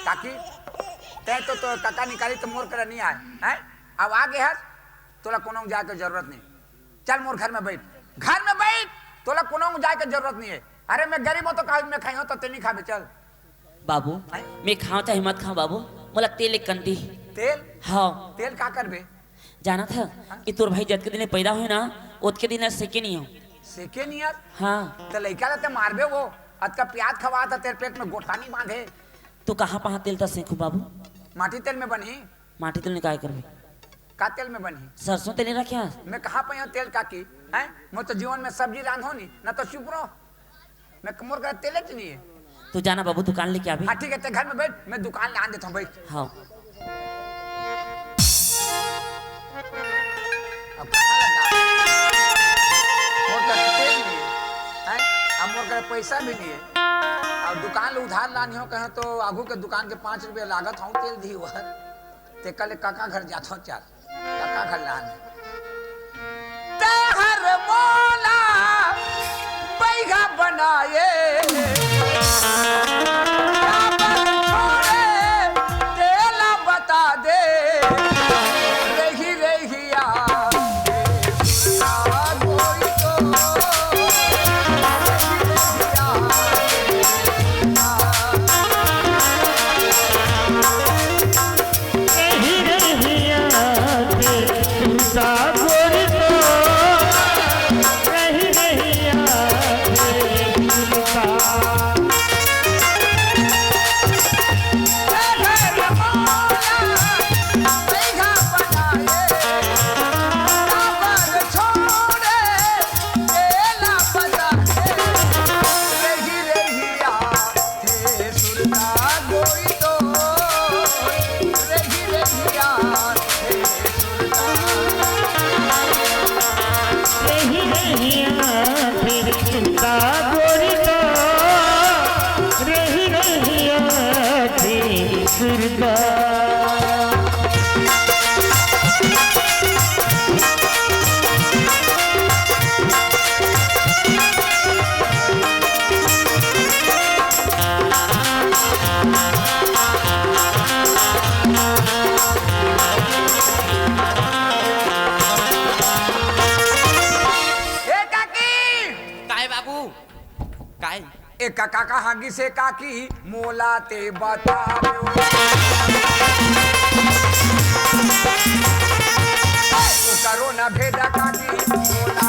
[SPEAKER 2] काकी तै तो काका निकाली तो मोर कर नहीं आए हैं। अब आगे हर तोला कोनो जाए के जरूरत नहीं। चल मोर घर में बैठ तोला कोनो जाए के जरूरत नहीं है। अरे मैं गरीब हूं तो काज में खाई हो तो तेनी खाबे। चल
[SPEAKER 6] बाबू मैं खाऊं चाहे मत खाऊं बाबू, मोला तेल एक कंटी।
[SPEAKER 2] तेल?
[SPEAKER 6] हाँ।
[SPEAKER 2] तेल का करबे?
[SPEAKER 6] जाना था कि तोर भाई जत के दिन पैदा हुए ना उत के दिन सेके नहीं हो।
[SPEAKER 2] सेके नहीं यार?
[SPEAKER 6] हाँ।
[SPEAKER 2] तो लड़का रहते मारबे वो अत का प्याज खवा था तेरे पेट में गोठानी बांधे।
[SPEAKER 6] तो कहाँ तेल था सेकू बाबू?
[SPEAKER 2] माटी तेल में बनी।
[SPEAKER 6] माटी तेल निकाय कर
[SPEAKER 2] का तेल में बनी?
[SPEAKER 6] सरसों तेल नहीं रखे।
[SPEAKER 2] मैं कहाँ पे हूँ तेल काकी हैं? मैं तो जीवन में सब्जी रांधो नहीं ना तो चुप रहो। मैं मोर का तेल नहीं है।
[SPEAKER 6] तू जाना बाबू दुकान लेके आ भी।
[SPEAKER 2] हाँ ठीक है ते घर में बैठ मैं दुकान ला देता हूँ बैठ।
[SPEAKER 6] हाँ।
[SPEAKER 2] अब कहाँ लगा? मोर का तेल नहीं है हैं? अब मोर का पैसा भी नहीं है। अब दुकान ले उधार लानी हो कहे तो आगू के दुकान के 5 रुपये लागत हूँ तेल दी हुआ ते कल काका घर जाता हूँ। चल काका घर लाने तेहर मोला बैगा बनाए तेला बता दे रही रहिया गोई तो काका कहागी से काकी मोला ते बता करो न भेदा काकी मोला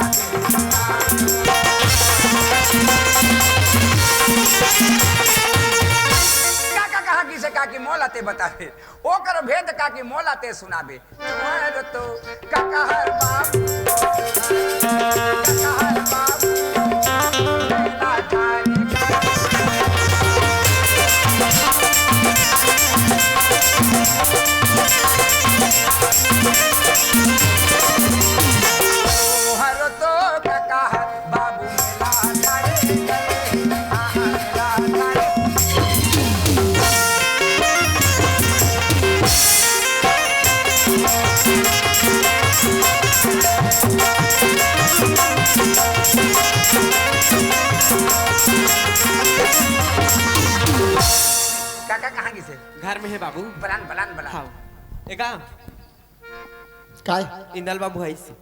[SPEAKER 2] काका कहागी से काकी मोला ते बतावे ओ करो भेद काकी मोला ते सुनाबे तो काका हर बाबू काका हर बाबू काका कहाँ की से?
[SPEAKER 3] घर में है बाबू।
[SPEAKER 2] बलान
[SPEAKER 3] हाँ। एका
[SPEAKER 1] काय
[SPEAKER 3] इंदल बाबू है इसी।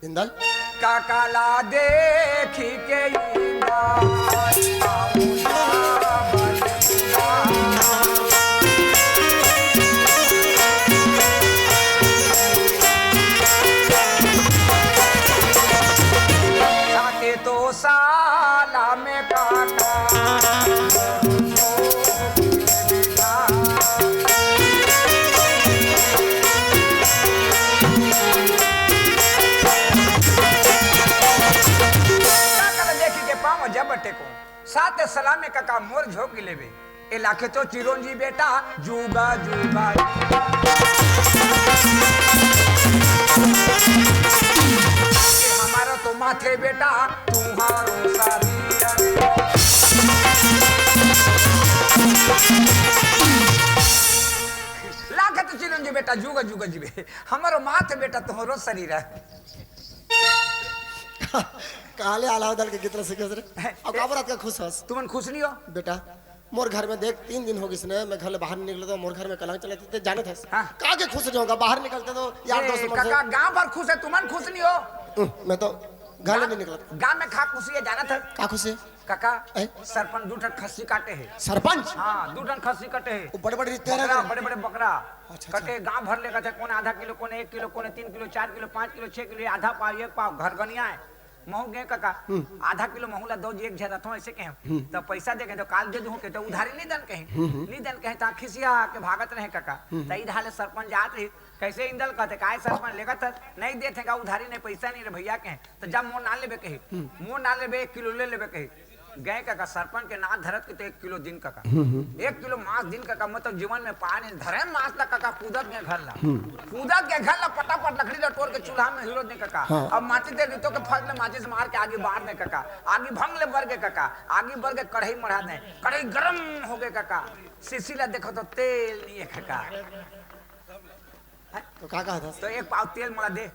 [SPEAKER 1] इंदल
[SPEAKER 2] काका ला देखी के लाखे को साथ सलामे काका मोर झोंक लेवे ए लाखे तो चिरंजी बेटा जुगा जुगा हमारा तो माथे बेटा तुम्हारो सारी लाखे तो चिरंजी बेटा जुगा जुगा जीवे हमारो माथे बेटा तुम्हारो शरीर है
[SPEAKER 1] काले आला दल के कितना सीखे रे अब का बात का खुश हस
[SPEAKER 2] तुमन खुश नहीं हो
[SPEAKER 1] बेटा मोर घर में देख 3 दिन हो गई इसने मैं घर बाहर निकले तो मोर घर में कलंक चले थे जाने थे
[SPEAKER 2] हाँ।
[SPEAKER 1] का के खुश जाऊंगा बाहर निकलते तो यार दोस्त मर
[SPEAKER 2] काका गांव भर खुश है तुमन खुश नहीं हो
[SPEAKER 1] मैं तो घर नहीं निकला
[SPEAKER 2] गांव में खा खुशी है जाना था
[SPEAKER 1] का खुश है
[SPEAKER 2] काका
[SPEAKER 1] ऐ?
[SPEAKER 2] सरपंच 2 टन खस्सी काटे है
[SPEAKER 1] सरपंच
[SPEAKER 2] हाँ 2 टन खस्सी कटे है
[SPEAKER 1] वो बड़े बड़े रिश्तेदार
[SPEAKER 2] बकरा
[SPEAKER 1] हैं
[SPEAKER 2] बड़े बड़े बकरा
[SPEAKER 1] अच्छा।
[SPEAKER 2] कटे गांव भर लेकर थे कौन आधा किलो कौन 1 किलो कौन 3 किलो 4 किलो 5 किलो 6 किलो आधा पाव 1 पाव घर गनिया है महू गए काका आधा किलो महूला दो जी एक झेरा तो ऐसे कहे तो पैसा दे के तो काल दे दूं के तो उधारी नहीं दन कहे ता खिसिया के भागत रहे काका तई ढाले सरपंच जात रही कैसे इंदल कहते काय सरपंच लेगा था नहीं देते का उधारी नहीं पैसा नहीं रे भैया कहे तो जब मोर ना लेबे कहे मोर ना लेबे 1 किलो ले लेबे कहे गए काका सरपंच के ना धरत के तो 1 किलो दिन काका 1 किलो मांस दिन काका मतलब जीवन में पानी धरे मांस ला काका कूदत के घर ला पटापट लकड़ी ला तोड़ के चूल्हा में हिरो दे काका अब माटी दे रितो के फल में माचिस मार के आगे बाहर दे काका आगे भंग ले बर के काका आगे बर के कढ़ाई मढ़ा दे कढ़ाई गरम हो गए काका सीसी ला देखो तो तेल नहीं है काका
[SPEAKER 1] तो का कहा था
[SPEAKER 2] तो 1 पाव तेल मला दे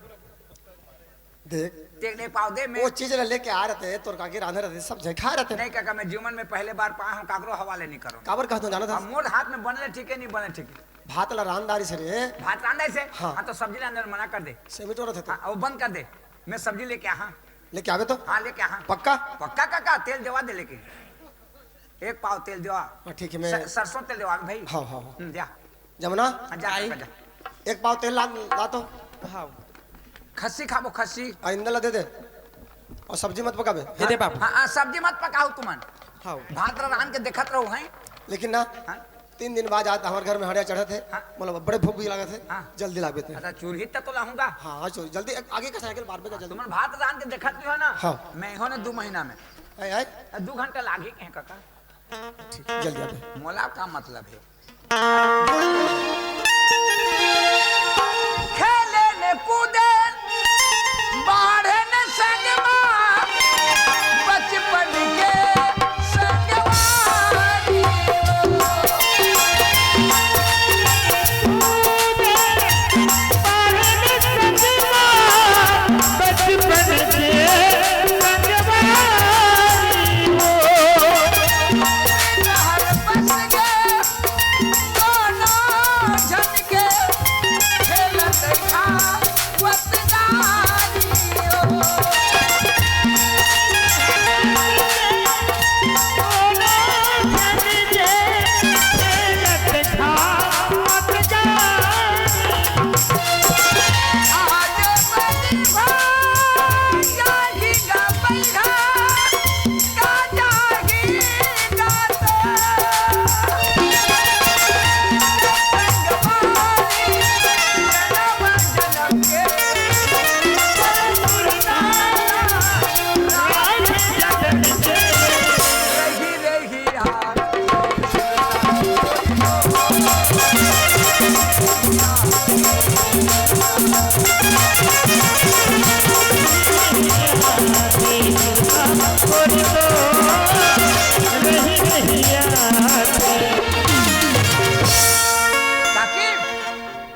[SPEAKER 1] देख
[SPEAKER 2] तेल 1 पाव दे मैं
[SPEAKER 1] वो चीज लेके आ रहे थे तोर काके रांधे रहे सब जगह खा रहे थे
[SPEAKER 2] नहीं काका मैं जीवन में पहले बार पाए हूं काकरो हवाले नहीं करो
[SPEAKER 1] काबर कहतो जाना था
[SPEAKER 2] अब मोर हाथ में बनले ठीक है नहीं बने ठीक है
[SPEAKER 1] भात ला रांधदारी से रे
[SPEAKER 2] भात रांधा से
[SPEAKER 1] हाँ।
[SPEAKER 2] हाँ तो सब्जी लाने मना कर दे
[SPEAKER 1] सेमिट हो रहे थे
[SPEAKER 2] हाँ, वो बंद कर दे मैं सब्जी लेके आहा
[SPEAKER 1] लेके आवे तो
[SPEAKER 2] हाँ लेके आहा
[SPEAKER 1] पक्का
[SPEAKER 2] पक्का काका तेल देवा दे लेके 1 पाव तेल देवा
[SPEAKER 1] हाँ, ठीक है मैं
[SPEAKER 2] सरसों तेल देवा भाई
[SPEAKER 1] हाँ हाँ
[SPEAKER 2] जा
[SPEAKER 1] जमुना
[SPEAKER 2] हाँ, जा काका, जा
[SPEAKER 1] 1 पाव तेल ला तो
[SPEAKER 2] खस्सी खाबो खस्सी
[SPEAKER 1] इंदल दे दे और सब्जी मत पकाबे
[SPEAKER 3] दे दे बाबू
[SPEAKER 2] हाँ हाँ सब्जी मत पकाओ तुमन
[SPEAKER 1] हाँ
[SPEAKER 2] भात रान के देखत रहो हैं
[SPEAKER 1] लेकिन ना
[SPEAKER 2] हाँ
[SPEAKER 1] 3 दिन बाद आज हमारे घर में हड़िया चढ़े थे
[SPEAKER 2] हाँ।
[SPEAKER 1] मतलब बड़े भूख भी लगे थे
[SPEAKER 2] हाँ।
[SPEAKER 1] जल्दी लागे थे
[SPEAKER 2] अच्छा चूरही तो लाऊंगा
[SPEAKER 1] हाँ हाँ चलो जल्दी आगे का साइकिल मार का जल्दी
[SPEAKER 2] तुमन भात रान के देखत हो ना
[SPEAKER 1] हाँ।
[SPEAKER 2] मैं हो ने 2 महीना में
[SPEAKER 1] आए आए
[SPEAKER 2] 2 घंटा लागे के काका
[SPEAKER 1] ठीक जल्दी आवे
[SPEAKER 2] मोला का मतलब है खेले ने कूदे बाढ़े ने संगवा बचपन के संगवारी
[SPEAKER 4] बचपन के
[SPEAKER 2] हर बस गए दोनों झन के खेलत था वतनारी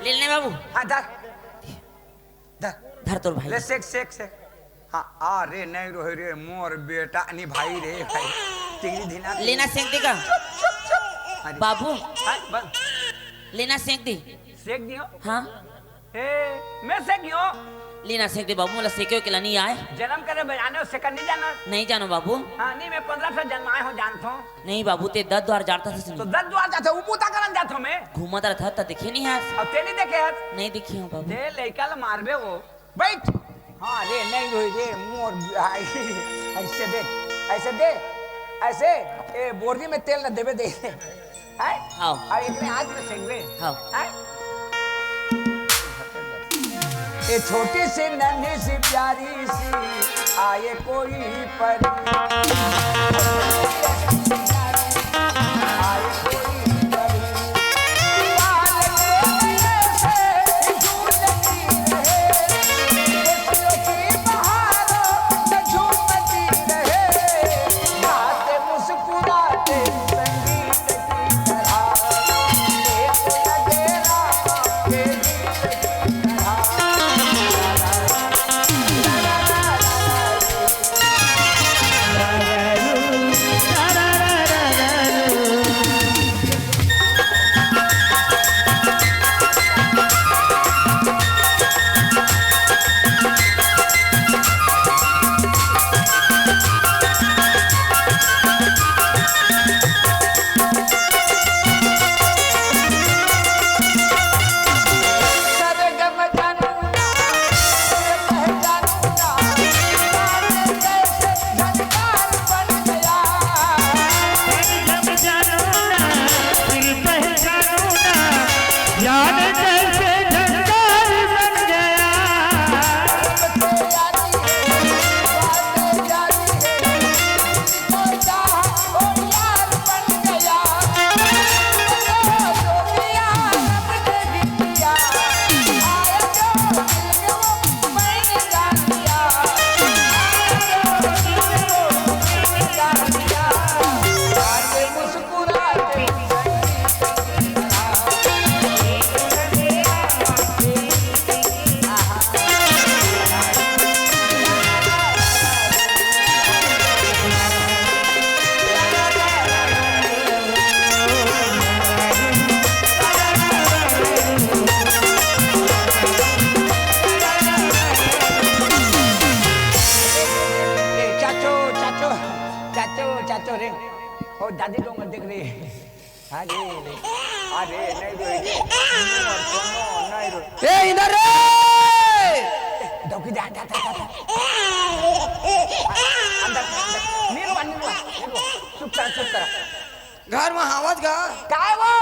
[SPEAKER 6] लेने बाबू
[SPEAKER 2] हाँ धर धर
[SPEAKER 6] धर तोर भाई
[SPEAKER 2] ले सेक सेक सेक हाँ आ रे नहीं रोहे रे मोर बेटा नहीं भाई रे भाई टिंगरी धीना
[SPEAKER 6] लेना सेक देगा
[SPEAKER 2] अरे,
[SPEAKER 6] बाबू
[SPEAKER 2] हाँ, बस
[SPEAKER 6] लेना सेक दे
[SPEAKER 2] सेक दियो
[SPEAKER 6] हाँ
[SPEAKER 2] ए मैं सेक दियो
[SPEAKER 6] लेना सेक दे बाबू मोला सेके के नहीं आए
[SPEAKER 2] जन्म करे बजाने उससे कर नहीं जाना
[SPEAKER 6] नहीं जानो बाबू
[SPEAKER 2] हाँ नहीं मैं 15 से जन्माए हो जानता हूँ
[SPEAKER 6] नहीं बाबू ते 10 द्वार जाता था
[SPEAKER 2] तो
[SPEAKER 6] सुनी
[SPEAKER 2] 10 द्वार जाते हो पूता करन जाता हूँ मैं
[SPEAKER 6] घूमत रहा था देखे नहीं यार
[SPEAKER 2] अब तेरी देखे है
[SPEAKER 6] नहीं देखी हूँ बाबू
[SPEAKER 2] दे लड़का ला मारबे वो बैठ हाँ रे नहीं रोई रे मोर भाई ऐसे देख ऐसे दे ऐसे ए बोरी में तेल न देवे दे है
[SPEAKER 6] हाँ।
[SPEAKER 2] अब इतने आज में सेकबे
[SPEAKER 6] हाँ।
[SPEAKER 2] है ये छोटी सी नन्ही सी प्यारी सी आए कोई परी आए कोई परी बाल के ऐसे झूलती रहे खुशियों की बहारों में झूमती रहे गाते मुस्कुराते संगीत की तरह एक लगेरा के गीत की तरह सरगम जानूंगा पहचानूंगा जाने कैसे झनकार बन गया
[SPEAKER 4] जब जानू ना फिर पहचानू ना याद कैसे झंकार बन गया
[SPEAKER 2] बातें यारी है जिसको चाहा वो यार बन गया जो दिया रब ने भी दिया आया जो दिल वो मैंने जान लिया आया जो दिल वो मैंने जान लिया आके मुस्कुराते चाचो चाचो चाचो चाचो रे ओ दादी लोग देख रही है अरे अरे नहीं रो
[SPEAKER 7] ए इधर रे
[SPEAKER 2] डॉकी जा जा जा अंदर नीरुआ चुप कर
[SPEAKER 7] घर में आवाज गा
[SPEAKER 2] काय वो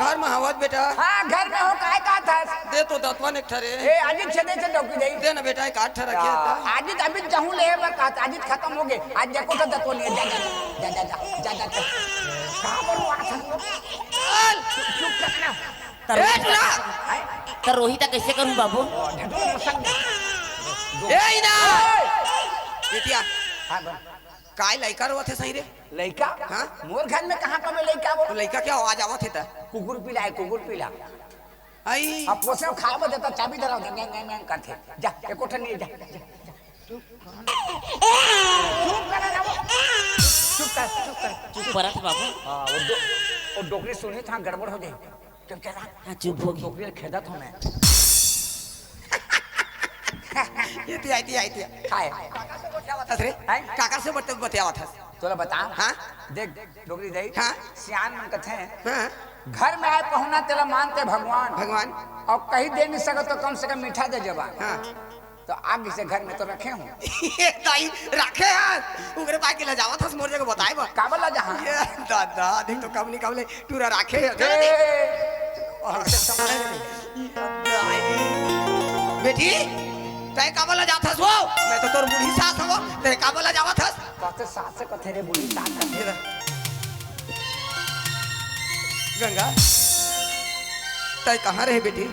[SPEAKER 7] घर में आवाज बेटा
[SPEAKER 2] हाँ घर में हो काय का था
[SPEAKER 7] दे तो दतवन एक ठरे
[SPEAKER 2] ए आजित छदे से डॉकी दे
[SPEAKER 7] दे ना बेटा एक आठ ठरा किया
[SPEAKER 2] आजित अभी चाहूं ले बर का आजित खत्म हो गए आज देखो तो दतो नहीं जा जा जा जा जा जा कहां पर वो आसन चल चुप करना
[SPEAKER 6] तो रोहित कैसे करूं बाबू
[SPEAKER 7] ए इधर बेटिया
[SPEAKER 2] हां बन
[SPEAKER 7] काय लइका रोथे सही रे
[SPEAKER 2] लड़का
[SPEAKER 7] हाँ?
[SPEAKER 2] मोर घर में कहां पर लड़का वो
[SPEAKER 7] तो लइका क्या आवाज आवत है ता
[SPEAKER 2] कुकुर पिला कुकुर पिला
[SPEAKER 7] आई
[SPEAKER 2] अब पोसे खाब देता चाबी धराओ दे मैं करते जा एको ठनी जा चुप कर ना चुप कर
[SPEAKER 6] परत बाबू
[SPEAKER 2] हां वो डोकरी सुनी था गड़बड़ हो गई चुप चला
[SPEAKER 6] हाँ चुप हो गई
[SPEAKER 2] डोकरी खेदा था मैं
[SPEAKER 7] ये ती आई थी
[SPEAKER 2] खाए
[SPEAKER 7] अरे
[SPEAKER 2] हैं?
[SPEAKER 7] काका से बतियावा था
[SPEAKER 2] तोला बता
[SPEAKER 7] हाँ?
[SPEAKER 2] देख डोकरी दई
[SPEAKER 7] हाँ?
[SPEAKER 2] सियान मन कथे
[SPEAKER 7] हाँ
[SPEAKER 2] घर में आए पहुना तेरा मानते भगवान
[SPEAKER 7] भगवान
[SPEAKER 2] और कहीं दे नहीं सको तो कम से कम मीठा दे जवान
[SPEAKER 7] हाँ
[SPEAKER 2] तो आगे से घर में तो रखे हूँ
[SPEAKER 7] ये ताई रखे यार उगरे पाके ले जावा था मोर जगह बताए बा
[SPEAKER 2] काबल ला जहाँ
[SPEAKER 7] ये दादा देख तो कब निकाले टूरा रखे बेटी तय काबला जाता सो मैं तो तोर बूढ़ी सास हवा ते काबला जावा था
[SPEAKER 2] कहते सास से कथे रे बुढ़ी सास कथे
[SPEAKER 7] गंगा तय कहाँ रहे बेटी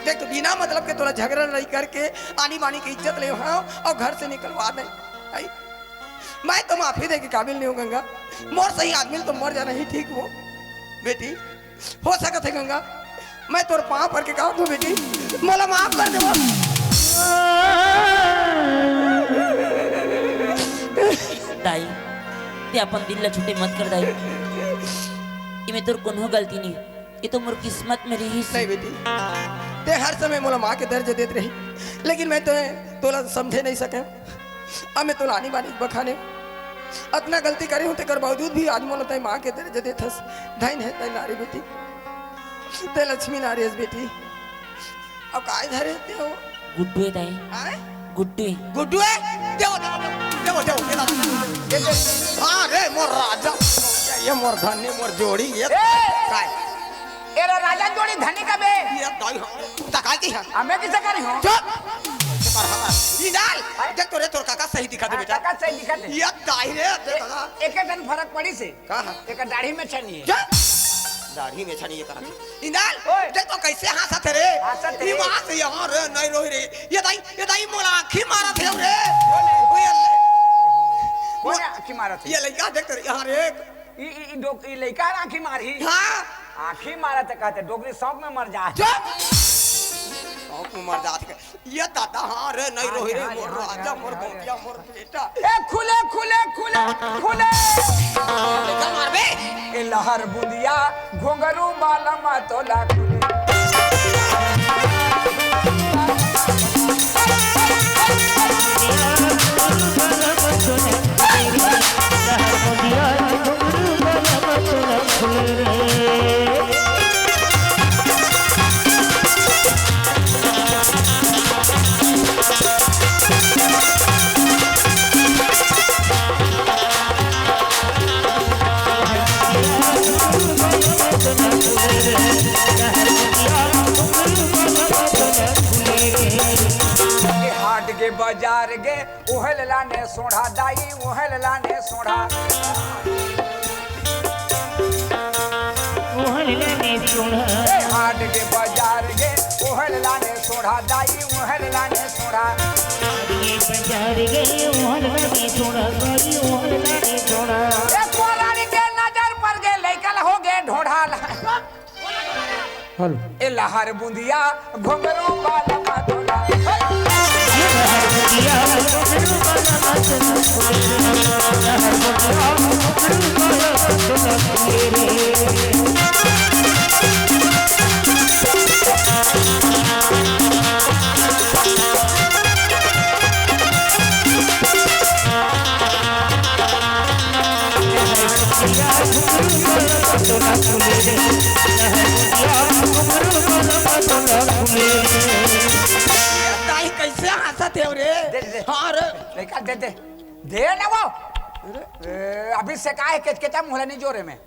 [SPEAKER 7] देख तो बिना मतलब के तोरा झगड़ा नहीं करके आनी बानी की इज्जत ले हाँ और घर से निकलवा दे आई मैं तो माफी दे के काबिल नहीं हूँ गंगा मोर सही आदमी तो मर जाना ही ठीक हो बेटी हो सकत है गंगा मैं तोर पाँव पर के कहा तू बेटी मोला माफ कर दे
[SPEAKER 6] दाई ते अपन दिल ला छुटे मत कर दाई इमे तोर कोनो गलती नहीं ये तो मोर किस्मत में रही
[SPEAKER 7] नहीं बेटी ते हर समय मोला माँ के दर्ज देते रही लेकिन मैं तो तोला समझे नहीं सके अब मैं तोला आनी बानी बखाने अपना गलती करे हूँ तेकर बावजूद भी आज मोला तय माँ के दर्ज देथस धैन है तय नारी बेटी ते लक्ष्मी नारी है बेटी अब काय धरे ते हो
[SPEAKER 6] गुड्डू है दाई
[SPEAKER 7] आए
[SPEAKER 6] गुड्डू
[SPEAKER 7] गुड्डू है देव हाँ रे मोर राजा ये मोर धन्य मोर जोड़ी ये काय
[SPEAKER 2] एरा राजा जोड़ी धनी का बे
[SPEAKER 7] ये दाई हां तकाई की है
[SPEAKER 2] हमें किसे करी हो
[SPEAKER 7] चुप ये डाल देख तोरे तोर काका सही दिखा दे बेटा
[SPEAKER 2] काका सही दिखा दे
[SPEAKER 7] ये दाई रे देख दादा
[SPEAKER 2] एक टन फर्क पड़ी से
[SPEAKER 7] का है
[SPEAKER 2] एक दाढ़ी में छनी है
[SPEAKER 7] दाढ़ी में छनी ये करा इंदाल
[SPEAKER 2] ओए।
[SPEAKER 7] देख तो कैसे हंसत रे
[SPEAKER 2] हंसत रे।
[SPEAKER 7] ये बात से यार रे नहीं रोई रे ये दाई मोला आंखी मारा थे रे ओए अल्लाह
[SPEAKER 2] कौन आंखी मारा थे
[SPEAKER 7] ये लइका देख तेरे यहां रे
[SPEAKER 2] ई लइका आंखी मारी
[SPEAKER 7] हां
[SPEAKER 2] आंखी मारा तो कहते डोगरी शौक में मर जा
[SPEAKER 7] चुप शौक में मर जात के ये दादा हां रे नहीं रोई रे मोर राजा मोर गोतिया मोर बेटा
[SPEAKER 2] ए खुले खुले खुले खुले
[SPEAKER 7] लइका मारबे
[SPEAKER 2] ए लहर बुंदिया घोंगरू बालमा तोला खुले हाट के बाजार गे ओहल लाने सोढ़ा दाई ओहल लाने सोढ़ा हाट के बाजार गे ओहल लाने सोढ़ा दाई ओहल लाने सोढ़ा ए कोलानी के नजर पर गे लइकल हो गे ढोढ़ा
[SPEAKER 5] हेलो
[SPEAKER 2] ए लहर बुंदिया घुंघरू बालमा तोला
[SPEAKER 7] दाई कैसे हंसत है रे
[SPEAKER 2] दे दे
[SPEAKER 7] हां रे
[SPEAKER 2] लइका दे दे दे ना वो अभी से का है केचकेचा मुहला नहीं जोरे में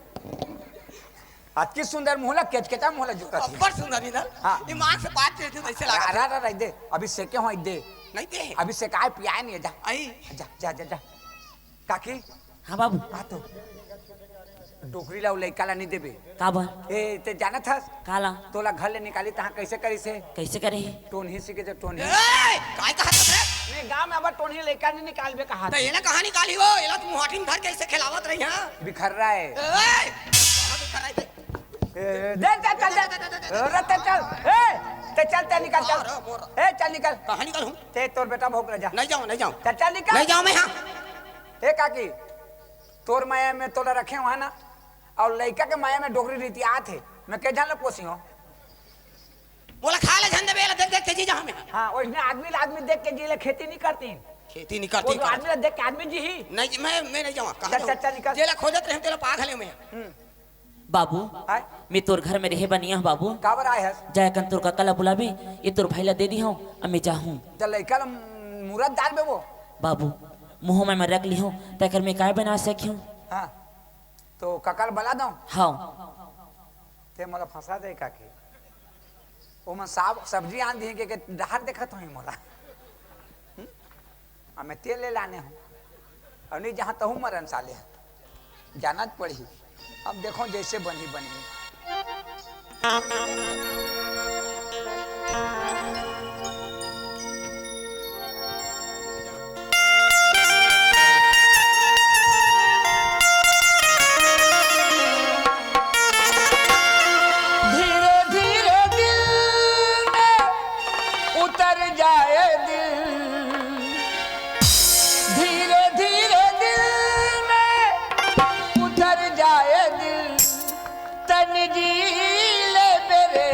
[SPEAKER 2] अति सुंदर मुहला केचकेचा मुहला जोरा थी
[SPEAKER 7] अब्बर सुंदर इधर
[SPEAKER 2] हाँ।
[SPEAKER 7] ईमान से बात करते तो ऐसे लगा
[SPEAKER 2] अरे अरे दे अभी से के हो दे
[SPEAKER 7] नहीं दे
[SPEAKER 2] अभी से का पिया नहीं है जा
[SPEAKER 7] आई
[SPEAKER 2] जा जा जा जा काकी
[SPEAKER 6] हाँ बाबू
[SPEAKER 2] आ तो डोकरी ला लइका ला नहीं देबे
[SPEAKER 6] का बा
[SPEAKER 2] ए ते जाना था
[SPEAKER 6] काला
[SPEAKER 2] तोला घर ले निकाली तहां कैसे करी से
[SPEAKER 6] कैसे करे
[SPEAKER 2] टोनही सीखे जब टोनही
[SPEAKER 7] ए काय कहा रे
[SPEAKER 2] नहीं गांव में अब टोनही लइका नहीं निकालबे कहा
[SPEAKER 7] तो ये ना कहानी निकाली हो ये तुम हाटी में घर कैसे खिलावत रही हां
[SPEAKER 2] बिखर रहा है
[SPEAKER 7] ए कहां दिखा
[SPEAKER 2] दे चल चल अरे चल ते चल ते निकल चल चल निकल
[SPEAKER 7] कहां निकल हूं
[SPEAKER 2] ते तोर बेटा भोग रह जा
[SPEAKER 7] नहीं जाऊं
[SPEAKER 2] चल चल निकल
[SPEAKER 7] नहीं जाऊं मैं हां
[SPEAKER 2] ए काकी तोर माया में तोला रखे वहां ना और लइका के माया में डोगरी रीति आत है मैं के जान पोसी हो
[SPEAKER 7] बोला खा ले झंडे बेला देख देख के जी जा हमें
[SPEAKER 2] हां ओइने आदमी देख के जीले खेती नहीं करती
[SPEAKER 7] खेती नहीं करती
[SPEAKER 2] वो आदमी देख के आदमी जी ही
[SPEAKER 7] नहीं मैं नहीं जाऊं
[SPEAKER 2] चल चल निकल
[SPEAKER 7] जेला खोजत रहे तेरा पागल में
[SPEAKER 6] बाबू
[SPEAKER 2] हाय
[SPEAKER 6] मैं तोर घर में रहे बनिया बाबू
[SPEAKER 2] काबर आए है
[SPEAKER 6] जाए कन तोर काका बुलाबी ये तोर भाई ला दे दी हूँ मैं चाहूँ
[SPEAKER 2] चल लइका मुरत डाल बे वो
[SPEAKER 6] बाबू मुँह में मैं रख ली हूँ तकर मैं काय बना सकी हूँ
[SPEAKER 2] हां तो ककल बला दो
[SPEAKER 6] हाँ
[SPEAKER 2] ते मोला फंसा दे काकी ओ मन साग सब्जी आन दी के डहार देखत हई मोला हमें तेल ले लाने हूं और नहीं जहां तहु मरन साले जाना पड़ी अब देखो जैसे बनी बनी धीरे धीरे दिल में उतर जाए दिल धीरे धीरे दिल में उतर जाए दिल तन जी ले मेरे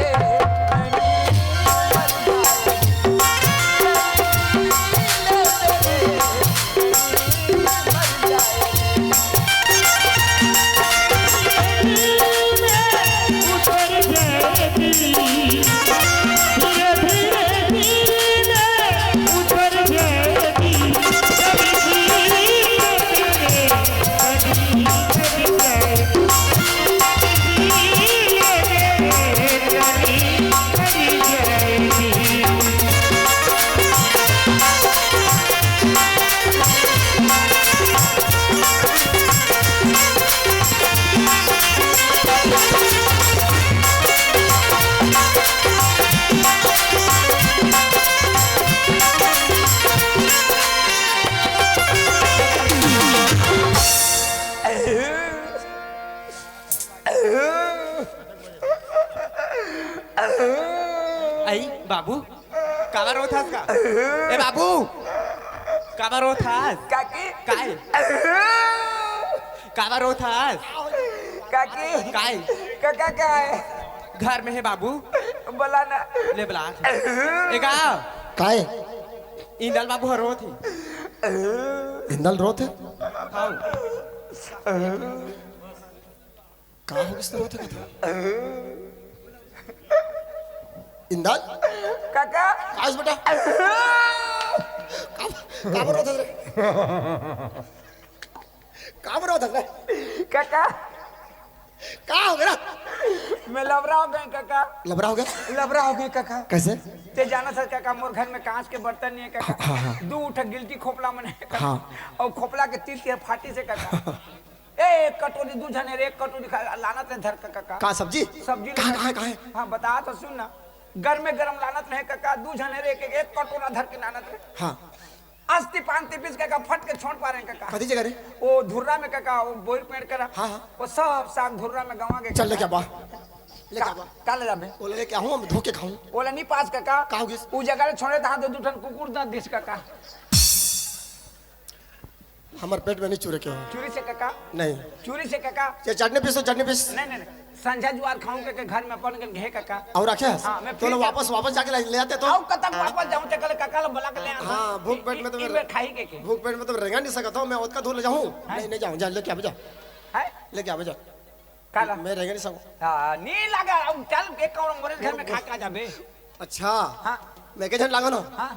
[SPEAKER 4] धीरे धीरे उतर
[SPEAKER 3] काबर होतास का ए बाबू काबर होतास
[SPEAKER 2] काकी
[SPEAKER 3] काय काबर होतास
[SPEAKER 2] काकी
[SPEAKER 3] काय
[SPEAKER 2] काका काय
[SPEAKER 3] घर में है बाबू
[SPEAKER 2] बोला ना
[SPEAKER 3] ले बुला ए का
[SPEAKER 1] काय
[SPEAKER 3] इंदल बाबू हरो थी
[SPEAKER 1] इंदल रोते
[SPEAKER 3] हाँ
[SPEAKER 1] का हो किस रोते कथा इंदल
[SPEAKER 2] काका
[SPEAKER 1] काश बेटा का रोते रे का रोते रे
[SPEAKER 2] काका
[SPEAKER 1] का हो गया
[SPEAKER 2] मैं लबरा हो गए काका
[SPEAKER 1] लबरा हो गया
[SPEAKER 2] लबरा हो गए काका
[SPEAKER 1] कैसे
[SPEAKER 2] ते जाना था काका मोर घर में कांच के बर्तन नहीं है काका दू उठ गिल्टी खोपला मने काका
[SPEAKER 1] हाँ।
[SPEAKER 2] और खोपला के तीर के फाटी से काका ए एक कटोरी दू जने रे एक कटोरी लानत है धर का काका
[SPEAKER 1] का सब्जी
[SPEAKER 2] सब्जी
[SPEAKER 1] कहाँ
[SPEAKER 2] हाँ बता तो सुन ना घर में गरम लानत नहीं काका दू जने रे एक कटोरा धर के लानत रे
[SPEAKER 1] हाँ
[SPEAKER 2] अस्ति पांति पीस काका फट के छोड़ पा रहे हैं काका
[SPEAKER 1] कदी जगह रे
[SPEAKER 2] वो धुर्रा में काका वो बोर पेड़ करा
[SPEAKER 1] हाँ, हाँ।
[SPEAKER 2] वो सब साग धुर्रा में गवा के
[SPEAKER 1] चल ले क्या बा ले क्या बा
[SPEAKER 2] का ले जाबे
[SPEAKER 1] बोले ले क्या हूँ हम धोके खाऊं
[SPEAKER 2] बोला नहीं पास काका
[SPEAKER 1] का हो गिस?
[SPEAKER 2] उ जगह छोड़े ता दो ठन कुकुर दा दिस काका
[SPEAKER 1] हमारे पेट में नहीं चूरे क्यों
[SPEAKER 2] चूरी से काका
[SPEAKER 1] नहीं
[SPEAKER 2] चूरी से काका
[SPEAKER 1] ये चटनी पीस तो चटनी पीस
[SPEAKER 2] नहीं नहीं नहीं संझा जुआर खाऊं के घर में अपन के घे काका
[SPEAKER 1] और रखे
[SPEAKER 2] हाँ, मैं
[SPEAKER 1] तो
[SPEAKER 2] फिर
[SPEAKER 1] लोग वापस जाके ले आते तो
[SPEAKER 2] आओ कतक वापस जाऊं ते कल काका ला बुला के ले आता
[SPEAKER 1] हाँ भूख पेट में तो
[SPEAKER 2] मैं खाई के
[SPEAKER 1] भूख पेट में तो रेंगा नहीं सकता हूँ मैं उसका दूर ले जाऊँ नहीं जाऊँ जा लेके आ जा
[SPEAKER 2] है
[SPEAKER 1] लेके आ जा
[SPEAKER 2] काला
[SPEAKER 1] मैं रेंगा नहीं सकूँ
[SPEAKER 2] हां नहीं लगा अब चल एक कौन मोरे घर में खा के आ जाबे
[SPEAKER 1] अच्छा
[SPEAKER 2] हां
[SPEAKER 1] मैं के झन लागो ना
[SPEAKER 2] हां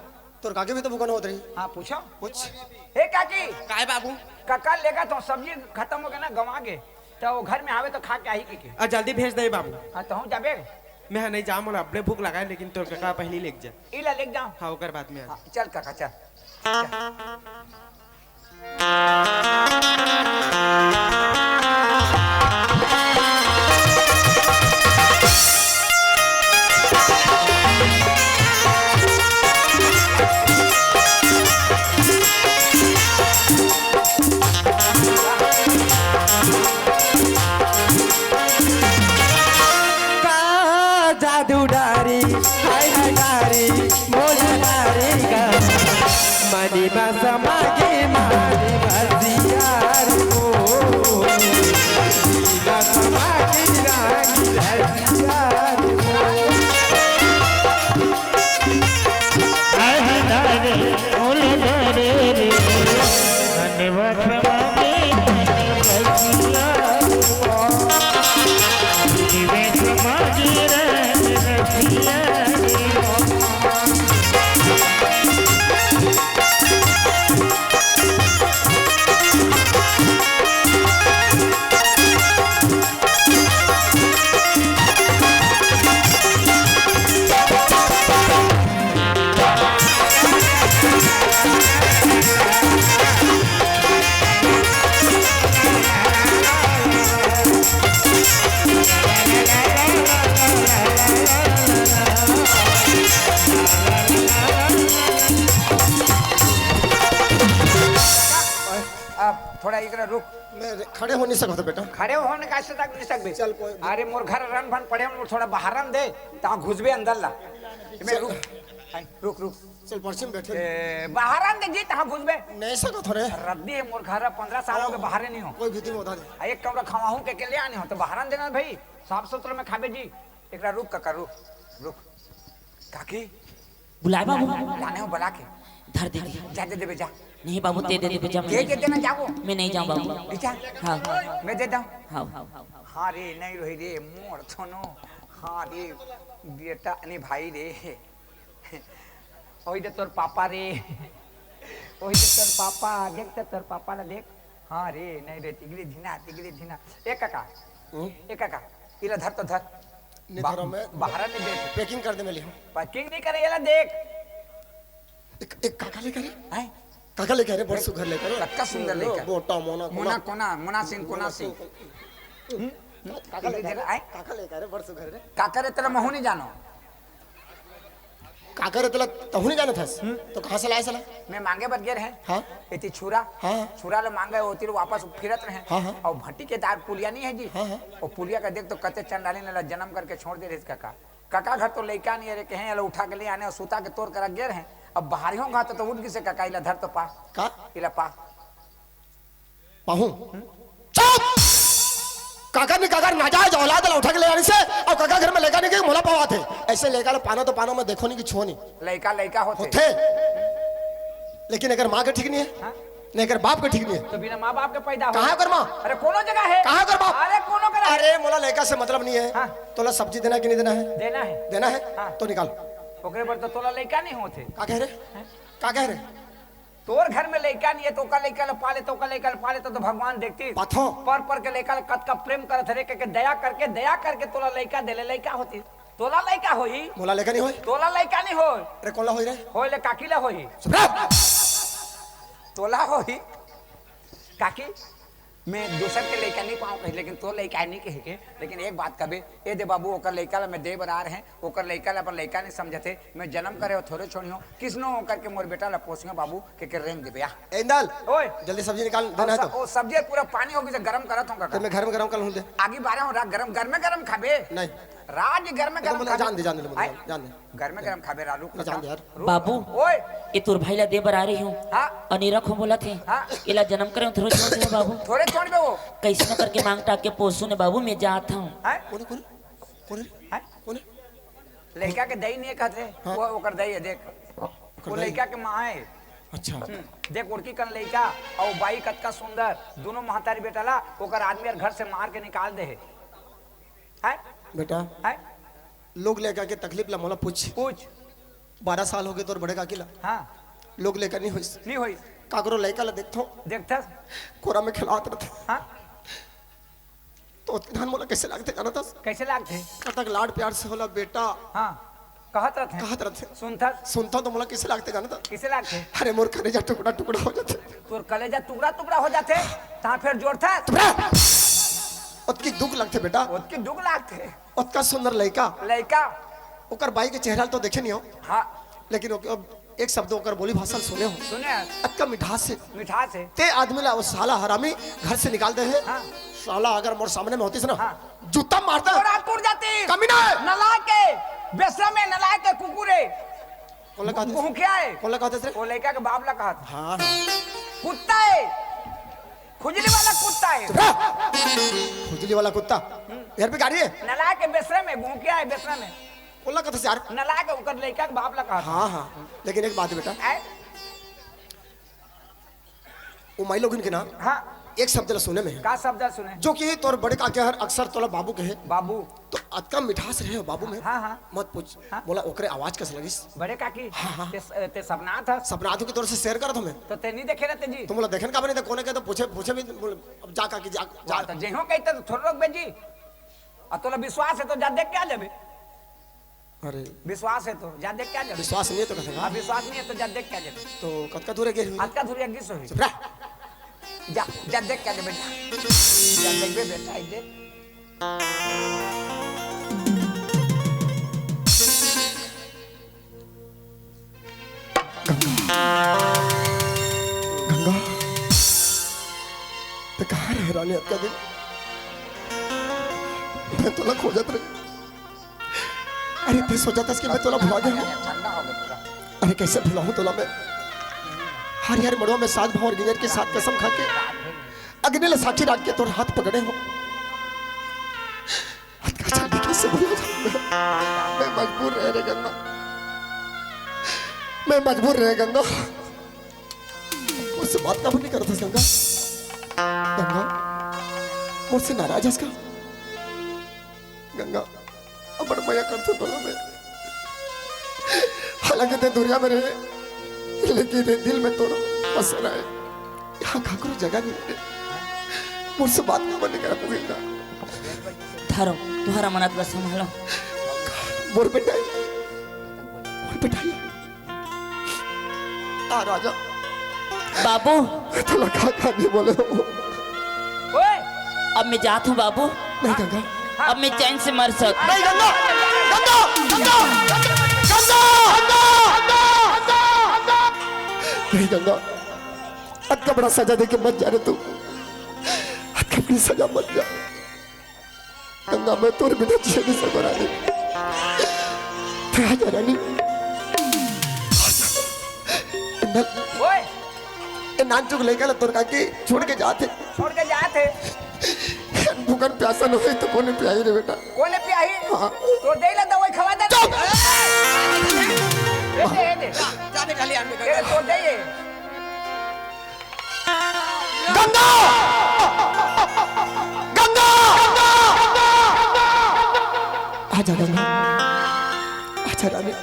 [SPEAKER 1] तोर काके भी तो भूखा होत रही
[SPEAKER 2] हां पूछो
[SPEAKER 1] कुछ
[SPEAKER 2] हे काकी
[SPEAKER 3] काय बाबू
[SPEAKER 2] काका लेगा तो सब्जी खत्म हो गया ना गवा के तो वो घर में आवे तो खा के आई के
[SPEAKER 3] आ जल्दी भेज दे बाबू
[SPEAKER 2] हां तो हम जाबे
[SPEAKER 3] मैं नहीं जाऊँ मोला अपने भूख लगा है, लेकिन तोर काका पहले लेके जा
[SPEAKER 2] इला लेके जाओ
[SPEAKER 3] हाँ ओकर बाद में आ
[SPEAKER 2] हाँ, चल काका चल
[SPEAKER 3] जादू डारी हाय हाय डारी मोला डारी का मनी मा समागे मारी बसियार को मा समागे रानी बसियार को
[SPEAKER 4] हाय हाय रे ओले रे रे धन्यवाद मांगे बसिया जीवे समाजी रे रखिया
[SPEAKER 2] अब थोड़ा इधर रुक
[SPEAKER 1] मैं खड़े हो नहीं सकता बेटा
[SPEAKER 2] खड़े होने का से तक नहीं सकबे
[SPEAKER 1] चल कोई
[SPEAKER 2] अरे मोर घर रन भन पड़े मोर थोड़ा बाहरन दे ता घुसबे अंदर ला मैं रुक आई, रुक रुक
[SPEAKER 1] चल पर्ची में बैठे
[SPEAKER 2] बाहरन दे जी ता घुसबे
[SPEAKER 1] नहीं सकत हो रे
[SPEAKER 2] रद्दी है मोर घर 15 साल हो गए बाहर नहीं हो
[SPEAKER 1] कोई भीती में बता दे
[SPEAKER 2] आ, एक कमरा खवाहू के ले आने हो तो बाहरन देना भाई साफ सुथरा में खाबे जी एकरा रुक काका रुक रुक काकी
[SPEAKER 6] बुलाए बाबू
[SPEAKER 2] लाने हो बुला के
[SPEAKER 6] धर दे
[SPEAKER 2] जा दे देबे जा
[SPEAKER 6] नहीं बाबू दे दे बेटा
[SPEAKER 2] दे के देना जाओ
[SPEAKER 6] मैं नहीं जाऊँ बाबू
[SPEAKER 2] बेटा
[SPEAKER 6] हाँ
[SPEAKER 2] मैं दे दूं
[SPEAKER 6] हाँ
[SPEAKER 2] हाँ रे नहीं रही रे मोर थोनो हाँ रे बेटा नहीं भाई रे ओही दे तोर पापा रे ओही दे तोर पापा देख ते तोर पापा ना देख हाँ रे नहीं रे तिगली धीना एक काका इला धर तो धर
[SPEAKER 1] नहीं धरो मैं
[SPEAKER 2] बाहर नहीं देख
[SPEAKER 1] पैकिंग कर दे मैं ले
[SPEAKER 2] पैकिंग नहीं करे येला देख
[SPEAKER 1] एक काका लेकर
[SPEAKER 2] हैं
[SPEAKER 1] काका लेकर रे बड़ सुघर लेकर
[SPEAKER 2] कक्का सुंदर लेकर
[SPEAKER 1] बोटा मोना
[SPEAKER 2] मुना कोना सिंह
[SPEAKER 1] काका लेकर
[SPEAKER 2] आए
[SPEAKER 1] काका लेकर बड़ सुघर रे
[SPEAKER 2] काका रे तेरा महू नहीं जानो
[SPEAKER 1] काका रे तला तहु नहीं जाना था तो कहां से लाए सला
[SPEAKER 2] मैं मांगे बद गए हैं
[SPEAKER 1] हाँ
[SPEAKER 2] इति छुरा
[SPEAKER 1] हाँ।
[SPEAKER 2] छुरा ले मांगे होती वापस फिरत रहे
[SPEAKER 1] हाँ, हाँ।
[SPEAKER 2] और भट्टी के दार पुलिया नहीं है जी
[SPEAKER 1] हाँ, हाँ।
[SPEAKER 2] और पुलिया का देख तो कते चंडाली ने जन्म करके छोड़ दे रे इसका का काका घर तो लड़का नहीं है कहे उठा के ले आने और सूता के तोड़ कर गिर हैं अब बाहर होगा तो उठ से काका इला धर तो पा
[SPEAKER 1] का
[SPEAKER 2] इला पा
[SPEAKER 1] पाहू चुप काका ने काका नाजायज औलाद ला उठा के ले आने से और काका घर में लेका नहीं के मोला पावा थे ऐसे लेका पानो तो पानो में देखो नहीं कि छो नहीं
[SPEAKER 2] लड़का लड़का होते
[SPEAKER 1] होते लेकिन अगर माँ के ठीक नहीं है
[SPEAKER 2] हाँ?
[SPEAKER 1] नहीं अगर बाप के ठीक नहीं है
[SPEAKER 2] तो बिना माँ बाप के पैदा हो
[SPEAKER 1] कहाँ कर माँ
[SPEAKER 2] अरे कोनो जगह है
[SPEAKER 1] कहाँ कर बाप
[SPEAKER 2] अरे कोनो कर
[SPEAKER 1] अरे मोला लेका से मतलब नहीं है
[SPEAKER 2] हाँ?
[SPEAKER 1] तोला सब्जी देना कि नहीं देना है
[SPEAKER 2] देना है
[SPEAKER 1] देना है
[SPEAKER 2] हाँ।
[SPEAKER 1] तो निकाल
[SPEAKER 2] ओकरे पर तो तोला लड़का नहीं होते
[SPEAKER 1] का कह रहे का कह रहे
[SPEAKER 2] तोर घर में लड़का नहीं है तो का लड़का ला पाले तो का लड़का ला पाले तो भगवान देखती
[SPEAKER 1] पाथो
[SPEAKER 2] पर के लड़का ला कत का प्रेम करत रे के दया करके तोला लड़का देले लड़का होती तोला लड़का होई
[SPEAKER 1] मोला लेका नहीं होए
[SPEAKER 2] तोला लड़का नहीं होय
[SPEAKER 1] अरे कौन ला होई रे
[SPEAKER 2] होय ले काकी ला होई
[SPEAKER 1] चुप रह
[SPEAKER 2] तोला होई काकी मैं दूसर के लड़का नहीं पाऊँ कहीं लेकिन तो लड़का नहीं कहे के लेकिन एक बात कबे ए दे बाबू ओकर लड़का ला मैं दे बरार हैं ओकर लड़का ला अपन लड़का नहीं समझते मैं जन्म करे हो थोड़े छोड़ी हो किसनो करके मोर बेटा ला पोसियो बाबू के रेंग दे भैया
[SPEAKER 1] ए इंदल
[SPEAKER 2] ओए
[SPEAKER 1] जल्दी सब्जी निकाल देना है तो
[SPEAKER 2] ओ सब्जी पूरा पानी होगी से गरम करत हूं
[SPEAKER 1] तो मैं घर में गरम कर लूं दे
[SPEAKER 2] आगे बारे हो गरम गरम खाबे
[SPEAKER 1] नहीं
[SPEAKER 2] राज घर में गरम
[SPEAKER 1] मुझे जान दे जान दे
[SPEAKER 2] घर में गरम खाबे रालू
[SPEAKER 1] जान दे यार
[SPEAKER 6] बाबू
[SPEAKER 2] ओए
[SPEAKER 6] ये तोर भाई ला दे बर आ रही हूँ
[SPEAKER 2] हाँ
[SPEAKER 6] अनीरा को बोला थे
[SPEAKER 2] हाँ।
[SPEAKER 6] इला जन्म करे थोड़ा छोड़ दे बाबू
[SPEAKER 2] थोड़े छोड़ दे वो
[SPEAKER 6] कैसे न करके मांग टाक के पोसू ने बाबू मैं जाता हूँ
[SPEAKER 2] हैं
[SPEAKER 1] कौन कौन कौन
[SPEAKER 2] हैं
[SPEAKER 1] कौन
[SPEAKER 2] लड़का के दही नहीं कहते वो ओकर दही है देख वो लड़का के माँ है
[SPEAKER 1] अच्छा
[SPEAKER 2] देख उड़की कन लड़का और बाई कतका सुंदर दोनों महतारी बेटा ला ओकर आदमी और घर से मार के निकाल दे है
[SPEAKER 1] बेटा
[SPEAKER 2] है
[SPEAKER 1] लोग लेकर के तकलीफ ला मोला पूछ
[SPEAKER 2] पूछ
[SPEAKER 1] 12 साल हो गए तोर बड़े काकी ला
[SPEAKER 2] हाँ
[SPEAKER 1] लोग लेकर नहीं होइस
[SPEAKER 2] नहीं होई
[SPEAKER 1] काकरो लड़का ला देखथो
[SPEAKER 2] देखता
[SPEAKER 1] कोरा में खिलात रहते
[SPEAKER 2] हाँ
[SPEAKER 1] तो धान मोला कैसे लागते जाना था
[SPEAKER 2] कैसे लागते
[SPEAKER 1] कतक लाड प्यार से होला बेटा
[SPEAKER 2] हाँ कहत रहते
[SPEAKER 1] कहत रहते
[SPEAKER 2] सुनता
[SPEAKER 1] सुनता तो मोला कैसे लागते जाना था
[SPEAKER 2] किसे लागते
[SPEAKER 1] अरे मोर कलेजा टुकड़ा टुकड़ा हो जाते
[SPEAKER 2] तोर कलेजा टुकड़ा हो जाते ता फिर जोड़ता
[SPEAKER 1] उतकी दुख लगते बेटा
[SPEAKER 2] उसकी दुख लागते
[SPEAKER 1] उतका सुंदर लड़का
[SPEAKER 2] लड़का
[SPEAKER 1] ओकर बाई के चेहरा तो देखे नहीं हो
[SPEAKER 2] हाँ
[SPEAKER 1] लेकिन एक शब्द ओकर बोली भाषा सुने हो
[SPEAKER 2] सुने
[SPEAKER 1] अतका मिठास से
[SPEAKER 2] मिठास है
[SPEAKER 1] ते आदमी ला वो साला हरामी घर से निकाल दे है
[SPEAKER 2] हाँ।
[SPEAKER 1] साला अगर मोर सामने में होती ना
[SPEAKER 2] हाँ।
[SPEAKER 1] जूता मारता
[SPEAKER 2] तोरा टूट जाती
[SPEAKER 1] कमीना है।
[SPEAKER 2] नलायक के बेशरम है नलायक के कुकुरे
[SPEAKER 1] कौन लगा दे
[SPEAKER 2] भूखिया है
[SPEAKER 1] कौन लगा दे
[SPEAKER 2] वो लड़का के बाप ला कहा
[SPEAKER 1] हाँ
[SPEAKER 2] कुत्ता है खुजली वाला कुत्ता है
[SPEAKER 1] खुजली वाला कुत्ता यार पे गाड़ी है
[SPEAKER 2] नलायक के बेशरम है भूखिया है बेशरम है
[SPEAKER 1] कौन लगा था यार
[SPEAKER 2] नलायक है उनका लड़का के बाप ला कहा
[SPEAKER 1] हाँ हाँ लेकिन एक बात है बेटा वो माई लोग इनके नाम
[SPEAKER 2] हाँ
[SPEAKER 1] एक शब्द ला सुने में है
[SPEAKER 2] का शब्द सुने
[SPEAKER 1] जो कि तोर बड़े काके हर अक्सर तोला बाबू कहे
[SPEAKER 2] बाबू
[SPEAKER 1] तो अतका मिठास रहे हो बाबू में
[SPEAKER 2] हाँ हाँ
[SPEAKER 1] मत पूछ
[SPEAKER 2] हाँ।
[SPEAKER 1] बोला ओकरे आवाज कैसे लगिस
[SPEAKER 2] बड़े काकी
[SPEAKER 1] हाँ, हाँ।
[SPEAKER 2] ते सपना था
[SPEAKER 1] सपनाथु की तौर से शेयर कर तुम्हें
[SPEAKER 2] तो ते नहीं देखे रहते जी
[SPEAKER 1] तुम बोला देखन का बने तो कोने के तो पूछे पूछे भी बोले, अब जा काकी जा जा
[SPEAKER 2] तो जेहो कहते तो थोड़ा रोक बेजी और तोला विश्वास है तो जा देख क्या जाबे
[SPEAKER 1] अरे
[SPEAKER 2] विश्वास है तो जा देख क्या जाबे
[SPEAKER 1] विश्वास नहीं है तो कहते
[SPEAKER 2] हाँ विश्वास नहीं है तो जा देख क्या जाबे
[SPEAKER 1] तो कतका दूर है गिर
[SPEAKER 2] आज का धुरिया गिस होई
[SPEAKER 1] चुप रह
[SPEAKER 2] जा देख क्या जाबे जा देख बे बेटा आई देख
[SPEAKER 1] गंगा तो कहाँ रह रानी अब का दिन मैं तोला खोजत रही अरे ते सोचा था कि मैं तोला भुला गया हूँ
[SPEAKER 2] ठंडा हो गया पूरा
[SPEAKER 1] अरे कैसे भुलाऊं तोला मैं हर यार मड़वा में साथ भाव और गिनर के साथ कसम खा के अग्नि साक्षी राख के तोर हाथ पकड़े हो हाथ का जल्दी कैसे भुला जाऊं मैं मजबूर रह रे गंगा मैं मजबूर रह गंगा मुझसे बात कब नहीं करता गंगा गंगा मुझसे नाराज है इसका गंगा अब बड़ मया करते बोला मैं हालांकि ते दुनिया में रहे लेकिन दिल में तो बस रहा है यहाँ खाकरो जगह नहीं है मुझसे बात कब नहीं करता गंगा
[SPEAKER 6] थारो तुम्हारा मनात बस संभालो
[SPEAKER 1] मोर बेटा आ राजा
[SPEAKER 6] बाबू
[SPEAKER 1] तो लगा नहीं बोले हो
[SPEAKER 2] ओए
[SPEAKER 6] अब मैं जात हूँ बाबू
[SPEAKER 1] नहीं गंगा
[SPEAKER 6] अब मैं चैन से मर सक
[SPEAKER 1] नहीं गंगा गंगा गंगा गंगा गंगा नहीं गंगा अत बड़ा सजा दे के मत जा रे तू अत बड़ी सजा मत जा गंगा मैं तोरे बिना जी नहीं सकता आजा रानी
[SPEAKER 2] ओए
[SPEAKER 1] ए नान चुक लेकर तोर काकी छोड़ के जाते
[SPEAKER 2] छोड़ के जाते
[SPEAKER 1] भूखन प्यासा न होई तो कोने पियाई रे बेटा
[SPEAKER 2] कोने पे आई
[SPEAKER 1] हाँ।
[SPEAKER 2] तो दे ला दवाई खवा दे
[SPEAKER 1] चुप!
[SPEAKER 2] दे
[SPEAKER 7] जाने खाली आने
[SPEAKER 2] दे तो दे ये
[SPEAKER 1] गंगा गंगा आजा गंगा आजा रानी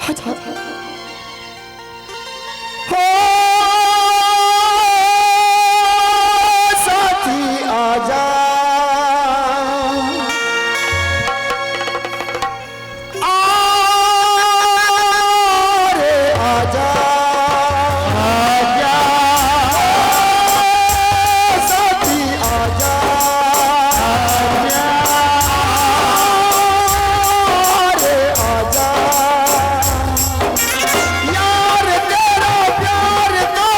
[SPEAKER 1] आजा हो साथी आजा रे आजा आजा साथी आजा आजा रे आजा यार तेरा प्यार तो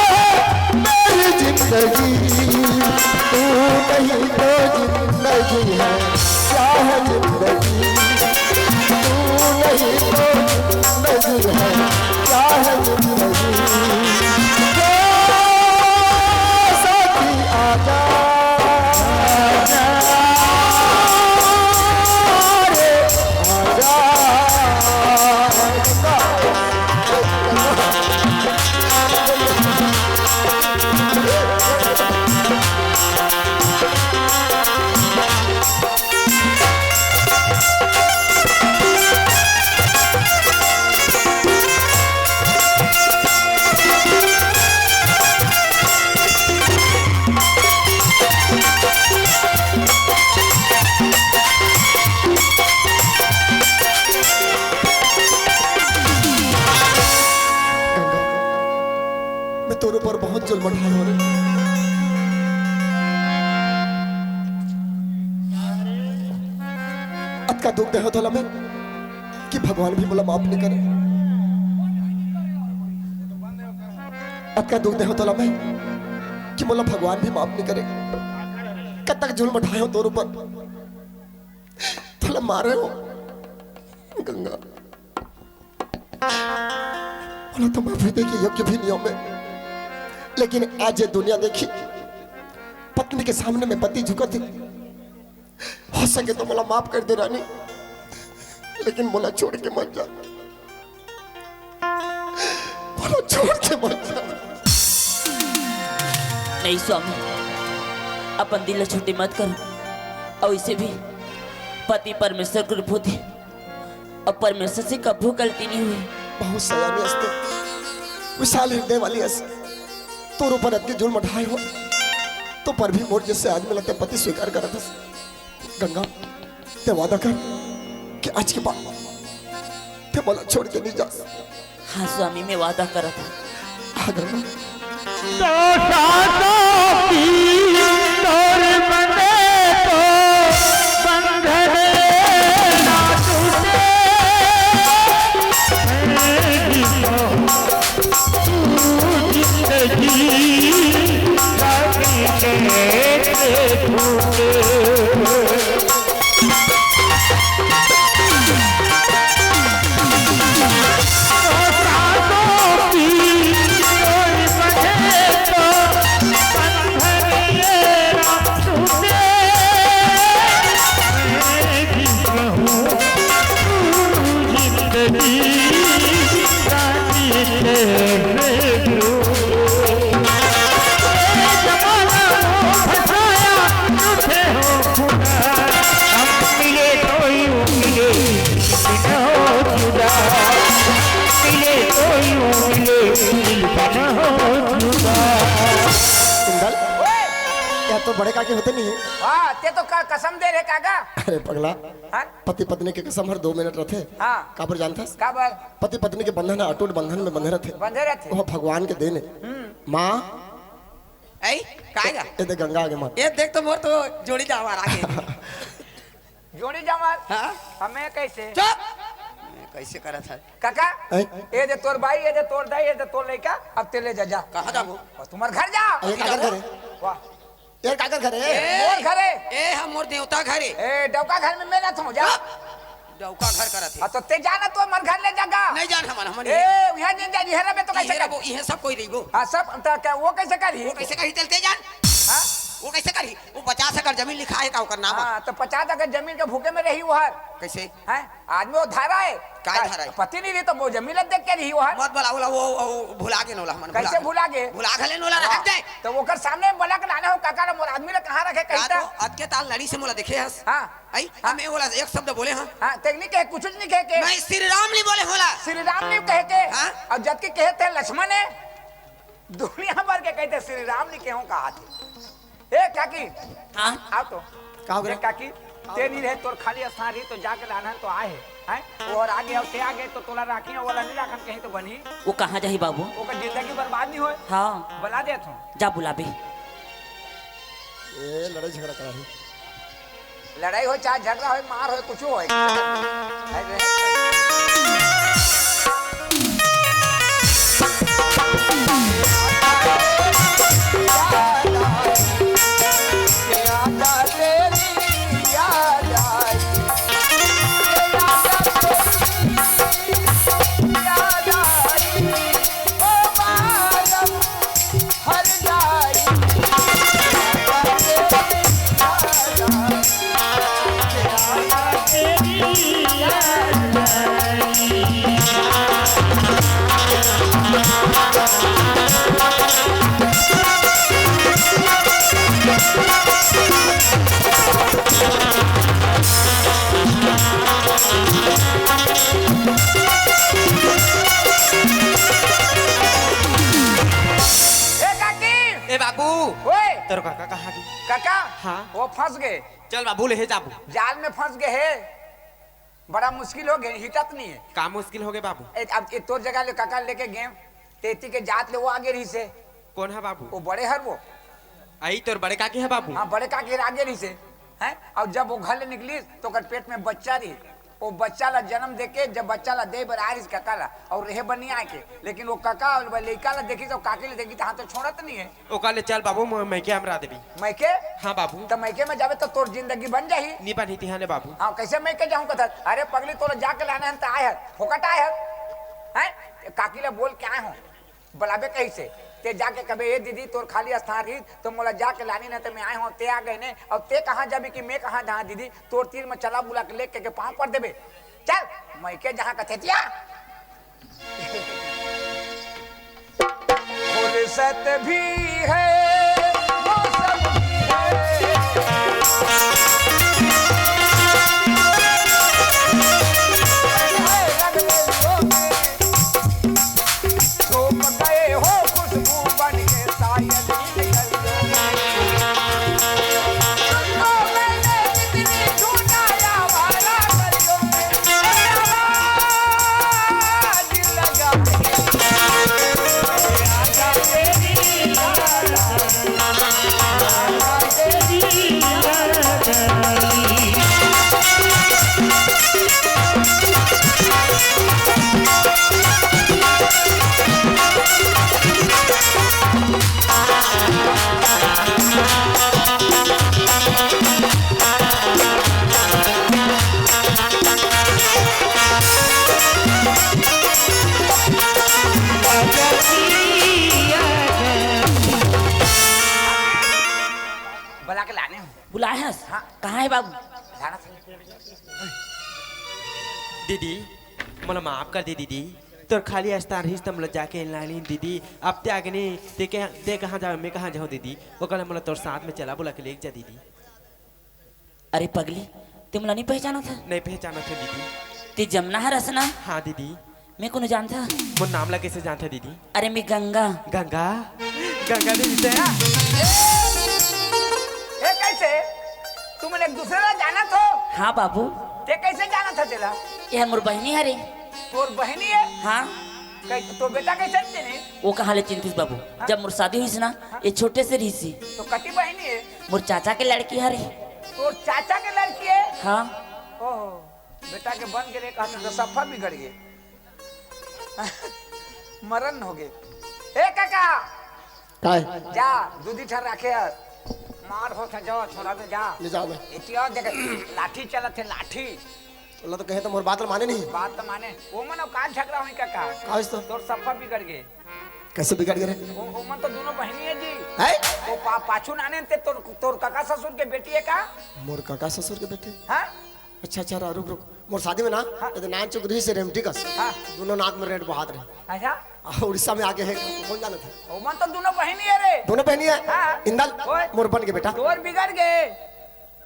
[SPEAKER 1] मेरी जिंदगी तू नहीं तो जिंदगी है क्या है जिंदगी तू नहीं तो जिंदगी है क्या है जिंदगी ओ साथी आजा आजा रे आजा मैं तेरे ऊपर बहुत जुल्म ढाया हो रहा अत का दुख दे तो मैं कि भगवान भी बोला माफ नहीं करे अत का दुख दे तो मैं कि बोला भगवान भी माफ नहीं करे कब तक जुल्म ढाए हो तोर ऊपर थोड़ा मारे हो गंगा बोला तो माफी दे के योग्य भी नहीं हो मैं लेकिन आज ये दुनिया देखी पत्नी के सामने में पति झुका थी हो सके तो बोला माफ कर दे रानी लेकिन बोला छोड़ के मत जा बोला छोड़ के मत जा
[SPEAKER 6] नहीं स्वामी, अपन दिल छोटी मत करो। और इसे भी पति परमेश्वर को रूप होते और परमेश्वर से कभी गलती नहीं हुई।
[SPEAKER 1] बहुत सयानी हस्ते विशाल हृदय वाली हस्ते तोर ऊपर अति जुल्म ढाए हो तो पर भी मोर जैसे आदमी लगते पति स्वीकार करा था गंगा ते वादा कर कि आज के बाद ते बोला छोड़ के नहीं जा
[SPEAKER 6] हाँ स्वामी, मैं वादा करा था।
[SPEAKER 1] हाँ गंगा तो बड़े काके होते नहीं है।
[SPEAKER 2] हाँ, ते तो कसम दे रहे काका।
[SPEAKER 1] अरे पगला,
[SPEAKER 2] हाँ?
[SPEAKER 1] पति पत्नी के कसम हर 2 मिनट रहते।
[SPEAKER 2] हाँ।
[SPEAKER 1] काबर जानता?
[SPEAKER 2] काबर?
[SPEAKER 1] पति पत्नी के बंधन अटूट बंधन में बंधे रहते।
[SPEAKER 2] बंधे रहते।
[SPEAKER 1] वो भगवान के देने। माँ।
[SPEAKER 7] ऐ काएगा?
[SPEAKER 1] ये देख गंगा आगे माँ।
[SPEAKER 7] ये देख तो मोर तो जोड़ी जावार आगे।
[SPEAKER 2] जोड़ी जावार?
[SPEAKER 7] हाँ?
[SPEAKER 2] हमें कैसे?
[SPEAKER 7] चुप! कैसे करा था?
[SPEAKER 2] काका, ये दे तोर भाई, ये दे तोर दाई, ये दे तोर लड़का, अब ते ले जा।
[SPEAKER 7] कहाँ जाबो?
[SPEAKER 2] तुम्हारे घर जा।
[SPEAKER 1] ये काकर घरे?
[SPEAKER 2] वाह।
[SPEAKER 1] ये काकर घरे?
[SPEAKER 2] मोर घरे।
[SPEAKER 7] ए हम मोर देवता घरे।
[SPEAKER 2] ए डौका घर में मेरा था जा।
[SPEAKER 7] डौका घर करत है
[SPEAKER 2] तो ते जाना तो मर घर ले जागा
[SPEAKER 7] नहीं जान हमन
[SPEAKER 2] ए यहाँ नहीं जा इहरा में तो कैसे
[SPEAKER 7] इहे
[SPEAKER 2] कर
[SPEAKER 7] इहे सब कोई रहीबो
[SPEAKER 2] हां सब तो क्या वो कैसे करी
[SPEAKER 7] वो कैसे कही चलते जान
[SPEAKER 2] हां
[SPEAKER 7] वो कैसे करी वो 50 एकड़ जमीन लिखा है का ओकर नाम
[SPEAKER 2] हां तो 50 एकड़ जमीन के भूखे में रही वो हर
[SPEAKER 7] कैसे
[SPEAKER 2] हैं आदमी वो धारा है
[SPEAKER 7] काय धारा है?
[SPEAKER 2] पति नहीं रही तो वो जमीन देख के रही वो हर
[SPEAKER 7] मत बोला वो भुला के नोला हमन
[SPEAKER 2] कैसे भुला गए
[SPEAKER 7] भुला गले नोला रख दे
[SPEAKER 2] तो वो कर सामने बोला के लाना हो काका रे मोर आदमी ने कहां रखे
[SPEAKER 7] का
[SPEAKER 2] कहता
[SPEAKER 7] तो अद के ताल लड़ी से मोला देखे हस
[SPEAKER 2] हां
[SPEAKER 7] आई हमें बोला एक शब्द बोले हां
[SPEAKER 2] हां टेक्निक है कुछ नहीं कह के
[SPEAKER 7] मैं श्री राम नहीं बोले होला
[SPEAKER 2] श्री राम ने कह के
[SPEAKER 7] हाँ?
[SPEAKER 2] और जब के कहे थे लक्ष्मण ने दुनिया भर के कहते श्री राम ने कहूं कहा थे ए काकी
[SPEAKER 6] हाँ
[SPEAKER 2] आओ तो
[SPEAKER 1] का हो गया?
[SPEAKER 2] ए काकी ते नहीं रहे तोर खाली स्थान रही तो जाके लाना तो आए हैं और आगे और ते आगे तो तोला राखी और वाला नहीं राखन कहीं तो बनी
[SPEAKER 6] वो कहाँ जाही बाबू
[SPEAKER 2] वो का जिंदगी बर्बाद नहीं होए
[SPEAKER 6] हाँ
[SPEAKER 2] बुला दे तू
[SPEAKER 6] जा बुलाबे
[SPEAKER 1] ए लड़ाई झगड़ा करा है
[SPEAKER 2] लड़ाई हो चाहे झगड़ा हो मार हो कुछ हो
[SPEAKER 3] ए बाबू
[SPEAKER 2] ओए
[SPEAKER 3] तेरे काका कहाँ गई
[SPEAKER 2] काका
[SPEAKER 3] हाँ।
[SPEAKER 2] वो फंस गए
[SPEAKER 3] चल बाबू ले जाबू
[SPEAKER 2] जाल में फंस गए है बड़ा मुश्किल हो गया हिटत नहीं है
[SPEAKER 3] काम मुश्किल हो गए बाबू
[SPEAKER 2] अब ये तोर जगह ले काका लेके गए तेती के जात ले वो आगे रही से
[SPEAKER 3] कौन है बाबू
[SPEAKER 2] वो बड़े हर वो
[SPEAKER 3] आई तोर बड़े काकी है बाबू
[SPEAKER 2] हाँ बड़े काके आगे रही से हैं और जब वो घर ले निकली तो कर पेट में बच्चा रही वो बच्चा ला जन्म देके जब बच्चा ला दे बर आरिस काका ला और रहे बनी आके लेकिन वो काका और लड़का ला देखी तो काके ले देखी तो हाँ तो छोड़त नहीं है
[SPEAKER 3] ओका ले चल बाबू मैं क्या हमरा देबी
[SPEAKER 2] मैके
[SPEAKER 3] हाँ बाबू
[SPEAKER 2] तो मैके में जावे तो तोर जिंदगी बन जाही
[SPEAKER 3] नी बनी थी हाने बाबू
[SPEAKER 2] हाँ कैसे मैं के जाऊं कथा अरे पगली तोरा जाके लाना है तो आए है फोकट आए है काकी ले बोल के आए हो बुलाबे कैसे ते जाके कबे ए दीदी तोर खाली स्थान रही तो मोला जाके लानी ना तो मैं आए हो ते आ गए ने और ते कहाँ जाबे कि मैं कहाँ जहाँ दीदी तोर तीर में चला बुला के लेके पाँव पर देबे चल मैं के जहाँ कथेतिया फुर्सत भी है मौसम भी बुला के लाने हो
[SPEAKER 6] बुलाए हैं
[SPEAKER 2] हाँ।
[SPEAKER 6] कहाँ है बाबू
[SPEAKER 2] लाना
[SPEAKER 3] दीदी मला माफ कर दे दीदी तोर खाली स्थान रही तो मला जाके लानी दीदी अब ते आगे नहीं ते कहाँ जाओ मैं कहाँ जाऊँ दीदी वो कल मला तोर साथ में चला बुला के ले जा दीदी
[SPEAKER 6] अरे पगली तुम नहीं पहचाना था
[SPEAKER 3] नहीं पहचाना था दीदी
[SPEAKER 6] ते जमुना है रसना
[SPEAKER 3] हाँ दीदी
[SPEAKER 6] मैं को जानता
[SPEAKER 3] वो नाम ला कैसे जानता दीदी
[SPEAKER 6] अरे मैं गंगा
[SPEAKER 3] गंगा गंगा दीदी से
[SPEAKER 2] ए कैसे तुम एक दूसरे का जाना तो
[SPEAKER 6] हाँ बाबू
[SPEAKER 2] ते कैसे जाना था तेरा
[SPEAKER 6] यह मोर बहनी है रे
[SPEAKER 2] तोर बहनी है
[SPEAKER 6] हाँ
[SPEAKER 2] तो बेटा कैसे तेने
[SPEAKER 6] वो कहाँ ले चिंतित बाबू जब मोर शादी हुई ना ये छोटे से रही सी
[SPEAKER 2] तो कटी बहनी है
[SPEAKER 6] मोर चाचा के लड़की है रे
[SPEAKER 2] तोर चाचा के लड़की है
[SPEAKER 6] हाँ
[SPEAKER 2] ओहो बेटा के बन गए कहते तो सफा बिगड़ गए मरण हो गए ए काका
[SPEAKER 1] काय
[SPEAKER 2] जा दूधी ठर रखे है मार हो था जाओ छोड़ा दे जा
[SPEAKER 1] ले जाओ मैं
[SPEAKER 2] इतिहास देख लाठी चलत है लाठी
[SPEAKER 1] अल्लाह तो कहे तो मोर बात माने नहीं।
[SPEAKER 2] बात तो माने वो मन का झगड़ा हुई काका
[SPEAKER 1] काज तो
[SPEAKER 2] तोर सफा बिगड़ गए
[SPEAKER 1] कैसे बिगड़ गए
[SPEAKER 2] वो मन तो दोनों बहनी है जी
[SPEAKER 1] है?
[SPEAKER 2] वो पाछू नाने ते तोर काका ससुर के बेटी है का
[SPEAKER 1] मोर काका ससुर के बेटे।
[SPEAKER 2] हां
[SPEAKER 1] अच्छा अच्छा रुक रुक मोर शादी में ना ये नान चुगरी से रेमटिकस
[SPEAKER 2] हाँ।
[SPEAKER 1] दोनों नाक में रेड बहात रहे।
[SPEAKER 2] अच्छा
[SPEAKER 1] उड़ीसा में आके है कौन जाना था?
[SPEAKER 2] वो मन तो दोनों बहनी है रे
[SPEAKER 1] दोनों बहनी है।
[SPEAKER 2] हाँ।
[SPEAKER 1] इंदल
[SPEAKER 2] ओए।
[SPEAKER 1] मोर बन के बेटा
[SPEAKER 2] तोर बिगड़ गए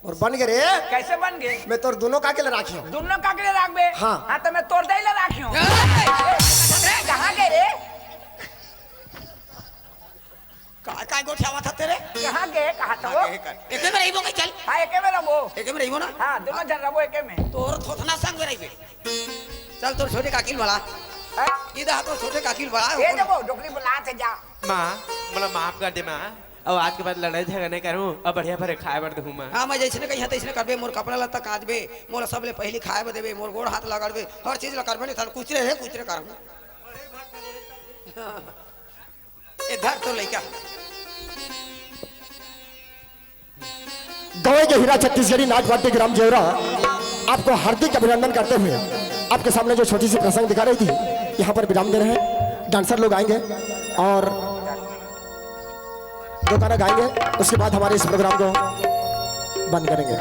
[SPEAKER 1] मोर बन गए रे।
[SPEAKER 2] कैसे बन गए
[SPEAKER 1] मैं तोर दोनों का के लिए राखी हूं।
[SPEAKER 2] दोनों का के लिए राख बे
[SPEAKER 1] हाँ।
[SPEAKER 2] हां तो मैं तोड़ दे ले राखियो कहां गए रे
[SPEAKER 7] काय गोठियावा था तेरे
[SPEAKER 2] कहां गए कहां तो
[SPEAKER 7] एके में रहीबो के चल
[SPEAKER 2] हां एके में रहो
[SPEAKER 7] एके में रहीबो ना
[SPEAKER 2] हां दोनों जन रहो एके में
[SPEAKER 7] तोर थोथना संग में रहीबे चल तोर छोटे काकिल वाला
[SPEAKER 2] हैं?
[SPEAKER 7] इधर तो छोटे काकिल वाला
[SPEAKER 2] ये देखो डोकरी बुला थे जा
[SPEAKER 3] माँ मतलब माफ कर दे माँ अब आज के बाद लड़ाई झगड़ा नहीं करूँ अब बढ़िया भरे खाए बर दूँ माँ
[SPEAKER 7] हाँ मैं जैसे कहीं तैसे करबे मोर कपड़ा लत्ता काटबे मोर सबले पहली खाए बे देबे मोर गोड़ हाथ लगाड़बे हर चीज ला करबे नहीं थान कुचरे है कुचरे करबे इधर तो लइका
[SPEAKER 1] गवे के हीरा छत्तीसगढ़ी नाचवाद्य ग्राम जेवरा आपको हार्दिक अभिनंदन करते हुए आपके सामने जो छोटी सी प्रसंग दिखा रही थी यहाँ पर विराम दे रहे हैं। डांसर लोग आएंगे और दो गाना गाएंगे उसके बाद हमारे इस प्रोग्राम को बंद करेंगे।